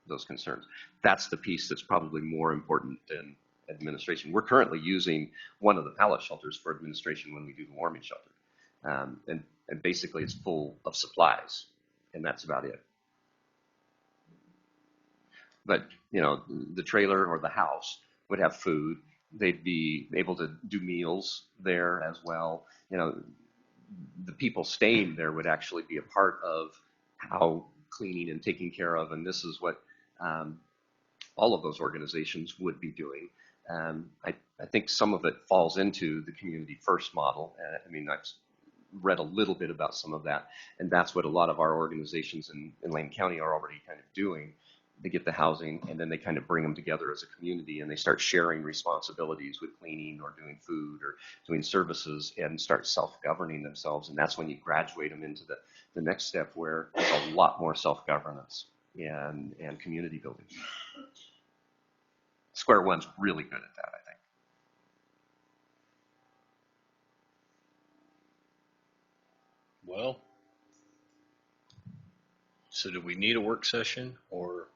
those concerns. That's the piece that's probably more important than administration. We're currently using one of the pallet shelters for administration when we do the warming shelter. And basically it's full of supplies, and that's about it. But, you know, the trailer or the house would have food. They'd be able to do meals there as well. You know, the people staying there would actually be a part of how cleaning and taking care of, and this is what all of those organizations would be doing. I think some of it falls into the community first model. I mean, I've read a little bit about some of that, and that's what a lot of our organizations in Lane County are already kind of doing. They get the housing, and then they kind of bring them together as a community, and they start sharing responsibilities with cleaning or doing food or doing services and start self-governing themselves. And that's when you graduate them into the next step where there's a lot more self-governance and community building. Square One's really good at that, I think. Well, so do we need a work session, or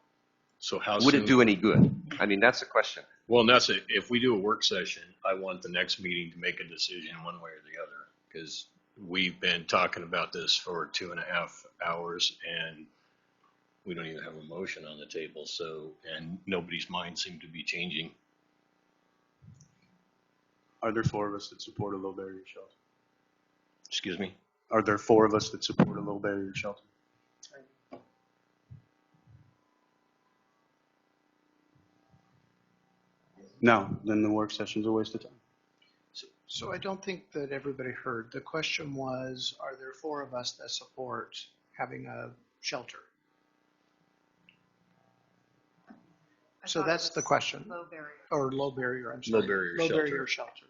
so how Would soon? it do any good? I mean, that's the question. Well, that's it. If we do a work session, I want the next meeting to make a decision one way or the other, because we've been talking about this for 2.5 hours and we don't even have a motion on the table. So, and nobody's mind seemed to be changing. Are there 4 of us that support a low barrier shelter? Excuse me? Are there 4 of us that support a low barrier shelter? No, then the work session's a waste of time. So I don't think that everybody heard. The question was, are there 4 of us that support having a shelter? So that's the question. Low barrier. Or low barrier, I'm sorry. Low barrier Low shelter. barrier shelter.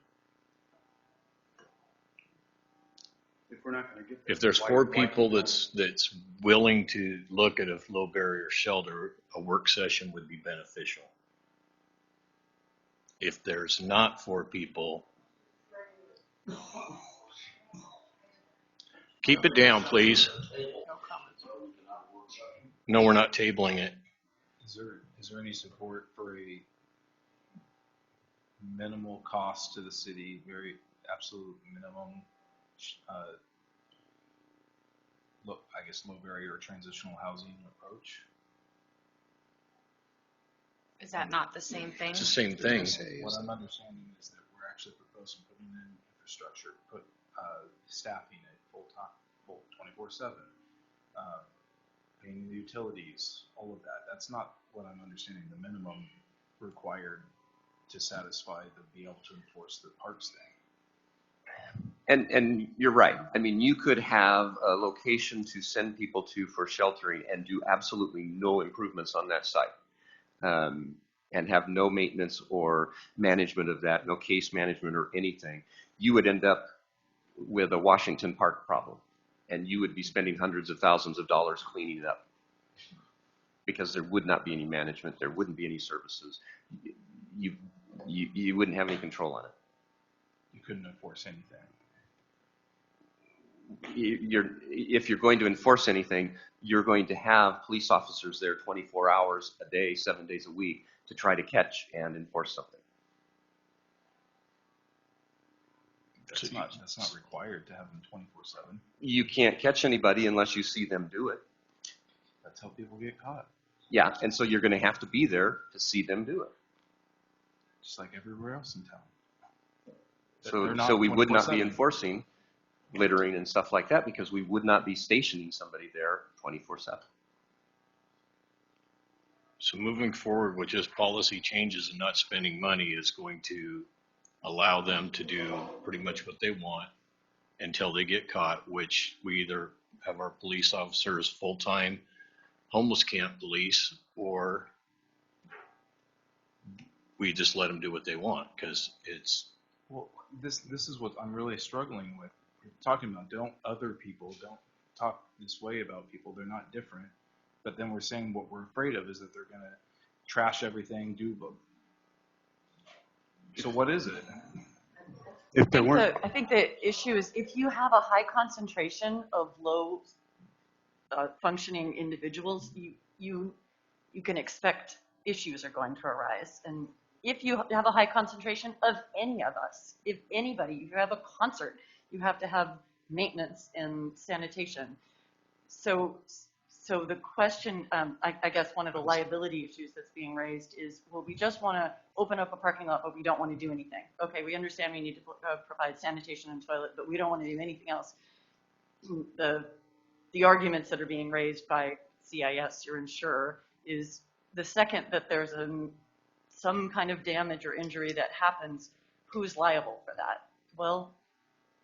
If we're not going to get If there's 4 people that's willing to look at a low barrier shelter, a work session would be beneficial. If there's not 4 people, keep it down, please. No, we're not tabling it. Is there any support for a minimal cost to the city, very absolute minimum, I guess low barrier or transitional housing approach? Is that not the same thing? It's the same thing. What I'm understanding is that we're actually proposing putting in infrastructure, put staffing it full 24/7, paying the utilities, all of that. That's not what I'm understanding the minimum required to satisfy the be able to enforce the parks thing. And you're right. I mean, you could have a location to send people to for sheltering and do absolutely no improvements on that site. And have no maintenance or management of that, no case management or anything. You would end up with a Washington Park problem, and you would be spending hundreds of thousands of dollars cleaning it up because there would not be any management, there wouldn't be any services. You wouldn't have any control on it. You couldn't enforce anything. If you're going to enforce anything, you're going to have police officers there 24 hours a day, 7 days a week to try to catch and enforce something. That's not required to have them 24/7. You can't catch anybody unless you see them do it. That's how people get caught. Yeah, and so you're going to have to be there to see them do it. Just like everywhere else in town. So we would not be enforcing littering and stuff like that because we would not be stationing somebody there 24/7. So moving forward with just policy changes and not spending money is going to allow them to do pretty much what they want until they get caught, which we either have our police officers full-time homeless camp police, or we just let them do what they want, because it's. Well, this is what I'm really struggling with. We're talking about don't talk this way about people. They're not different. But then we're saying what we're afraid of is that they're going to trash everything, so what is it? If there weren't, I think the issue is if you have a high concentration of low functioning individuals, you can expect issues are going to arise. And if you have a high concentration of any of us, if anybody, if you have a concert, you have to have maintenance and sanitation. So the question, I guess one of the liability issues that's being raised is, well, we just want to open up a parking lot, but we don't want to do anything. Okay, we understand we need to provide sanitation and toilet, but we don't want to do anything else. The arguments that are being raised by CIS, your insurer, is the second that there's some kind of damage or injury that happens, who's liable for that? Well,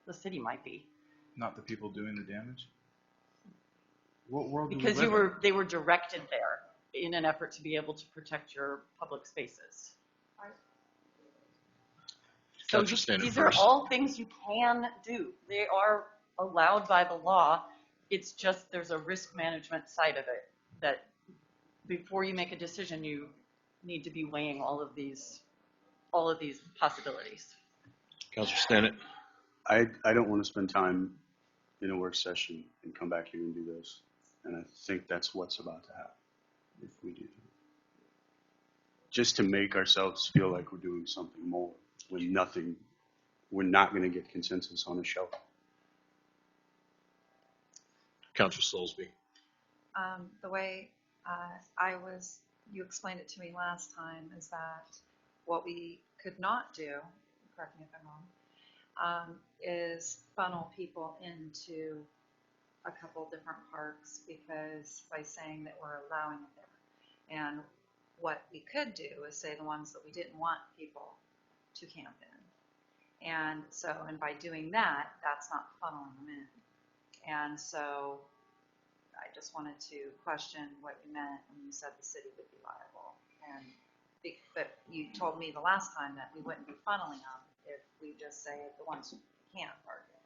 the city might be. Not the people doing the damage? What world Because do we live in? they were directed there in an effort to be able to protect your public spaces. So these are all things you can do. They are allowed by the law. It's just there's a risk management side of it that before you make a decision, you need to be weighing all of these possibilities. Councilor Stennett. I don't want to spend time in a work session and come back here and do this. And I think that's what's about to happen if we do. Just to make ourselves feel like we're doing something more when we're not going to get consensus on a shelter. Councilor Soulsby. The way you explained it to me last time is that what we could not do, correct me if I'm wrong, is funnel people into a couple different parks because by saying that we're allowing it there. And what we could do is say the ones that we didn't want people to camp in. And by doing that, that's not funneling them in. And so I just wanted to question what you meant when you said the city would be liable. But you told me the last time that we wouldn't be funneling them if we just say the ones who can't park in.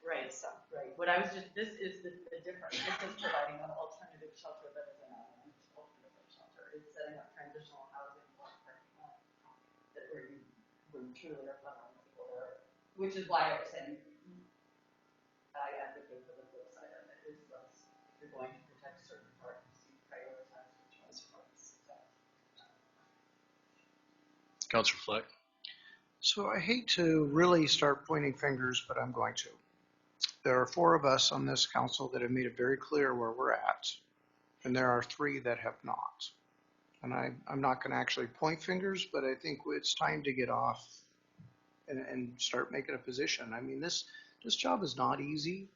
Right. So, right. What I was this is the difference. This is providing an alternative shelter that is an alternative shelter. It's setting up transitional housing or parking lot where you truly are funneling people there. Which is why I was saying I advocate for the flip side of it. Is less, if you're going to protect certain parks, you prioritize which ones parks. Councilor Fleck. So I hate to really start pointing fingers, but I'm going to. There are 4 of us on this council that have made it very clear where we're at, and there are 3 that have not. And I'm not going to actually point fingers, but I think it's time to get off and start making a position. I mean, this job is not easy.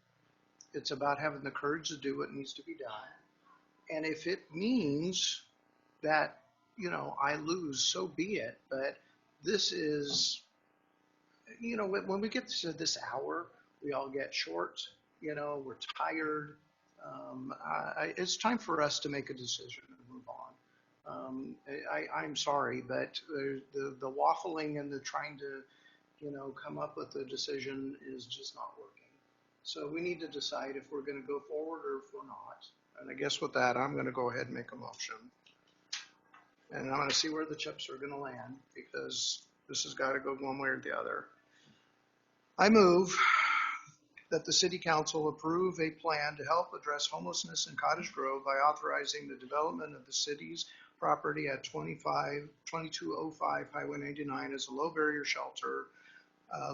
It's about having the courage to do what needs to be done. And if it means that, I lose, so be it. But this is, when we get to this hour, we all get short, we're tired. It's time for us to make a decision and move on. I'm sorry, but the waffling and the trying to, come up with a decision is just not working. So we need to decide if we're going to go forward or if we're not. And I guess with that, I'm going to go ahead and make a motion. And I'm going to see where the chips are going to land because this has got to go one way or the other. I move that the City Council approve a plan to help address homelessness in Cottage Grove by authorizing the development of the city's property at 2205 Highway 99 as a low barrier shelter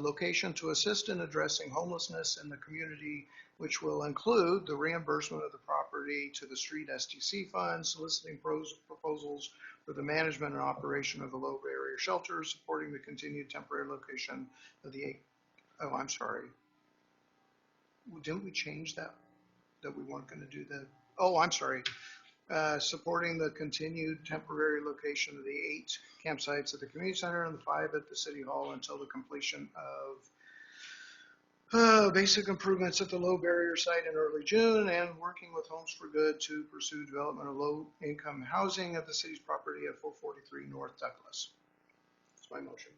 location to assist in addressing homelessness in the community, which will include the reimbursement of the property to the street STC fund, soliciting proposals for the management and operation of the low barrier shelter, supporting the continued temporary location of the didn't we change that we weren't going to do that? Oh, I'm sorry. Supporting the continued temporary location of the 8 campsites at the community center and the 5 at the city hall until the completion of Basic improvements at the low barrier site in early June, and working with Homes for Good to pursue development of low-income housing at the city's property at 443 North Douglas. That's my motion.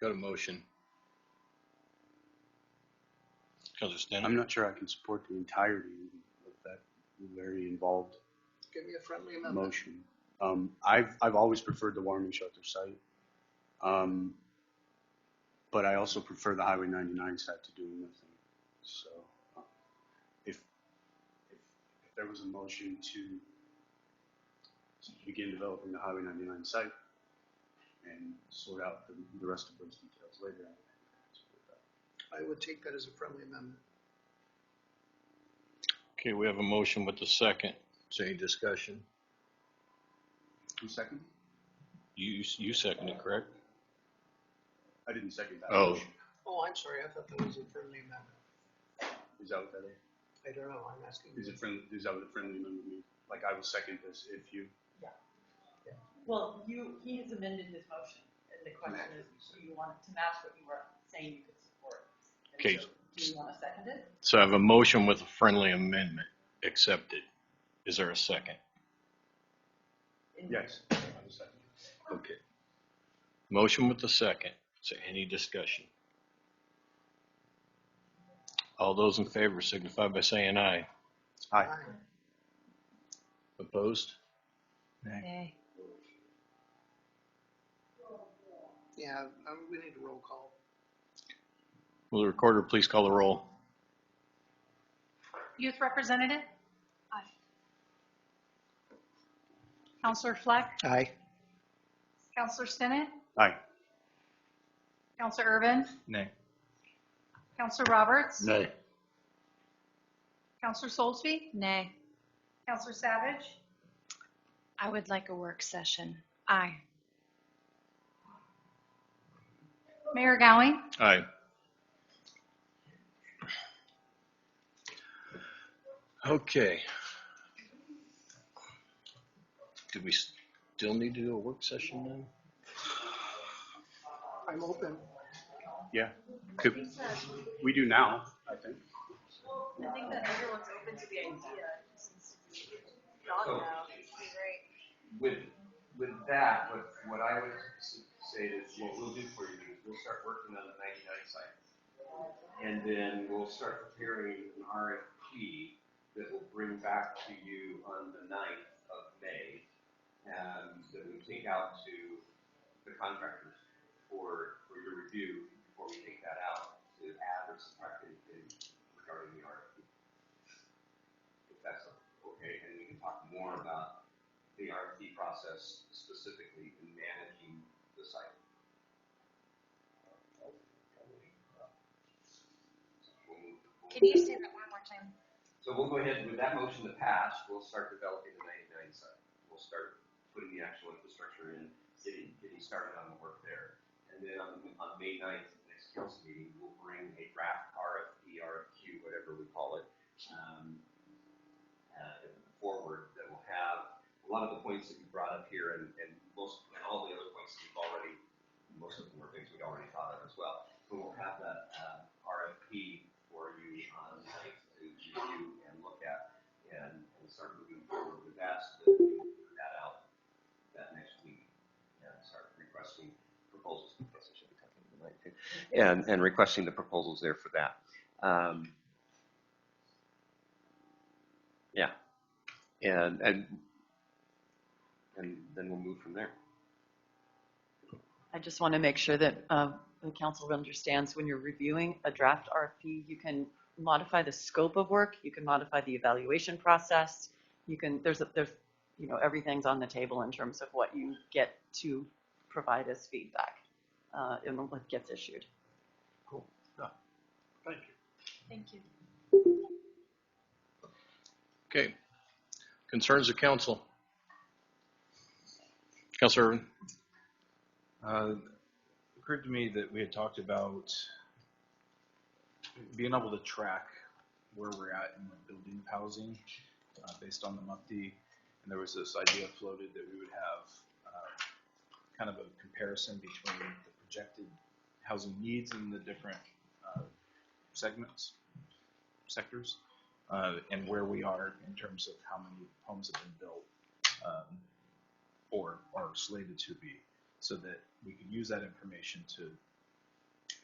Got a motion. Councilor Stanton? I'm not sure I can support the entirety of that very involved Give me a friendly amendment. motion. I've always preferred the warming shelter site. But I also prefer the Highway 99 site to doing nothing. So if there was a motion to begin developing the Highway 99 site and sort out the rest of those details later, I would take that as a friendly amendment. Okay, we have a motion with the second. Is there any discussion? Who second? You seconded, correct? I didn't second that Oh. motion. Oh, I'm sorry. I thought that was a friendly amendment. Is that what that is? I don't know. I'm asking. Is that what a friendly amendment means? Like I will second this if you. Yeah. Well, he has amended his motion, and the question is, do you want it to match what you were saying you could support? And Okay. so, do you want to second it? So I have a motion with a friendly amendment accepted. Is there a second? Yes. I will second. Okay. Motion with the second. Is there any discussion? All those in favor signify by saying aye. Aye. Opposed? Nay. Yeah, we need a roll call. Will the recorder please call the roll? Youth Representative? Aye. Counselor Fleck? Aye. Counselor Stinnett? Aye. Counselor Urban? Nay. Counselor Roberts? Nay. Counselor Soulsby? Nay. Counselor Savage? I would like a work session. Aye. Mayor Gowing? Aye. Okay. Do we still need to do a work session then? I'm open. Yeah. We do now, I think. I think that everyone's open to the idea. Since John now, it'd be great. With that, what I would say is what we'll do for you is we'll start working on the 99 site. And then we'll start preparing an RFP that will bring back to you on the 9th of May, that we take out to the contractors for your review before we take that out to add or subtract anything regarding the RFP. If that's okay, and we can talk more about the RFP process specifically in managing the site. Can you say that one more time? So we'll go ahead, with that motion to pass, we'll start developing the 99 site. We'll start putting the actual infrastructure in, getting started on the work there. And then on May 9th, the next council meeting, we'll bring a draft RFP, RFQ, whatever we call it, forward that will have a lot of the points that you brought up here and all the other points that we've already, most of them were things we'd already thought of as well. So we'll have that RFP for you on site to review and look at and start moving forward with that so that we can put that out that next week and start requesting proposals. I guess I should be talking tonight too. And requesting the proposals there for that. Yeah. And then we'll move from there. I just want to make sure that the council understands when you're reviewing a draft RFP, you can modify the scope of work, you can modify the evaluation process, you can, there's everything's on the table in terms of what you get to provide as feedback and what gets issued. Cool. Yeah. Thank you. Thank you. Okay. Concerns of council. Councilor Irvin. It occurred to me that we had talked about being able to track where we're at in the building of housing based on the MUFTI. And there was this idea floated that we would have kind of a comparison between the projected housing needs in the different sectors, and where we are in terms of how many homes have been built or are slated to be, so that we can use that information to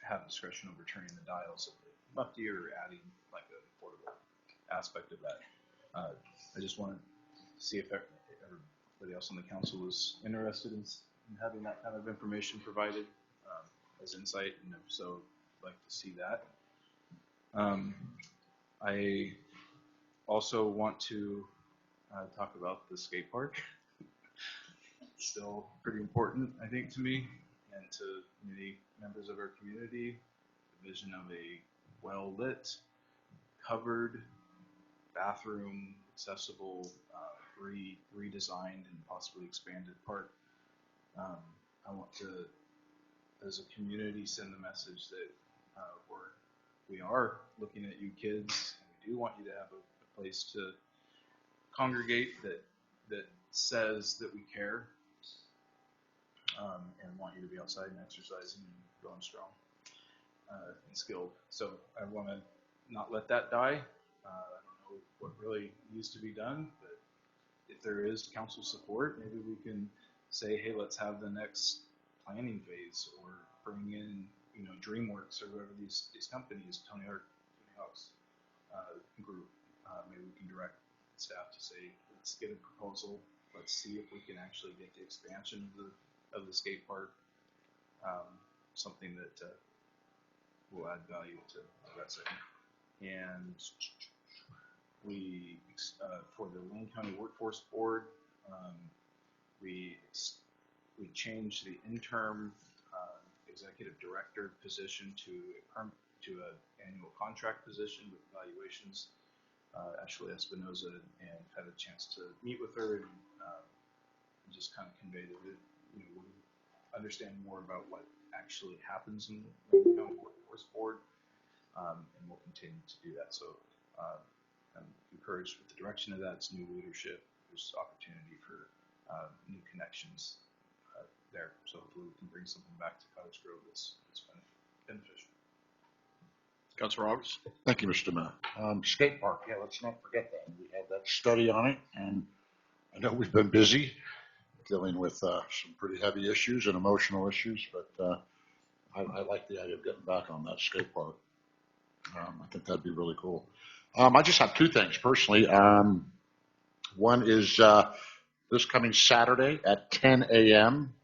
have discretion over turning the dials of the lefty or adding like an affordable aspect of that. I just wanted to see if everybody else on the council was interested in having that kind of information provided as insight, and if so, I'd like to see that. I also want to talk about the skate park. It's still pretty important, I think, to me and to many members of our community. The vision of a well-lit, covered, bathroom, accessible, redesigned and possibly expanded park. I want to, as a community, send the message that we are looking at you kids, and we do want you to have a place to congregate that says that we care, and want you to be outside and exercising and growing strong and skilled. So I want to not let that die. I don't know what really needs to be done, but if there is council support, maybe we can say, hey, let's have the next planning phase, or bring in, DreamWorks or whoever these companies, Tony Hawk's group. Maybe we can direct staff to say, let's get a proposal. Let's see if we can actually get the expansion of the skate park, something that will add value to that segment. And we, for the Wayne County Workforce Board, we changed the interim executive director position to an annual contract position with evaluations. Ashley Espinoza, and had a chance to meet with her and just kind of convey that we understand more about what actually happens in the Wayne County Workforce Board, and we'll continue to do that. So I'm encouraged with the direction of that. It's new leadership. There's opportunity for new connections there. So hopefully we can bring something back to Cottage Grove that's beneficial. Councilor Roberts. Thank you, Mr. Mayor. Skate park, yeah, let's not forget that. We had that study on it, and I know we've been busy dealing with some pretty heavy issues and emotional issues, but I like the idea of getting back on that skate park. I think that'd be really cool. I just have two things personally. One is this coming Saturday at 10 a.m.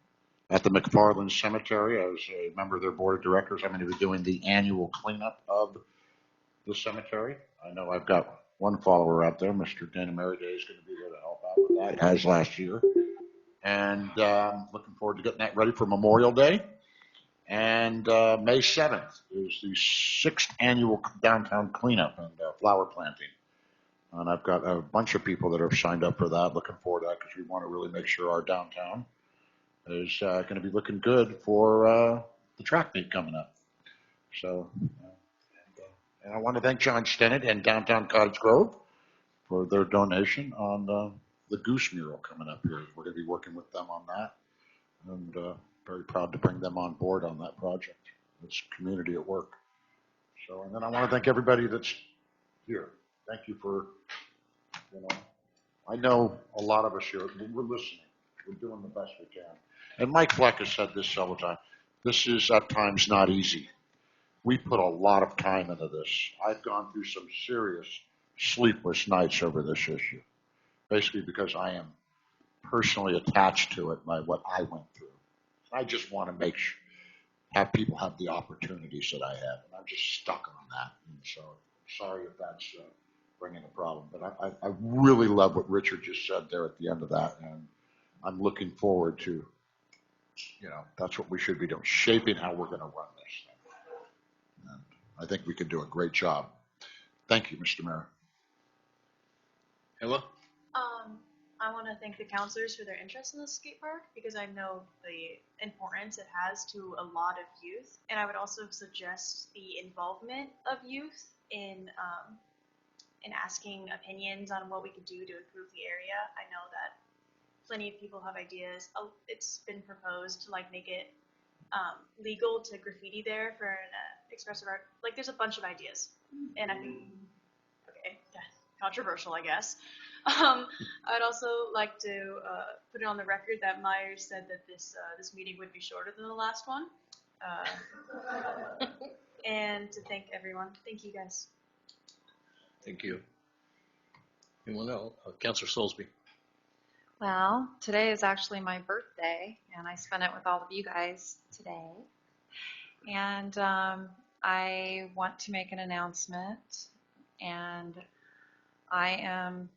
at the McFarland Cemetery. As a member of their board of directors, I'm going to be doing the annual cleanup of the cemetery. I know I've got one follower out there, Mr. Dana Merriday, is going to be there to help out with that, as last year. And looking forward to getting that ready for Memorial Day. And May 7th is the 6th annual downtown cleanup and flower planting. And I've got a bunch of people that have signed up for that. Looking forward to that because we want to really make sure our downtown is going to be looking good for the track meet coming up. So, and I want to thank John Stennett and Downtown Cottage Grove for their donation on the Goose mural coming up here. We're going to be working with them on that, and very proud to bring them on board on that project. It's community at work. So, and then I want to thank everybody that's here. Thank you for, I know a lot of us here, we're listening. We're doing the best we can. And Mike Fleck has said this all the time. This is at times not easy. We put a lot of time into this. I've gone through some serious sleepless nights over this issue, basically because I am personally attached to it by what I went through. I just want to have people have the opportunities that I have, and I'm just stuck on that. And so sorry if that's bringing a problem, but I really love what Richard just said there at the end of that, and I'm looking forward to, that's what we should be doing, shaping how we're going to run this thing. And I think we can do a great job. Thank you, Mr. Mayor. Ella? I want to thank the counselors for their interest in the skate park because I know the importance it has to a lot of youth. And I would also suggest the involvement of youth in asking opinions on what we could do to improve the area. I know that plenty of people have ideas. It's been proposed to make it legal to graffiti there for an expressive art. Like, there's a bunch of ideas, and I think, okay, controversial, I guess. I'd also like to put it on the record that Myers said that this meeting would be shorter than the last one, and to thank everyone. Thank you, guys. Thank you. Anyone else? Councilor Soulsby. Well, today is actually my birthday, and I spent it with all of you guys today. And I want to make an announcement, and I am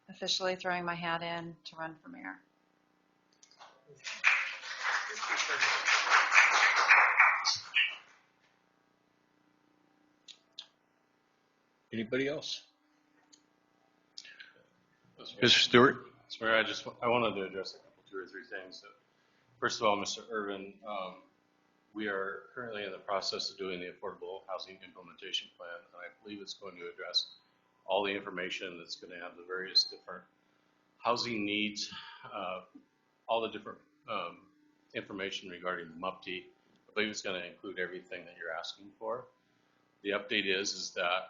officially throwing my hat in to run for mayor. Anybody else? Mr. Stewart? Sorry, I wanted to address a couple, 2 or 3 things. First of all, Mr. Irvin, we are currently in the process of doing the Affordable Housing Implementation Plan, and I believe it's going to address all the information that's going to have the various different housing needs, all the different information regarding the MUPTI. I believe it's going to include everything that you're asking for. The update is that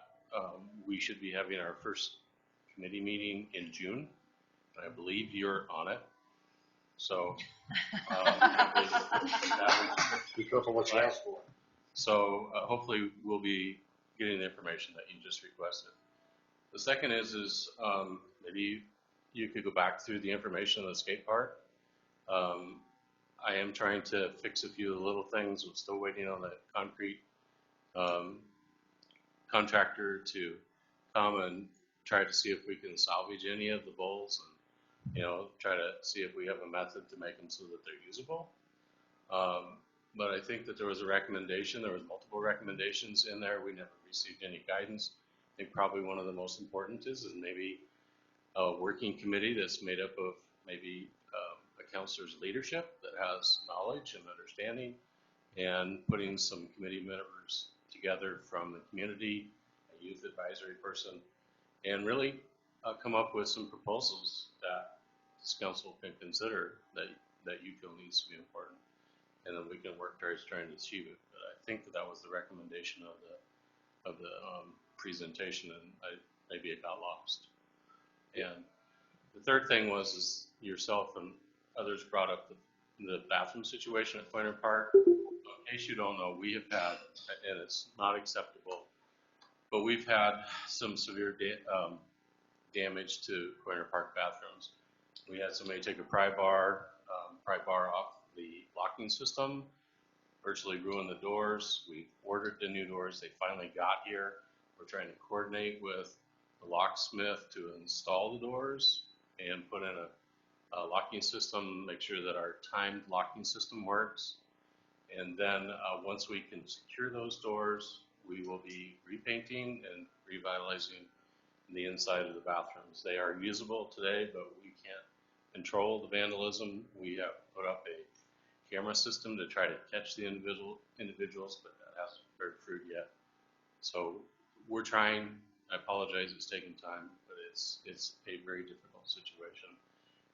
we should be having our first committee meeting in June. I believe you're on it. So, be careful what you ask for. So hopefully we'll be getting the information that you just requested. The second is maybe you could go back through the information on the skate park. I am trying to fix a few of the little things. I'm still waiting on the concrete contractor to come and try to see if we can salvage any of the bowls and, try to see if we have a method to make them so that they're usable. But I think that there was a recommendation. There was multiple recommendations in there. We never received any guidance. I think probably one of the most important is maybe a working committee that's made up of maybe a counselor's leadership that has knowledge and understanding, and putting some committee members together from the community, a youth advisory person, and really come up with some proposals that this council can consider that you feel needs to be important, and then we can work towards trying to achieve it. But I think that was the recommendation of the presentation, and maybe it got lost. And the third thing is yourself and others brought up the bathroom situation at Pointer Park. In case you don't know, we have had, and it's not acceptable, but we've had some severe damage to Pointer Park bathrooms. We had somebody take a pry bar off the locking system, virtually ruined the doors. We ordered the new doors. They finally got here. We're trying to coordinate with the locksmith to install the doors and put in a locking system, make sure that our timed locking system works. And then once we can secure those doors, we will be repainting and revitalizing the inside of the bathrooms. They are usable today, but we can't control the vandalism. We have put up a camera system to try to catch the individuals, but that hasn't bear fruit yet. So we're trying. I apologize, it's taking time, but it's a very difficult situation.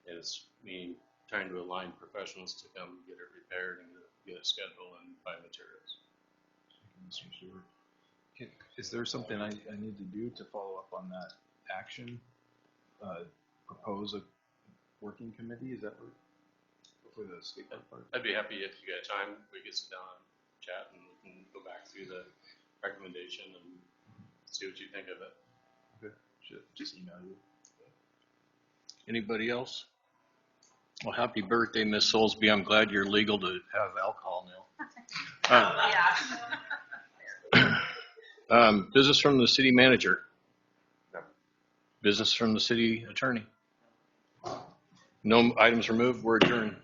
And it's me trying to align professionals to come get it repaired and get it scheduled and buy materials. Mr. Stewart. Is there something I need to do to follow up on that action? Propose a working committee? Is that what, for the skate park? I'd be happy if you got time. We could sit down and chat, and we can go back through the recommendation and see what you think of it. Okay. Should just email you. Anybody else? Well, happy birthday, Miss Soulsby. I'm glad you're legal to have alcohol now. Business from the city manager. No. Business from the city attorney. No items removed. We're adjourned.